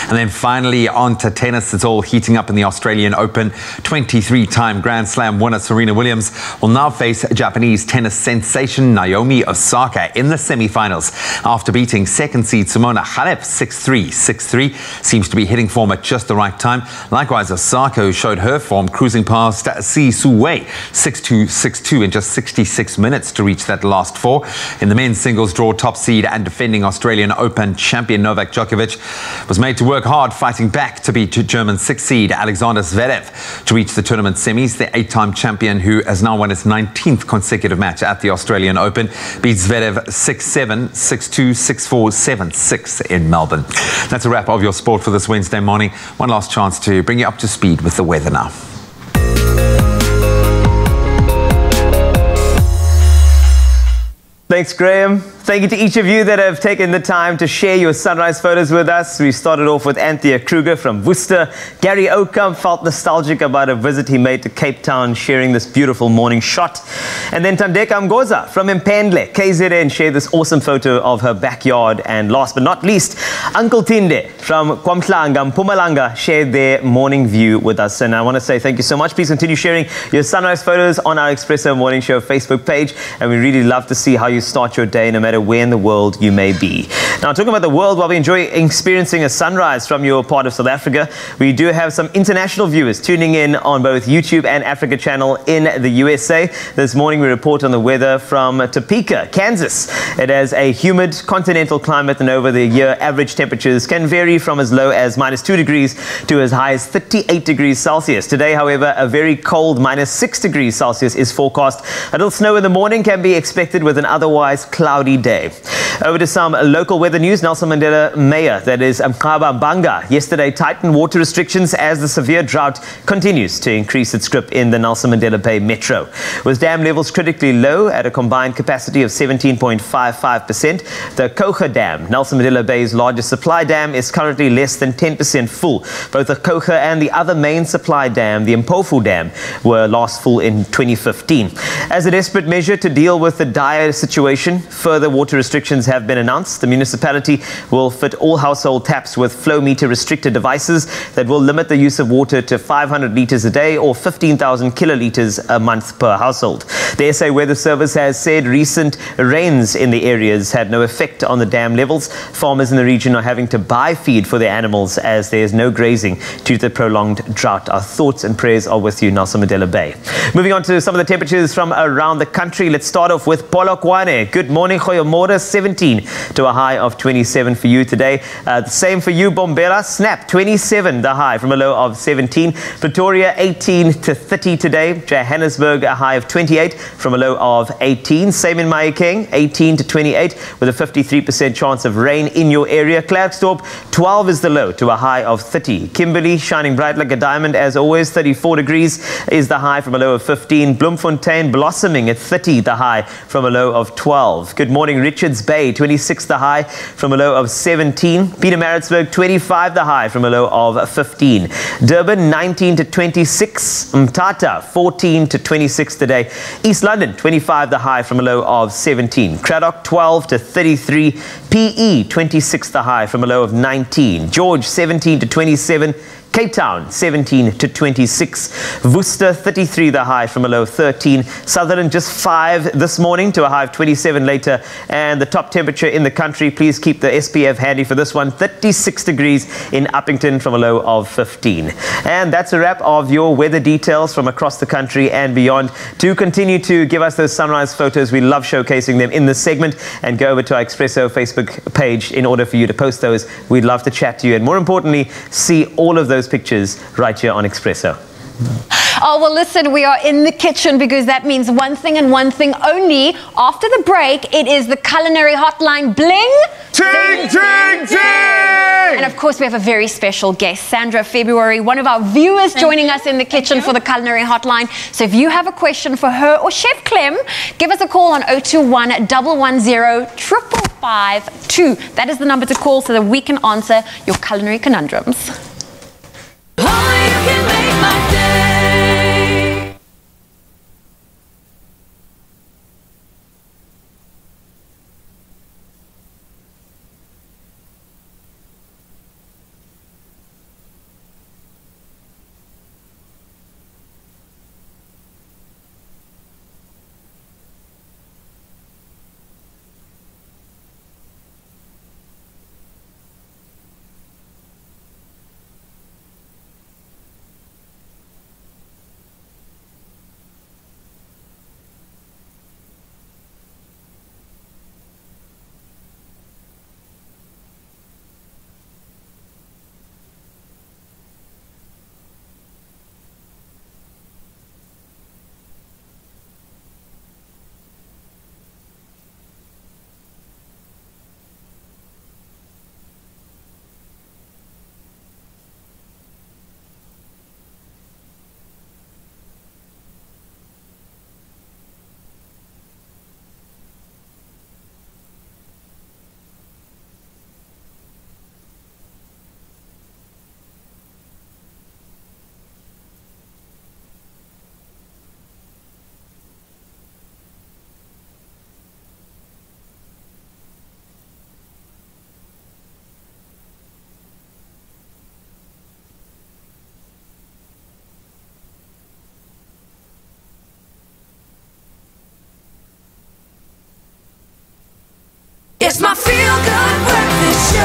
And then finally on to tennis. It's all heating up in the Australian Open. 23-time Grand Slam winner Serena Williams will now face Japanese tennis sensation Naomi Osaka in the semi-finals after beating second seed Simona Halep 6-3, 6-3. Seems to be hitting form at just the right time. Likewise, Osaka, who showed her form cruising past Si Su-wei 6-2, 6-2 in just 66 minutes to reach that last four. In the men's singles draw, top seed and defending Australian Open champion Novak Djokovic was made to work hard fighting back to beat German 6th seed Alexander Zverev to reach the tournament semis. The 8-time champion, who has now won his 19th consecutive match at the Australian Open, beats Zverev 6-7, 6-2, 6-4, 7-6 in Melbourne. That's a wrap of your sport for this Wednesday morning. One last chance to bring you up to speed with the weather now. Thanks, Graham. Thank you to each of you that have taken the time to share your sunrise photos with us. We started off with Anthea Kruger from Worcester. Gary Oakham felt nostalgic about a visit he made to Cape Town, sharing this beautiful morning shot. And then Tandeka Mgoza from Mpendle, KZN, shared this awesome photo of her backyard. And last but not least, Uncle Tinde from Kwamhlanga, Mpumalanga, shared their morning view with us. And I want to say thank you so much. Please continue sharing your sunrise photos on our Expresso Morning Show Facebook page. And we really love to see how you start your day, no matter where in the world you may be. Now, talking about the world, while we enjoy experiencing a sunrise from your part of South Africa, we do have some international viewers tuning in on both YouTube and Africa Channel in the USA. This morning we report on the weather from Topeka, Kansas. It has a humid continental climate, and over the year average temperatures can vary from as low as -2 degrees to as high as 38 degrees Celsius. Today, however, a very cold -6 degrees Celsius is forecast. A little snow in the morning can be expected with an otherwise cloudy day. Over to some local weather news. Nelson Mandela Mayor, that is Mqaba Banga, yesterday tightened water restrictions as the severe drought continues to increase its grip in the Nelson Mandela Bay Metro. With dam levels critically low at a combined capacity of 17.55%, the Kocha Dam, Nelson Mandela Bay's largest supply dam, is currently less than 10% full. Both the Kocha and the other main supply dam, the Mpofu Dam, were last full in 2015. As a desperate measure to deal with the dire situation, further water restrictions have been announced. The municipality will fit all household taps with flow meter restricted devices that will limit the use of water to 500 litres a day or 15,000 kilolitres a month per household. The SA Weather Service has said recent rains in the areas had no effect on the dam levels. Farmers in the region are having to buy feed for their animals as there is no grazing due to the prolonged drought. Our thoughts and prayers are with you, Nelson Mandela Bay. Moving on to some of the temperatures from around the country. Let's start off with Polokwane. Good morning, Goeiemorgen, 17 to a high of 27 for you today. The same for you, Bombela. Snap, 27, the high from a low of 17. Pretoria, 18 to 30 today. Johannesburg, a high of 28 from a low of 18. Same in Mahikeng, 18 to 28 with a 53% chance of rain in your area. Klerksdorp, 12 is the low to a high of 30. Kimberley, shining bright like a diamond as always, 34 degrees is the high from a low of 15. Bloemfontein, blossoming at 30, the high from a low of 12. Good morning, Richards Bay, 26 the high from a low of 17. Pietermaritzburg, 25 the high from a low of 15. Durban, 19 to 26. Mthatha, 14 to 26 today. East London, 25 the high from a low of 17. Cradock, 12 to 33. PE, 26 the high from a low of 19. George, 17 to 27. Cape Town, 17 to 26. Worcester, 33 the high from a low of 13. Sutherland, just 5 this morning to a high of 27 later. And the top temperature in the country, please keep the SPF handy for this one, 36 degrees in Uppington from a low of 15. And that's a wrap of your weather details from across the country and beyond. Do continue to give us those sunrise photos. We love showcasing them in this segment. And go over to our Expresso Facebook page in order for you to post those. We'd love to chat to you. And more importantly, see all of those pictures right here on Expresso. Oh, well, listen, we are in the kitchen because that means one thing and one thing only. After the break, it is the culinary hotline bling. Ting, ting, ting! And of course, we have a very special guest, Sandra February, one of our viewers joining us in the kitchen for the culinary hotline. So if you have a question for her or Chef Clem, give us a call on 021 110 552. That is the number to call so that we can answer your culinary conundrums. It's my feel-good breakfast show.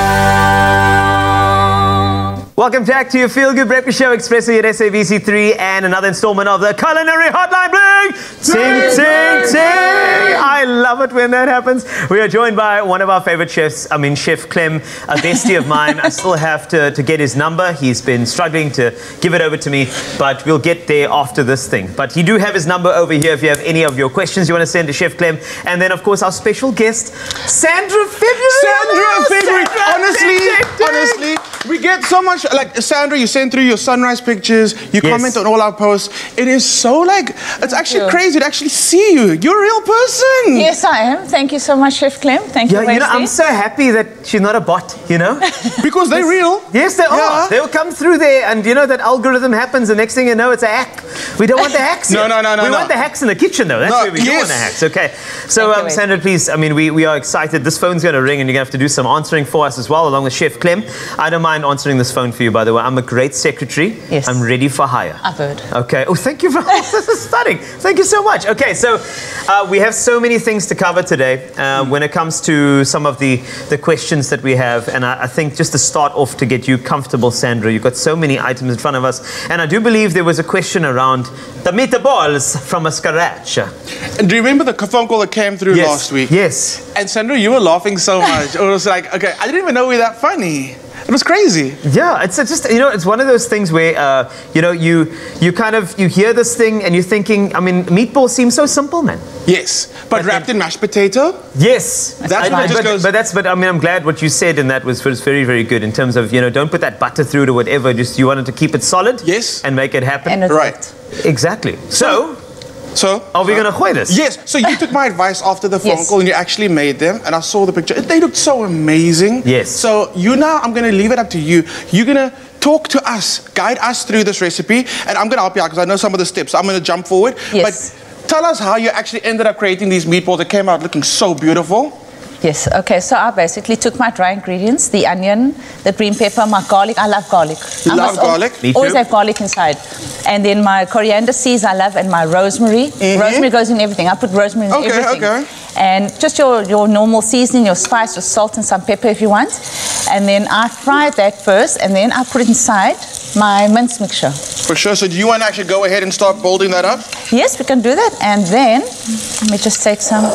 Welcome back to your Feel Good Breakfast Show, Expresso at SABC3, and another installment of the Culinary Hotline Bling! Ting, ting, ting! I love it when that happens. We are joined by one of our favorite chefs, Chef Clem, a bestie of mine. I still have to get his number. He's been struggling to give it over to me, but we'll get there after this thing. But you do have his number over here if you have any of your questions you want to send to Chef Clem. And then, of course, our special guest, Sandra February! Sandra February! Honestly, we get so much, like, Sandra, you send through your sunrise pictures, you comment on all our posts. It is so, like, it's actually crazy to actually see you. You're a real person. Yes, I am. Thank you so much, Chef Clem. Thank you, you know, I'm so happy that she's not a bot, you know? Because they're real. Yes, they are. They'll come through there, and you know that algorithm happens, the next thing you know, it's a hack. We don't want the hacks here. No. We want the hacks in the kitchen, though. That's where we do want the hacks. Okay. So, Sandra, please, we are excited. This phone's going to ring, and you're going to have to do some answering for us as well, along with Chef Clem. I don't mind answering this phone for you, by the way. I'm a great secretary. Yes. I'm ready for hire. I've heard. Okay. Oh, thank you. This is stunning. Thank you so much. Okay, so we have so many things to cover today when it comes to some of the questions that we have. And I think just to start off, to get you comfortable, Sandra, you've got so many items in front of us. And I do believe there was a question around the meatballs from a scratch. And do you remember the phone call that came through last week? Yes. And Sandra, you were laughing so much. It was like, okay, I didn't even know we were that funny. It was crazy. Yeah, it's just, you know, it's one of those things where, you know, you hear this thing and you're thinking, meatballs seem so simple, man. Yes, but wrapped in mashed potato? Yes. But I'm glad what you said in that was very, very good in terms of, you know, don't put that butter through it or whatever. Just, you wanted to keep it solid. Yes. And make it happen. Right. Exactly. So are we going to hoy this? Yes. So you took my advice after the phone call and you actually made them, and I saw the picture. They looked so amazing. Yes. So I'm going to leave it up to you. You're going to talk to us, guide us through this recipe, and I'm going to help you out because I know some of the steps. So I'm going to jump forward. Yes. But tell us how you actually ended up creating these meatballs that came out looking so beautiful. Yes, okay, so I basically took my dry ingredients, the onion, the green pepper, my garlic. I love garlic. You love garlic? Me too. Always have garlic inside. And then my coriander seeds I love, and my rosemary. Rosemary goes in everything. I put rosemary in everything. Okay. And just your normal seasoning, your spice, your salt and some pepper if you want. And then I fry that first, and then I put it inside my mince mixture. For sure. So do you want to actually go ahead and start building that up? Yes, we can do that. And then, let me just take some,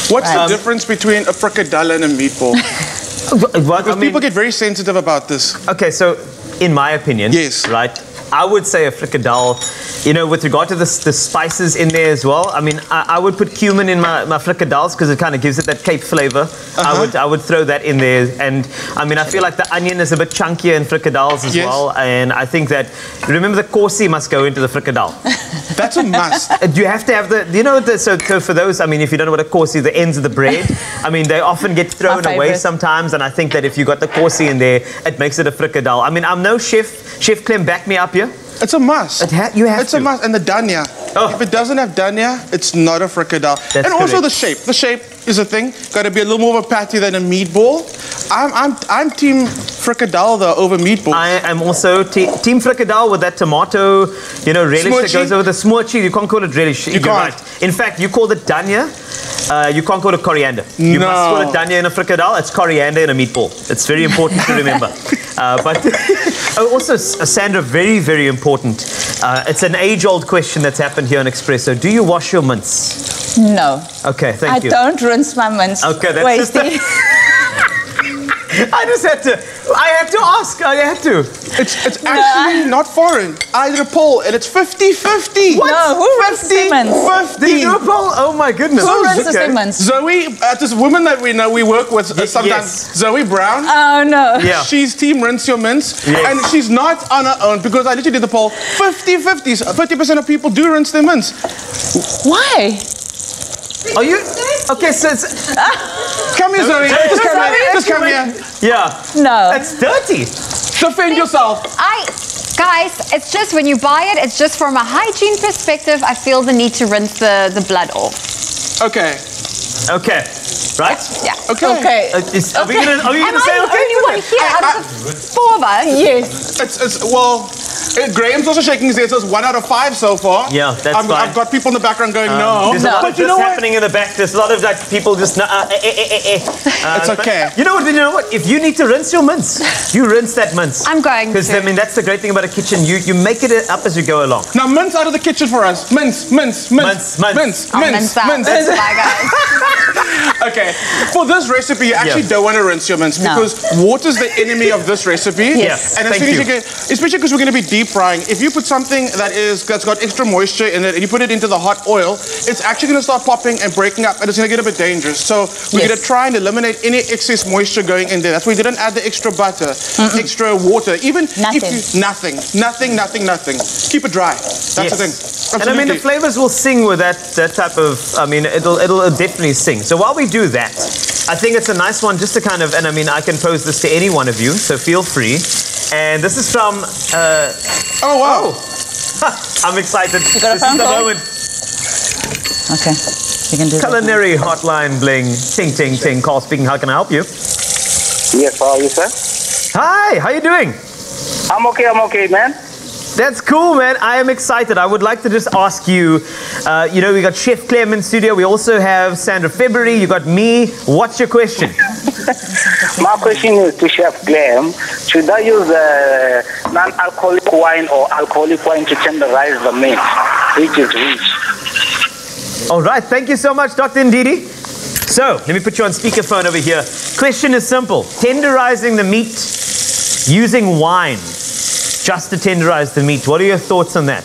What's the difference between a fricadelle and a meatball? Because people get very sensitive about this. Okay, so in my opinion, right, I would say a frikadelle, you know, with regard to the spices in there as well. I mean, I would put cumin in my frikadelles because it kind of gives it that Cape flavor. I would throw that in there. And I mean, I feel like the onion is a bit chunkier in frikadelles as well. And I think that, remember, the corsi must go into the frikadelle. That's a must. You have to have the, you know, so for those, I mean, if you don't know what a corsi, the ends of the bread, I mean, they often get thrown away sometimes. And I think that if you got the corsi in there, it makes it a frikadelle. I mean, I'm no chef. Chef Clem, back me up here. It's a must. You have It's a must. And the dania. If it doesn't have dania, it's not a frikadelle. And also the shape. The shape is a thing. Got to be a little more of a patty than a meatball. I'm team frikadelle though over meatball. I am also team frikadelle with that tomato, you know, relish that goes over the smorchi. You can't call it relish. You can't. Right. In fact, you call it dania. You can't call it coriander. You must call it dania in a frikadelle. It's coriander in a meatball. It's very important to remember. But also, Sandra, very, very important. It's an age-old question that's happened here on Expresso. Do you wash your mince? No. Okay, thank you. I don't rinse my mince. Okay, that's just I had to ask. I had to. It's actually not foreign. I did a poll and it's 50-50. What? No, who rinses their mince? 50. Did you do a poll? Oh my goodness. Who rinses their mince? Zoe, this woman that we know, we work with sometimes, Zoe Brown. Oh no. Yeah. She's team rinse your mince. Yes. And she's not on her own because I literally did the poll. 50-50. 50% of people do rinse their mince. Why? Are you? Okay, so it's... Come here, Zoe. Just come here. Yeah. No. It's dirty. Defend yourself. Guys, it's just when you buy it, it's just from a hygiene perspective, I feel the need to rinse the blood off. Okay. Okay. Right? Yeah. Okay. Are you going to say okay? Am I the only one here out of the four of us? Yes. Well, Graham's also shaking his head, so it's 1 out of 5 so far. Yeah, that's fine. I've got people in the background going, no. There's a lot of just happening in the back. There's a lot of like people just... It's okay. You know what? If you need to rinse your mince, you rinse that mince. I'm going to. Because, I mean, that's the great thing about a kitchen. You make it up as you go along. Now, mince out of the kitchen for us. Mince. Mince out. Bye, guys. Okay. For this recipe, you actually don't want to rinse your mince because water's the enemy of this recipe. Yes. And as soon as you get, especially because we're going to be deep frying, if you put something that's got extra moisture in it and you put it into the hot oil, it's actually going to start popping and breaking up and it's going to get a bit dangerous. So we're going to try and eliminate any excess moisture going in there. That's why we didn't add the extra butter, extra water, even nothing. Keep it dry. That's the thing. Absolutely. And I mean, the flavors will sing with that type of, I mean, it'll definitely sing. So while we do that, I think it's a nice one just to kind of, and I mean, I can pose this to any one of you, so feel free. And this is from, oh, wow. I'm excited. You got a phone call? Moment. Okay, you can do Culinary hotline bling. Ting, ting, ting. Call speaking. How can I help you? Yes, how are you, sir? Hi, how you doing? I'm okay, man. That's cool, man. I am excited. I would like to just ask you, you know, we got Chef Clem in studio. We also have Sandra February. You got me. What's your question? My question is to Chef Clem. Should I use non-alcoholic wine or alcoholic wine to tenderize the meat? Which is which? All right. Thank you so much, Dr. Ndidi. So, let me put you on speakerphone over here. Question is simple. Tenderizing the meat using wine. Just to tenderize the meat. What are your thoughts on that?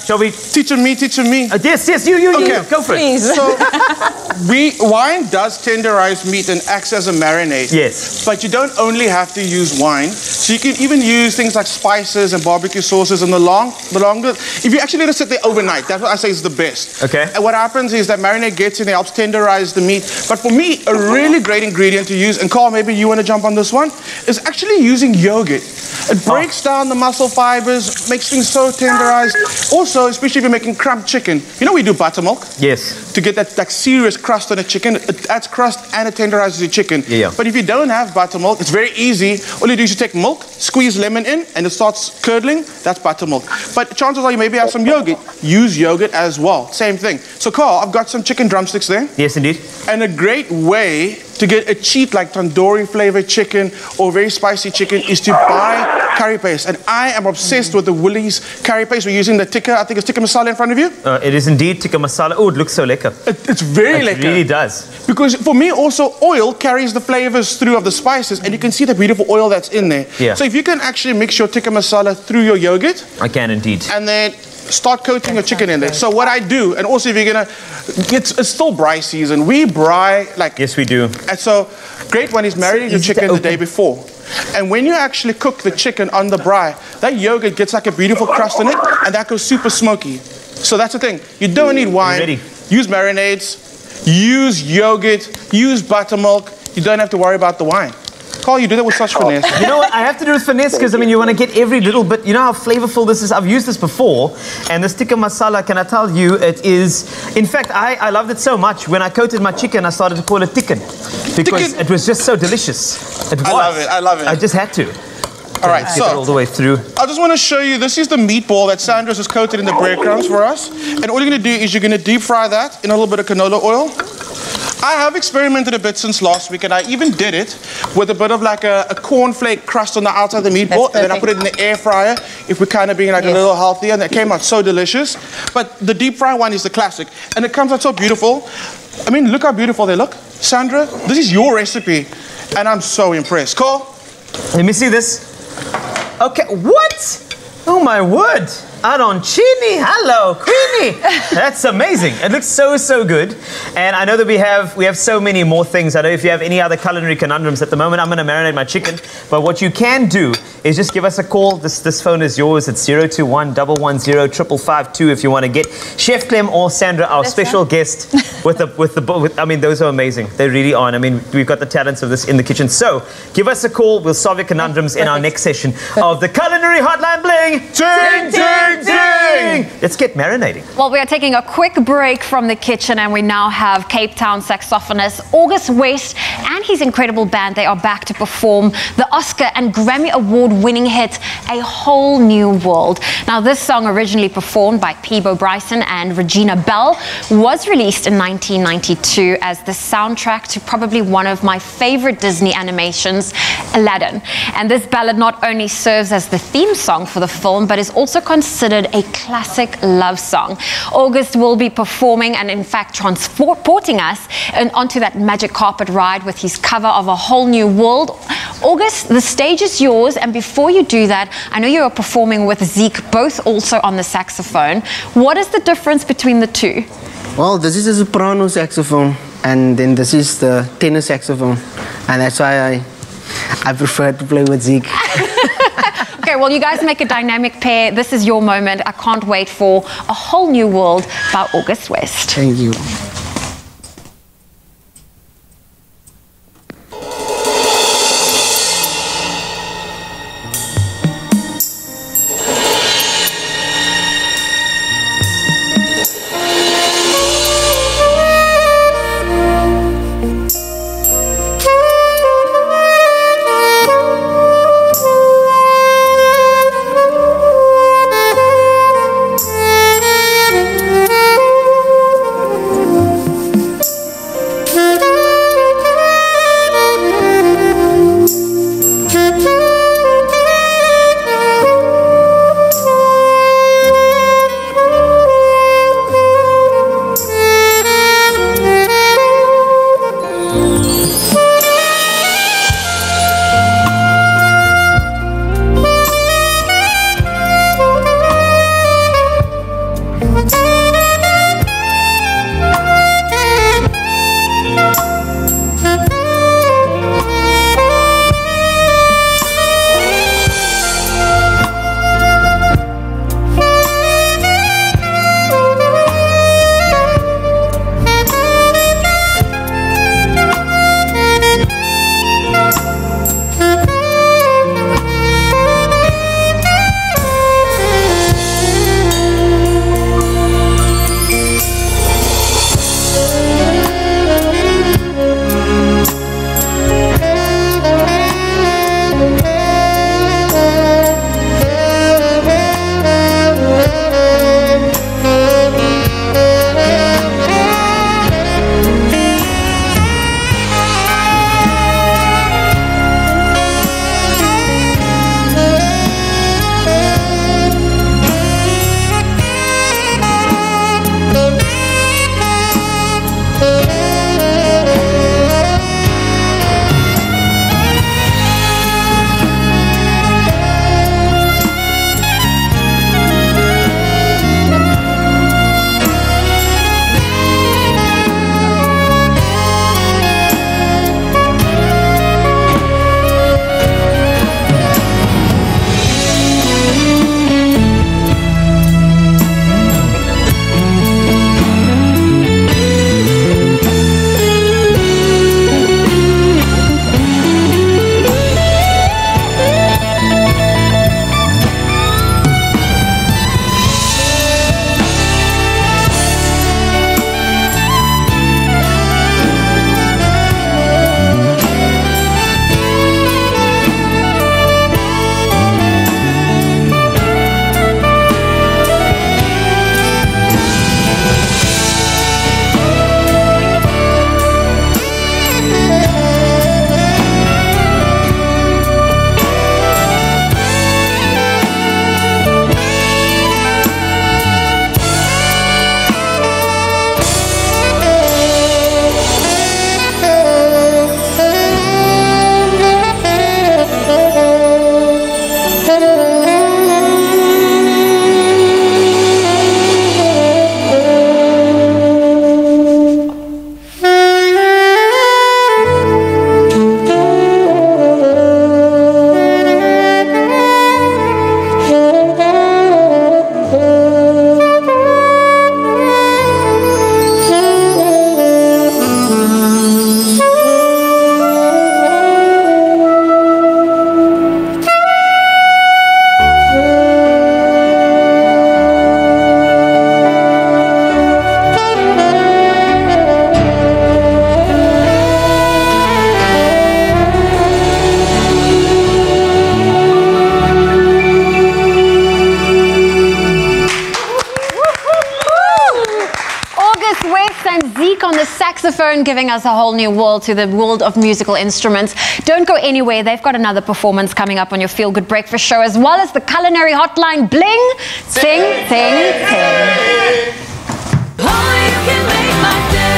Shall we? Teacher me. Yes, you. Okay. Go for it. So, wine does tenderize meat and acts as a marinade. Yes. But you don't only have to use wine. So you can even use things like spices and barbecue sauces and the longer. If you actually let it sit there overnight, that's what I say is the best. Okay. And what happens is that marinade gets in there, helps tenderize the meat. But for me, a really great ingredient to use, and Carl, maybe you want to jump on this one, is actually using yogurt. It breaks down the muscle fibers, makes things so tenderized. Also, especially if you're making crumb chicken. You know we do buttermilk? Yes. To get that like serious crust on a chicken. It adds crust and it tenderizes the chicken. Yeah. But if you don't have buttermilk, it's very easy. All you do is you take milk, squeeze lemon in, and it starts curdling. That's buttermilk. But chances are you maybe have some yogurt. Use yogurt as well. Same thing. So Carl, I've got some chicken drumsticks there. Yes, indeed. And a great way to get a cheap like tandoori flavored chicken or very spicy chicken is to buy curry paste. And I am obsessed with the Woolies curry paste. We're using the tikka, I think it's tikka masala in front of you. It is indeed tikka masala. Oh, it looks so lekker. It's very lekker. It really does. Because for me also, oil carries the flavors through of the spices, and you can see the beautiful oil that's in there. Yeah. So if you can actually mix your tikka masala through your yogurt. I can indeed. And then start coating your chicken in there. So what I do, and also if you're gonna, it's still braai season. We braai like. Yes, we do. And so, great one is marinating your chicken the day before. And when you actually cook the chicken on the braai, that yogurt gets like a beautiful crust in it, and that goes super smoky. So that's the thing. You don't need wine. Use marinades, use yogurt, use buttermilk. You don't have to worry about the wine. Carl, you do that with such finesse. You know what? I have to do it with finesse because, I mean, you want to get every little bit. You know how flavorful this is? I've used this before. And this tikka masala, can I tell you, it is... In fact, I loved it so much. When I coated my chicken, I started to call it tikkan. Because it was just so delicious. It was. I love it. I love it. I just had to. All right, so... all the way through. I just want to show you, this is the meatball that Sandra's has coated in the breadcrumbs for us. And all you're going to do is you're going to deep fry that in a little bit of canola oil. I have experimented a bit since last week, and I even did it with a bit of like a cornflake crust on the outside of the meatball, and then I put it in the air fryer if we're kind of being like a little healthier, and it came out so delicious. But the deep fry one is the classic, and it comes out so beautiful. I mean, look how beautiful they look. Sandra, this is your recipe, and I'm so impressed. Cole? Let me see this. Okay, what? Oh my word. Arancini, hello, Queenie. That's amazing. It looks so, so good. And I know that we have so many more things. I don't know if you have any other culinary conundrums at the moment. I'm going to marinate my chicken. But what you can do is just give us a call. This phone is yours. It's 021-110-5552 if you want to get Chef Clem or Sandra, our special guest, I mean, those are amazing. They really are. And I mean, we've got the talents of this in the kitchen. So give us a call. We'll solve your conundrums in our next session of the Culinary Hotline Bling. Ting, ting, ting. Let's get marinating. Well, we are taking a quick break from the kitchen, and we now have Cape Town saxophonist August West and his incredible band. They are back to perform the Oscar and Grammy Award-winning hit, A Whole New World. Now, this song, originally performed by Peebo Bryson and Regina Bell, was released in 1992 as the soundtrack to probably one of my favorite Disney animations, Aladdin. And this ballad not only serves as the theme song for the film, but is also considered a classic love song. August will be performing and in fact transporting us onto that magic carpet ride with his cover of A Whole New World. August, the stage is yours, and before you do that, I know you are performing with Zack, both also on the saxophone. What is the difference between the two? Well, this is a soprano saxophone, and then this is the tenor saxophone, and that's why I prefer to play with Zack. Okay, well, you guys make a dynamic pair. This is your moment. I can't wait for A Whole New World by August West. Thank you. and Zeke on the saxophone, giving us a whole new world to the world of musical instruments. Don't go anywhere. They've got another performance coming up on your Feel Good Breakfast show, as well as the culinary hotline. Bling, sing, sing, sing. Only you can make my day.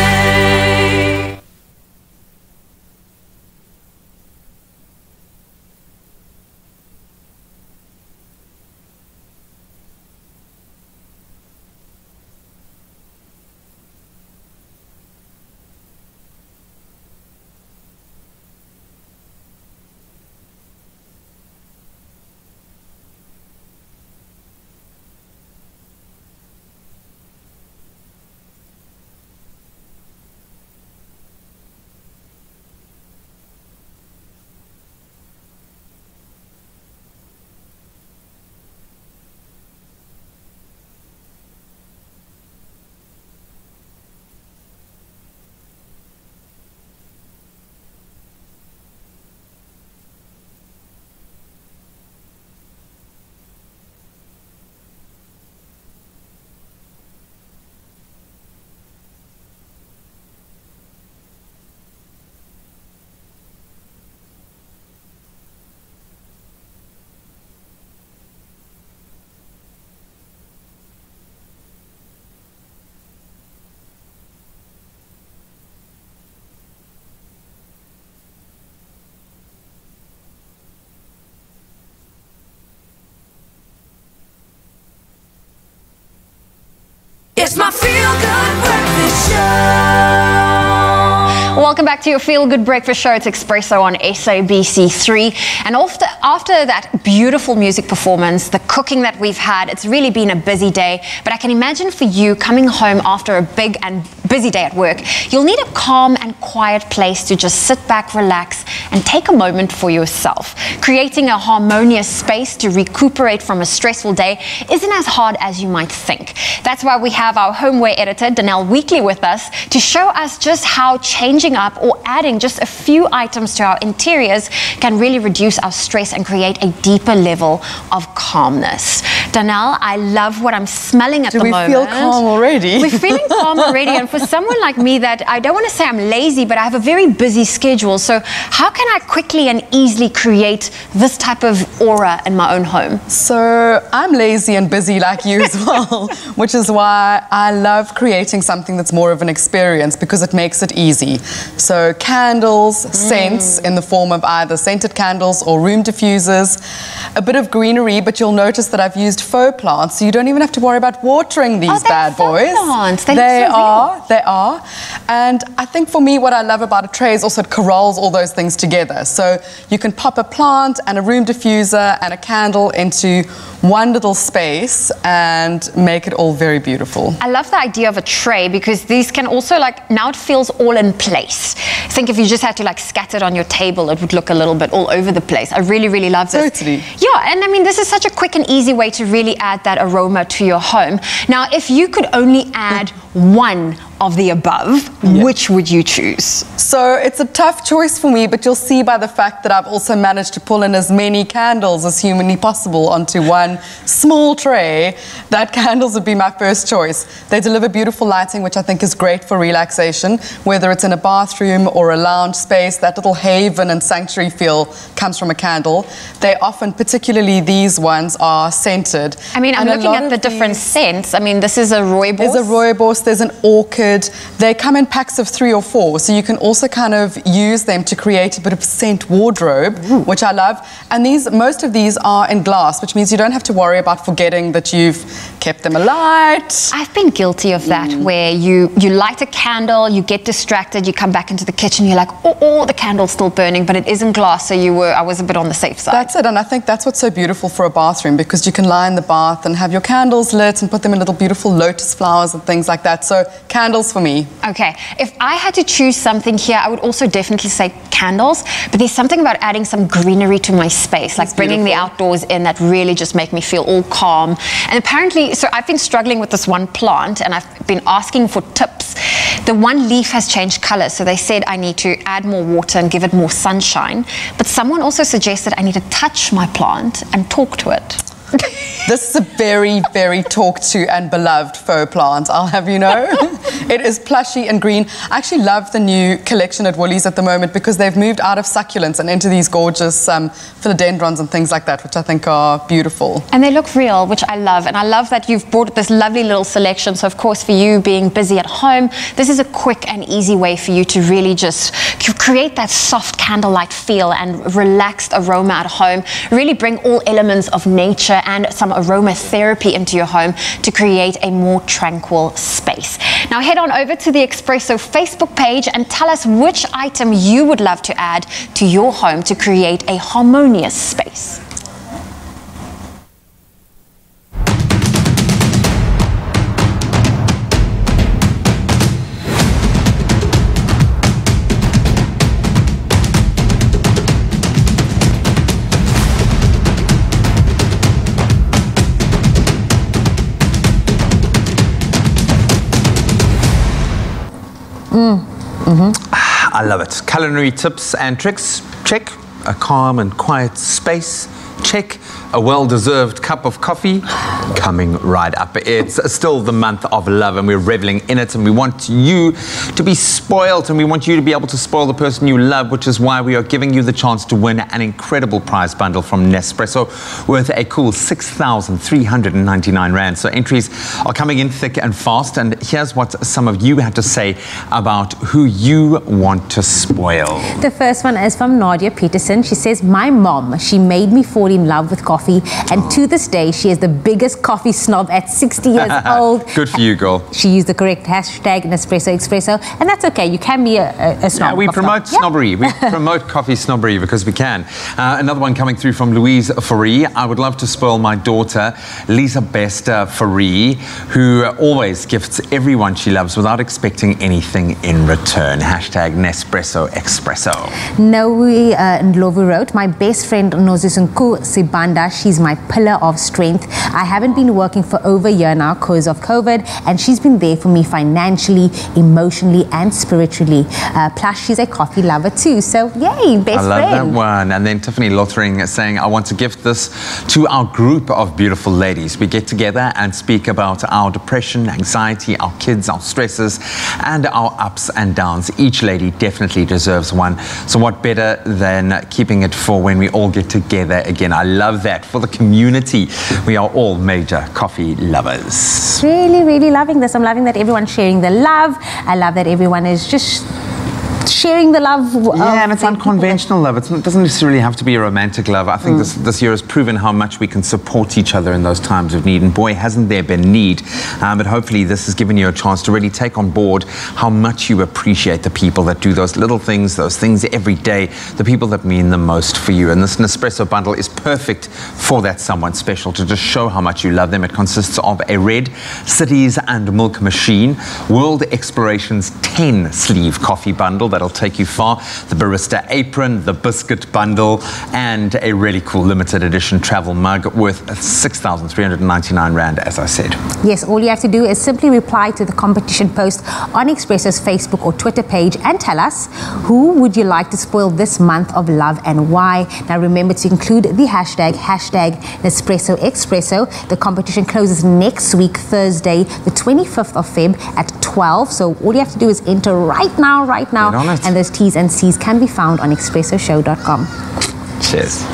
It's my Feel Good Breakfast Show. Welcome back to your Feel Good Breakfast Show. It's Expresso on SABC3. And after that beautiful music performance, the cooking that we've had, it's really been a busy day. But I can imagine for you coming home after a big and busy day at work, you'll need a calm and quiet place to just sit back, relax, and take a moment for yourself. Creating a harmonious space to recuperate from a stressful day isn't as hard as you might think. That's why we have our homeware editor, Danelle Weekly, with us to show us just how changing up or adding just a few items to our interiors can really reduce our stress and create a deeper level of calmness. Danelle, I love what I'm smelling at the moment. Do we feel calm already? We're feeling calm already, and for someone like me that I don't want to say I'm lazy, but I have a very busy schedule, so how can I quickly and easily create this type of aura in my own home? So I'm lazy and busy like you as well, which is why I love creating something that's more of an experience, because it makes it easy. So candles, scents in the form of either scented candles or room diffusers, a bit of greenery, but you'll notice that I've used faux plants, so you don't even have to worry about watering these bad boys. Plants. They are. And I think for me, what I love about a tray is also it corrals all those things together. So you can pop a plant and a room diffuser and a candle into one little space and make it all very beautiful. I love the idea of a tray, because these can also, like, now it feels all in place. I think if you just had to like scatter it on your table, it would look a little bit all over the place. I really, really love this. Totally. Yeah, and I mean, this is such a quick and easy way to really add that aroma to your home. Now, if you could only add one of the above, which would you choose? So it's a tough choice for me, but you'll see by the fact that I've also managed to pull in as many candles as humanly possible onto one small tray, that candles would be my first choice. They deliver beautiful lighting, which I think is great for relaxation, whether it's in a bathroom or a lounge space. That little haven and sanctuary feel comes from a candle. They often, particularly these ones, are scented. I mean, I'm looking at the different scents. I mean, this is a rooibos. There's a rooibos, there's an orchid. They come in packs of 3 or 4, so you can also kind of use them to create a bit of scent wardrobe, which I love. And most of these are in glass, which means you don't have to worry about forgetting that you've kept them alight. I've been guilty of that, where you light a candle, you get distracted, you come back into the kitchen, you're like, oh, the candle's still burning, but it isn't glass, so I was a bit on the safe side. That's it, and I think that's what's so beautiful for a bathroom, because you can line the bath and have your candles lit and put them in little beautiful lotus flowers and things like that. So candles for me. Okay, if I had to choose something here, I would also definitely say candles, but there's something about adding some greenery to my space, like bringing the outdoors in, that really just make me feel all calm. And apparently, so I've been struggling with this one plant, and I've been asking for tips. The one leaf has changed color, so they said I need to add more water and give it more sunshine. But someone also suggested I need to touch my plant and talk to it. This is a very, very talked to and beloved faux plant, I'll have you know. It is plushy and green. I actually love the new collection at Woolies at the moment because they've moved out of succulents and into these gorgeous philodendrons and things like that, which I think are beautiful. And they look real, which I love. And I love that you've brought this lovely little selection. So, of course, for you being busy at home, this is a quick and easy way for you to really just create that soft candlelight feel and relaxed aroma at home. Really bring all elements of nature and some aromatherapy into your home to create a more tranquil space. Now, head on over to the Expresso Facebook page and tell us which item you would love to add to your home to create a harmonious space. I love it. Culinary tips and tricks, check. A calm and quiet space, check. A well-deserved cup of coffee, coming right up. It's still the month of love and we're reveling in it, and we want you to be spoiled and we want you to be able to spoil the person you love, which is why we are giving you the chance to win an incredible prize bundle from Nespresso worth a cool 6,399 Rand. So entries are coming in thick and fast, and here's what some of you had to say about who you want to spoil. The first one is from Nadia Peterson. She says, my mom, she made me fall in love with coffee, and to this day she is the biggest coffee snob at 60 years old. Good for you, girl. She used the correct hashtag Nespresso Expresso, and that's okay. You can be a snob. Yeah, we promote snobbery. We promote coffee snobbery because we can. Another one coming through from Louise Fourie. I would love to spoil my daughter, Lisa Bester Fourie, who always gifts everyone she loves without expecting anything in return. Hashtag Nespresso Expresso. Noe Ndlovu wrote, my best friend Nozisunku Sibanda, she's my pillar of strength. I haven't been working for over a year now because of COVID, and she's been there for me financially, emotionally, and spiritually. Plus, she's a coffee lover too. So, yay, best friend. I love that one. And then Tiffany Lothering saying, I want to gift this to our group of beautiful ladies. We get together and speak about our depression, anxiety, our kids, our stresses, and our ups and downs. Each lady definitely deserves one. So what better than keeping it for when we all get together again? I love that. For the community, we are all major coffee lovers. Really, really loving this. I'm loving that everyone's sharing the love. I love that everyone is just sharing the love. Yeah, and it's unconventional love. It doesn't necessarily have to be a romantic love. I think this year has proven how much we can support each other in those times of need. And boy, hasn't there been need. But hopefully this has given you a chance to really take on board how much you appreciate the people that do those little things, those things every day, the people that mean the most for you. And this Nespresso bundle is perfect for that someone special, to just show how much you love them. It consists of a red Cities and Milk machine, World Explorations 10 sleeve coffee bundle that'll take you far, the barista apron, the biscuit bundle, and a really cool limited edition travel mug worth 6,399 Rand, as I said. Yes, all you have to do is simply reply to the competition post on Expresso's Facebook or Twitter page and tell us who would you like to spoil this month of love and why. Now remember to include the hashtag Nespresso Expresso. The competition closes next week, Thursday, the 25th of Feb at 12. So all you have to do is enter right now. And those T's and C's can be found on expressoshow.com. Cheers.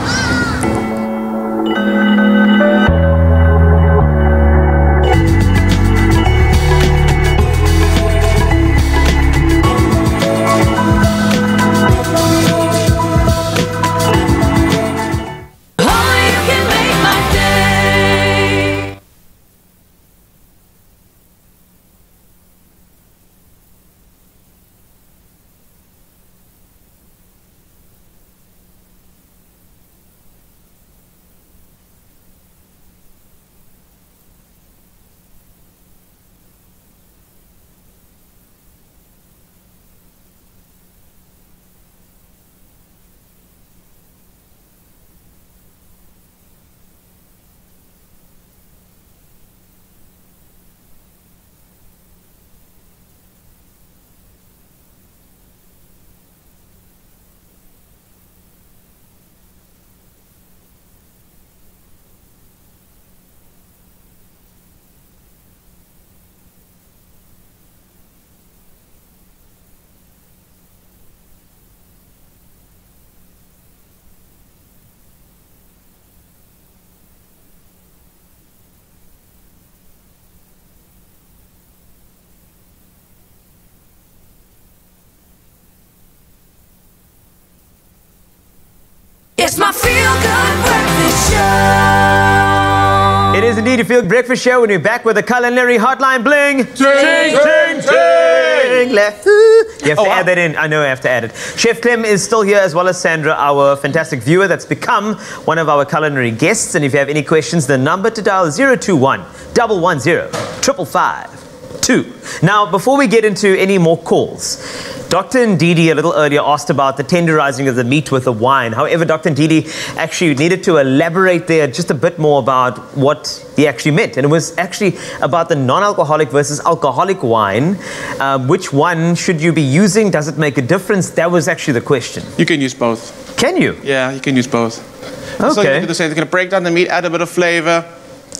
indeed. You feel breakfast show when we're back with the culinary hotline bling. Ting, ting, ting. You have to add that in. I know I have to add it. Chef Clem is still here, as well as Sandra, our fantastic viewer that's become one of our culinary guests. And if you have any questions, the number to dial is 021 110 555 2. Now, before we get into any more calls, Dr. Ndidi a little earlier asked about the tenderizing of the meat with the wine. However, Dr. Ndidi actually needed to elaborate there just a bit more about what he actually meant. And it was actually about the non-alcoholic versus alcoholic wine. Which one should you be using? Does it make a difference? That was actually the question. You can use both. Can you? Yeah, you can use both. Okay. So you do the same. You're going to break down the meat, add a bit of flavor.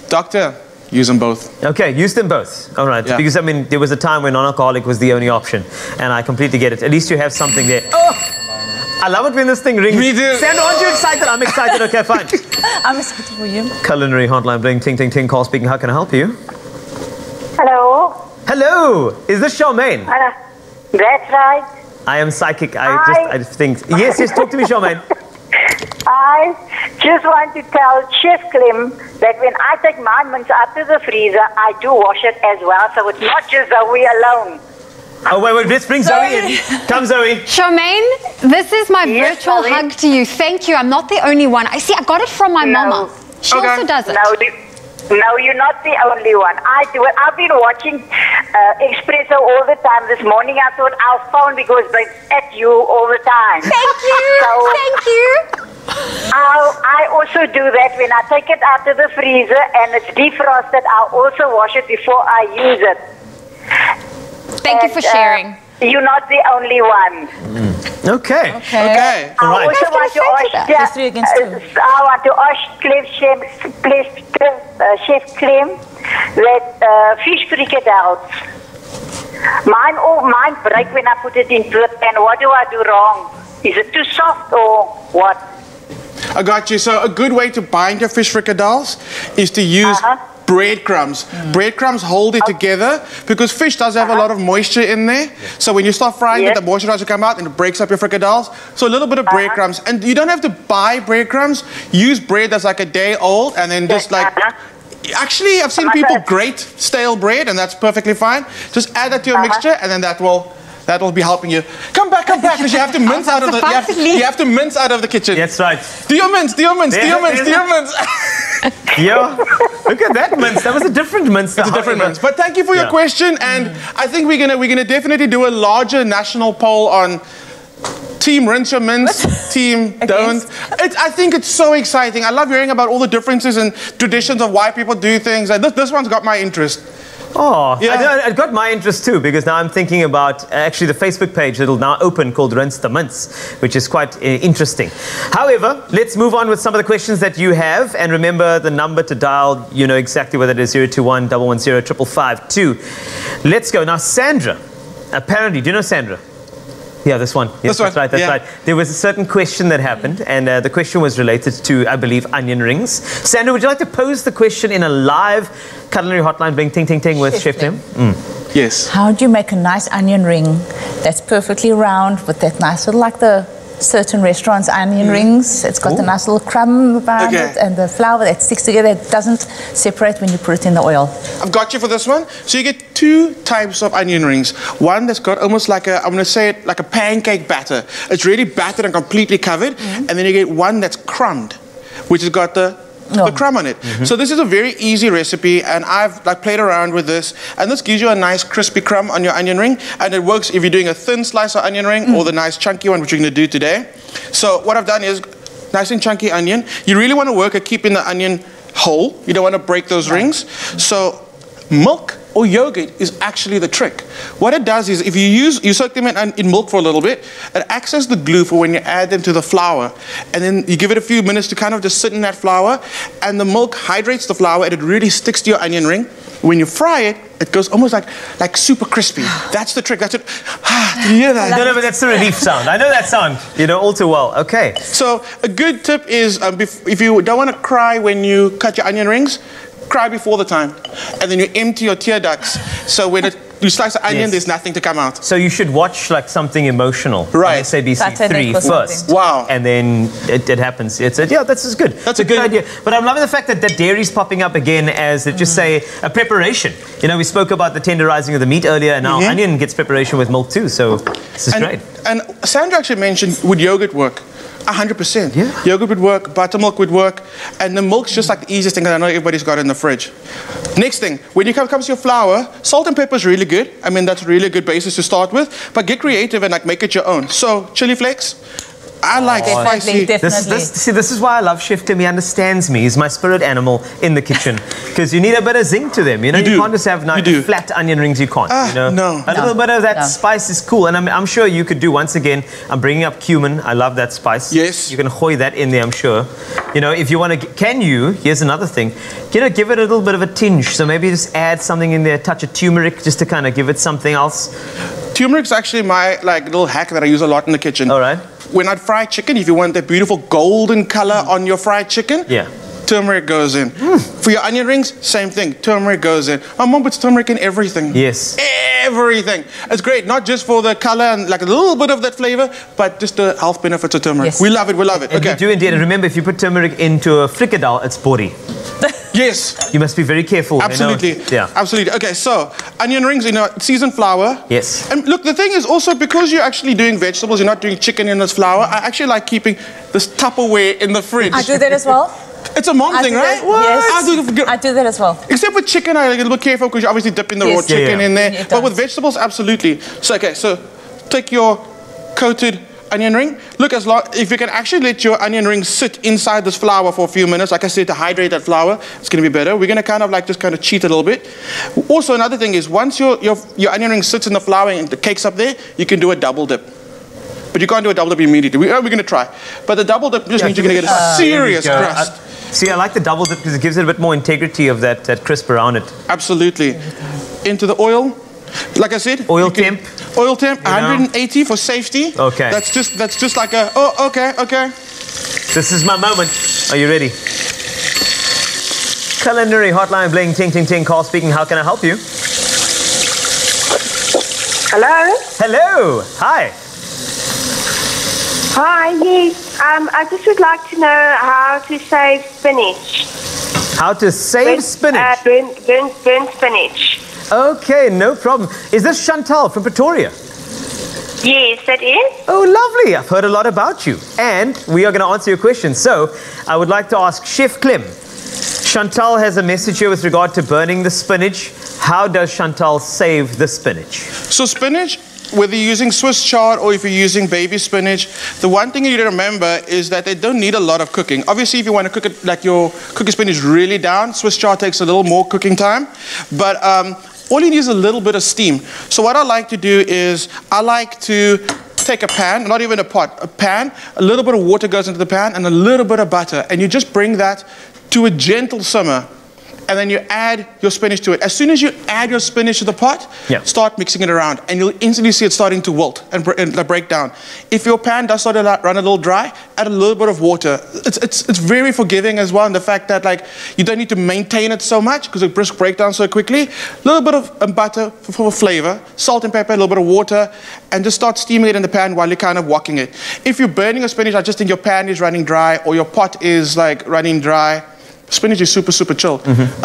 Doctor, use them both. Okay, use them both. All right. Yeah. Because, I mean, there was a time when non-alcoholic was the only option. And I completely get it. At least you have something there. Oh! I love it when this thing rings. Me too. Sandra, aren't you excited? I'm excited. Okay, fine. I'm excited for you. Culinary hotline bling, ting, ting, ting. Call speaking. How can I help you? Hello. Hello. Is this Charmaine? That's right. I am psychic. I just think. Yes, talk to me, Charmaine. I just want to tell Chef Clem that when I take my mince out of the freezer, I do wash it as well, so it's not just Zoe alone. Oh, wait, let's bring Zoe in. Come, Zoe. Charmaine, this is my virtual hug to you. Thank you. I'm not the only one. I got it from my mama. She also does it. No, you're not the only one. I do it. I've been watching Expresso all the time. This morning I thought I'll phone because they're at you all the time. Thank you. Thank you. I also do that when I take it out of the freezer and it's defrosted. I'll also wash it before I use it. Thank you for sharing. You're not the only one. Okay. I also want to ask Chef Clem that fish fricadelles. Mine break when I put it in food. And what do I do wrong? Is it too soft or what? I got you. So a good way to bind your fish fricadelles is to use breadcrumbs. Breadcrumbs hold it together because fish does have a lot of moisture in there. So when you start frying it, the moisture doesn't come out and it breaks up your fricadelles. So a little bit of breadcrumbs. And you don't have to buy breadcrumbs. Use bread that's like a day old and then just like... Actually, I've seen people grate stale bread and that's perfectly fine. Just add that to your mixture and then that will be helping you. Come back, because you have to mince out of the you have to mince out of the kitchen. That's right. Do your mince. Yeah, look at that mince. That was a different mince. It's a different mince. But thank you for your question, and I think we're gonna definitely do a larger national poll on team rinse your mince, team don't. I think it's so exciting. I love hearing about all the differences and traditions of why people do things, and this one's got my interest. Oh, yeah. It got my interest too, because now I'm thinking about actually the Facebook page that'll now open called Rinse the Mince, which is quite interesting. However, let's move on with some of the questions that you have. And remember the number to dial, you know exactly what it is, 021 110 555 2. Let's go. Now, Sandra, apparently, do you know Sandra? Yeah, this one. Yes, that's right. That's right. There was a certain question that happened, and the question was related to, I believe, onion rings. Sandra, would you like to pose the question in a live culinary hotline bling ting ting ting with Chef Clem? Yes. How do you make a nice onion ring that's perfectly round with that nice little, like the certain restaurants' onion rings? It's got the nice little crumb around it and the flour that sticks together. It doesn't separate when you put it in the oil. I've got you for this one. So you get two types of onion rings. One that's got almost like I'm going to say it like a pancake batter. It's really battered and completely covered. And then you get one that's crumbed, which has got the crumb on it. So this is a very easy recipe, and I've played around with this, and this gives you a nice crispy crumb on your onion ring, and it works if you're doing a thin slice of onion ring or the nice chunky one, which you're going to do today. So what I've done is nice and chunky onion. You really want to work at keeping the onion whole. You don't want to break those rings. So milk or yogurt is actually the trick. What it does is if you soak them in milk for a little bit, it acts as the glue for when you add them to the flour. And then you give it a few minutes to kind of just sit in that flour, and the milk hydrates the flour and it really sticks to your onion ring. When you fry it, it goes almost like super crispy. That's the trick. That's it. Did you hear that? No, but that's the relief sound. I know that sound, all too well. Okay. So a good tip is if you don't want to cry when you cut your onion rings, cry before the time, and then you empty your tear ducts. So when it you slice the onion, there's nothing to come out. So you should watch like something emotional. Right. On SABC Saturday 3 for first. something. Wow. And then it happens. Yeah, that's good. That's a good idea. But I'm loving the fact that dairy's popping up again as, let's just say, a preparation. You know, we spoke about the tenderizing of the meat earlier, and now onion gets preparation with milk too. So this is great. And Sandra actually mentioned, would yogurt work? 100%. Yeah. Yogurt would work, buttermilk would work, and the milk's just like the easiest thing that I know everybody's got in the fridge. Next thing, when it comes to your flour, salt and pepper is really good. I mean, that's a really good basis to start with, but get creative and like make it your own. So, chili flakes. I like spicy. This is why I love Chef Tim. He understands me. He's my spirit animal in the kitchen. Because you need a bit of zing to them. You know, you can't just have flat onion rings. You can't. You know? A little bit of that spice is cool. And I'm sure you could do, once again, I'm bringing up cumin. I love that spice. Yes. You can hoy that in there, I'm sure. You know, if you want to, here's another thing. You know, give it a little bit of a tinge. So maybe just add something in there, a touch of turmeric, just to kind of give it something else. Turmeric's actually my like little hack that I use a lot in the kitchen. All right. When I fry chicken, if you want that beautiful golden color on your fried chicken, turmeric goes in. For your onion rings, same thing. Turmeric goes in. My mom puts turmeric in everything. Yes. Everything. It's great, not just for the color and like a little bit of that flavor, but just the health benefits of turmeric. Yes. We love it. We love it. And we do indeed. And remember, if you put turmeric into a frikadal, it's bori. Yes. You must be very careful. Absolutely. You know? Yeah. Absolutely. Okay, so onion rings, you know, seasoned flour. Yes. And look, the thing is also because you're actually doing vegetables, you're not doing chicken in this flour. I actually like keeping this Tupperware in the fridge. I do that as well. It's a mom thing, right? Yes. I do that as well. Except with chicken, I'm a little bit careful because you're obviously dipping the raw chicken in there. But with vegetables, absolutely. So, okay, so take your coated onion ring. Look, if you can actually let your onion ring sit inside this flour for a few minutes, like I said, to hydrate that flour, it's going to be better. We're going to kind of like just kind of cheat a little bit. Also, another thing is once your onion ring sits in the flour and the cake's up there, you can do a double dip. But you can't do a double dip immediately. We're going to try. But the double dip just means you're going to get a serious crust. See, I like the double dip because it gives it a bit more integrity of that crisp around it. Absolutely. Into the oil. Like I said, oil temp, 180 for safety. Okay. That's just like a okay. This is my moment. Are you ready? Culinary hotline bling ting ting ting. Call speaking. How can I help you? Hello. Hello. Hi. Hi. Yes. I just would like to know how to save spinach. How to save spinach? Burnt spinach. Okay, no problem. Is this Chantal from Pretoria? Yes, that is. Oh, lovely. I've heard a lot about you. And we are going to answer your question. So, I would like to ask Chef Clem. Chantal has a message here with regard to burning the spinach. How does Chantal save the spinach? So spinach, whether you're using Swiss chard or if you're using baby spinach, the one thing you need to remember is that they don't need a lot of cooking. Obviously, if you want to cook it like your cooking spinach really down, Swiss chard takes a little more cooking time. But all you need is a little bit of steam. So what I like to do is I like to take a pan, not even a pot, a pan, a little bit of water goes into the pan and a little bit of butter, and you just bring that to a gentle simmer. And then you add your spinach to it. As soon as you add your spinach to the pot, start mixing it around, and you'll instantly see it starting to wilt and break down. If your pan does start to run a little dry, add a little bit of water. It's very forgiving as well in the fact that like you don't need to maintain it so much because it breaks down so quickly. A little bit of butter for flavor, salt and pepper, a little bit of water, and just start steaming it in the pan while you're kind of wokking it. If you're burning your spinach, I just think your pan is running dry or your pot is like running dry. Spinach is super, super chilled.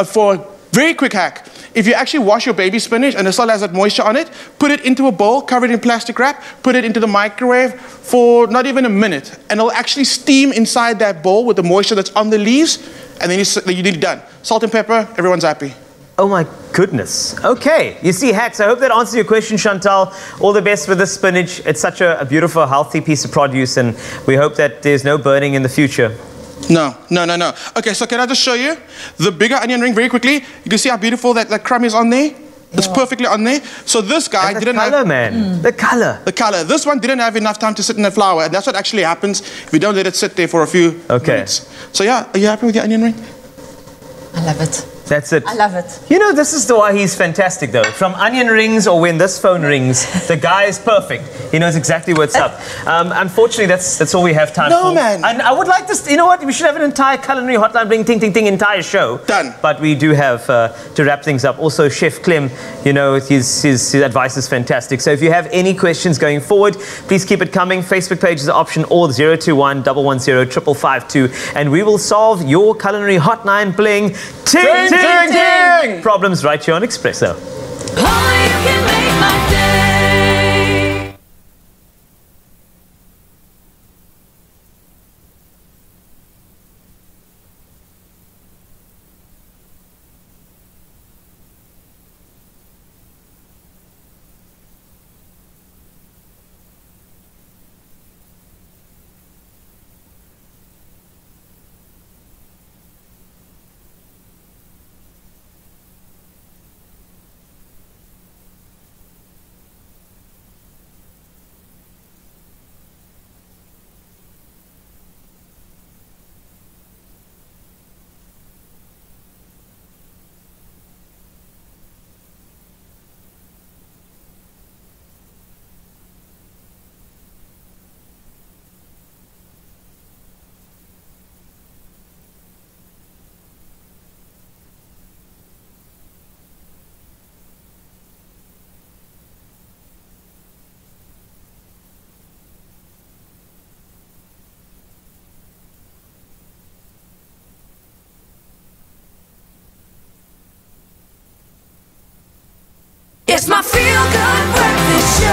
For a very quick hack, if you actually wash your baby spinach and it still has that moisture on it, put it into a bowl, cover it in plastic wrap, put it into the microwave for not even a minute, and it'll actually steam inside that bowl with the moisture that's on the leaves, and then you need it done. Salt and pepper, everyone's happy. Oh my goodness. Okay, you see hacks. I hope that answers your question, Chantal. All the best with the spinach. It's such a beautiful, healthy piece of produce, and we hope that there's no burning in the future. No. Okay, so can I just show you the bigger onion ring very quickly? You can see how beautiful that crumb is on there. It's perfectly on there. So this guy didn't have... The color. The color. This one didn't have enough time to sit in the flour. And that's what actually happens if you don't let it sit there for a few minutes. So yeah, are you happy with your onion ring? I love it. That's it. I love it. You know, this is why he's fantastic, though. From onion rings or when this phone rings, the guy is perfect. He knows exactly what's up. Unfortunately, that's all we have time for. No, man. And I would like this. You know what? We should have an entire culinary hotline, bring ting ting ting entire show. Done. But we do have to wrap things up. Also, Chef Clem, you know, his advice is fantastic. So if you have any questions going forward, please keep it coming. Facebook page is the option, or 021 110 552, and we will solve your culinary hotline bling ting ting ting problems right here on Expresso. It's my feel-good breakfast show.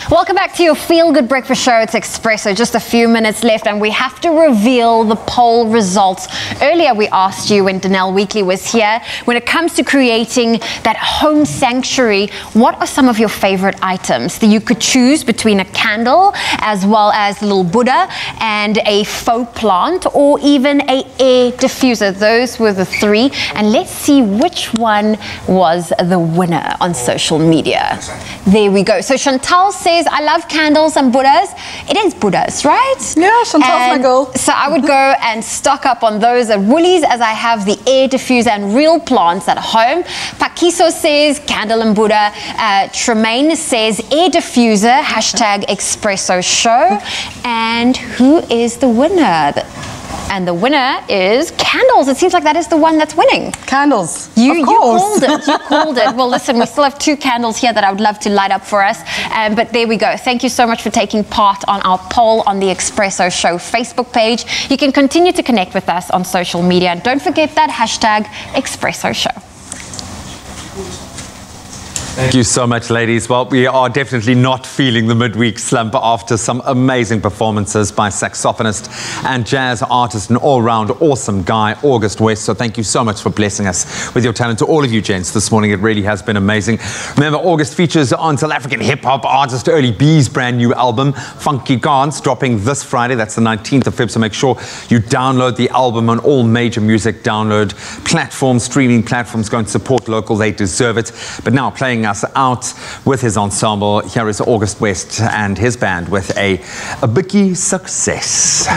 Welcome back to your Feel Good Breakfast Show. It's Expresso. Just a few minutes left, and we have to reveal the poll results. Earlier, we asked you when Danelle Weekly was here, when it comes to creating that home sanctuary, what are some of your favorite items that you could choose between a candle, as well as a little Buddha, and a faux plant, or even an air diffuser? Those were the three, and let's see which one was the winner on social media. There we go. So Chantal says, I love candles and Buddhas. It is Buddhas, right? Yeah, Chantal's my girl. So I would go and stock up on those at Woolies, as I have the air diffuser and real plants at home. Pakiso says candle and Buddha. Tremaine says air diffuser, hashtag Expresso show. And who is the winner? And the winner is candles. It seems like that is the one that's winning. Candles. You called it. You called it. Well, listen, we still have 2 candles here that I would love to light up for us. But there we go. Thank you so much for taking part on our poll on the Expresso Show Facebook page. You can continue to connect with us on social media. And don't forget that hashtag Expresso Show. Thank you so much, ladies. Well, we are definitely not feeling the midweek slump after some amazing performances by saxophonist and jazz artist and all-round awesome guy, August West. So thank you so much for blessing us with your talent. To all of you gents this morning, it really has been amazing. Remember, August features on South African hip-hop artist Early B's brand new album, Funky Gance, dropping this Friday. That's the 19th of Feb. So make sure you download the album on all major music download platforms, streaming platforms. Go and support local. They deserve it. But now playing us out with his ensemble, here is August West and his band with a biggie success.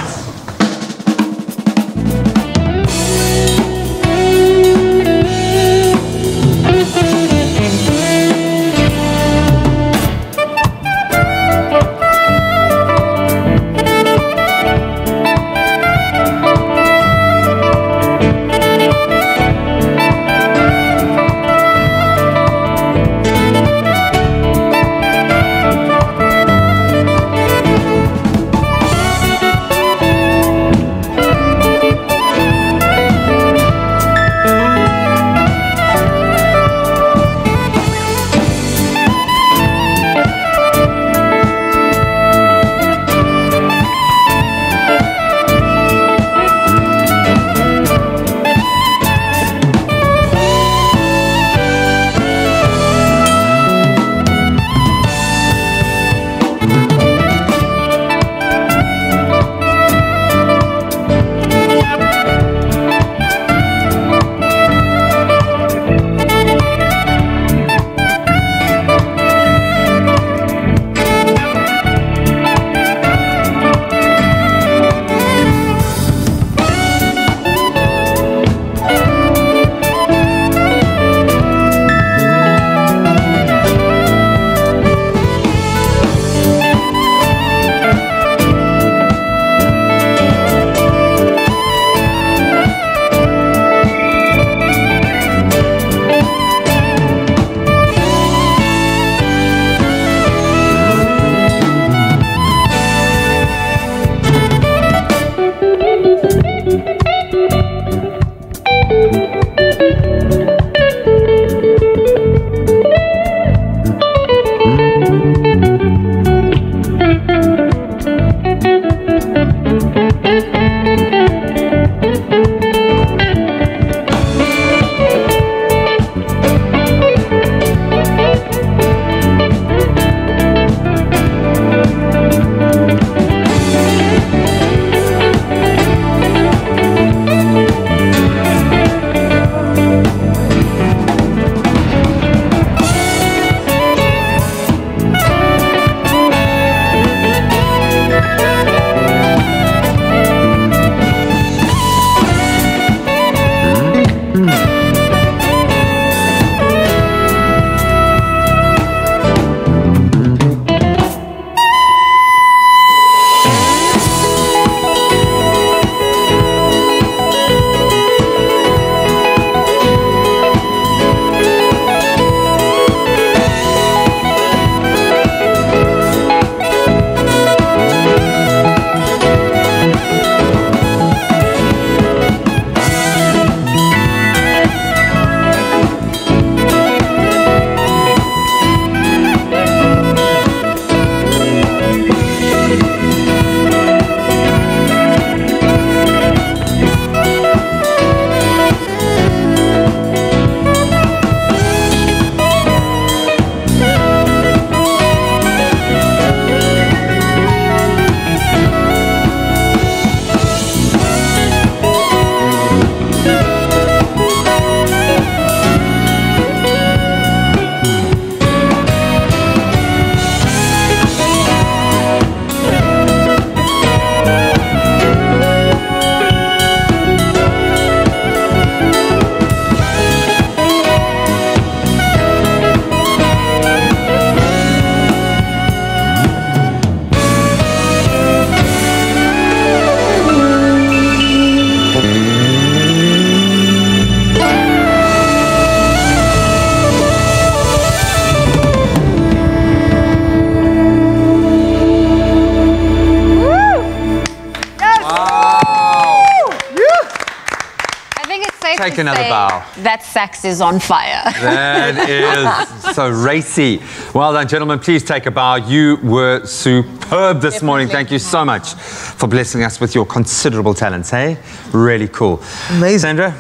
take another bow. That sax is on fire. That is so racy. Well done, gentlemen. Please take a bow. You were superb this morning. Thank you so much for blessing us with your considerable talents, hey? Really cool. Amazing. Sandra,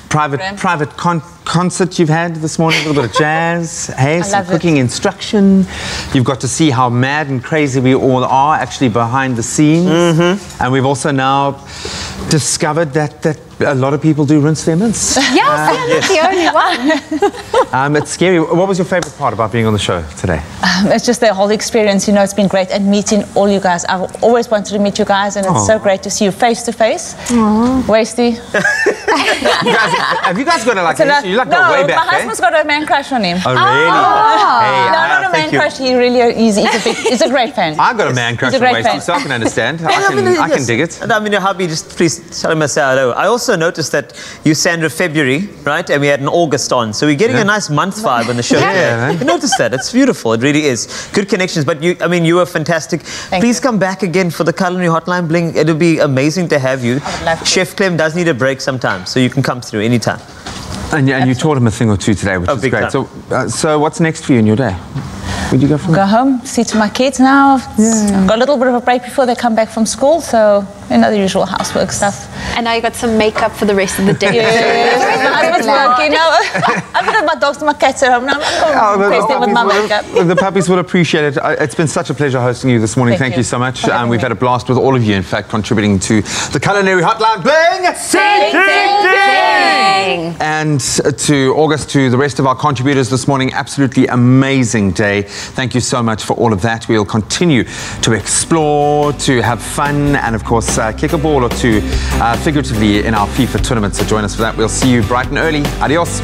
private concert you've had this morning, a little bit of jazz, hey, some cooking instruction. You've got to see how mad and crazy we all are actually behind the scenes. And we've also now discovered that a lot of people do rinse their mints. Yes, I'm not the only one. It's scary. What was your favorite part about being on the show today? It's just the whole experience, you know, it's been great, and meeting all you guys. I've always wanted to meet you guys, and it's so great to see you face to face. Wasty. Have you guys got you like go way back, my husband's got a man crush on him. Oh, really? Hey, not a man crush. He really he's a great fan. I've got a man crush on Wasty, so I can understand. I can dig it. I mean, your hubby, just please tell him I say hello. I also noticed that you Sandra February, right? And we had an August on, so we're getting a nice month vibe on the show. I noticed that. It's beautiful. It really is. Good connections. But you were fantastic. Please come back again for the Culinary Hotline Bling. It'll be amazing to have you. Chef Clem does need a break sometimes, so you can come through anytime. And you taught him a thing or two today, which is great. So what's next for you in your day? Where'd you go from? Go home, see to my kids now. I've got a little bit of a break before they come back from school, so the usual housework stuff. And now you got some makeup for the rest of the day. My husband's working. I've got my dogs and my cats at home now. I'm going to with my makeup. The puppies will appreciate it. It's been such a pleasure hosting you this morning. Thank you so much. We've had a blast with all of you, in fact, contributing to the Culinary Hotline Bling. Sing, sing, sing. And to August, to the rest of our contributors this morning, absolutely amazing day. Thank you so much for all of that. We'll continue to explore, to have fun, and of course, kick a ball or two figuratively in our FIFA tournament. So join us for that. We'll see you bright and early. Adios.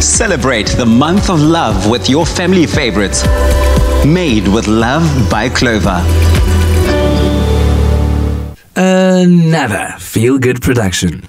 Celebrate the month of love with your family favorites. Made with love by Clover. Another feel-good production.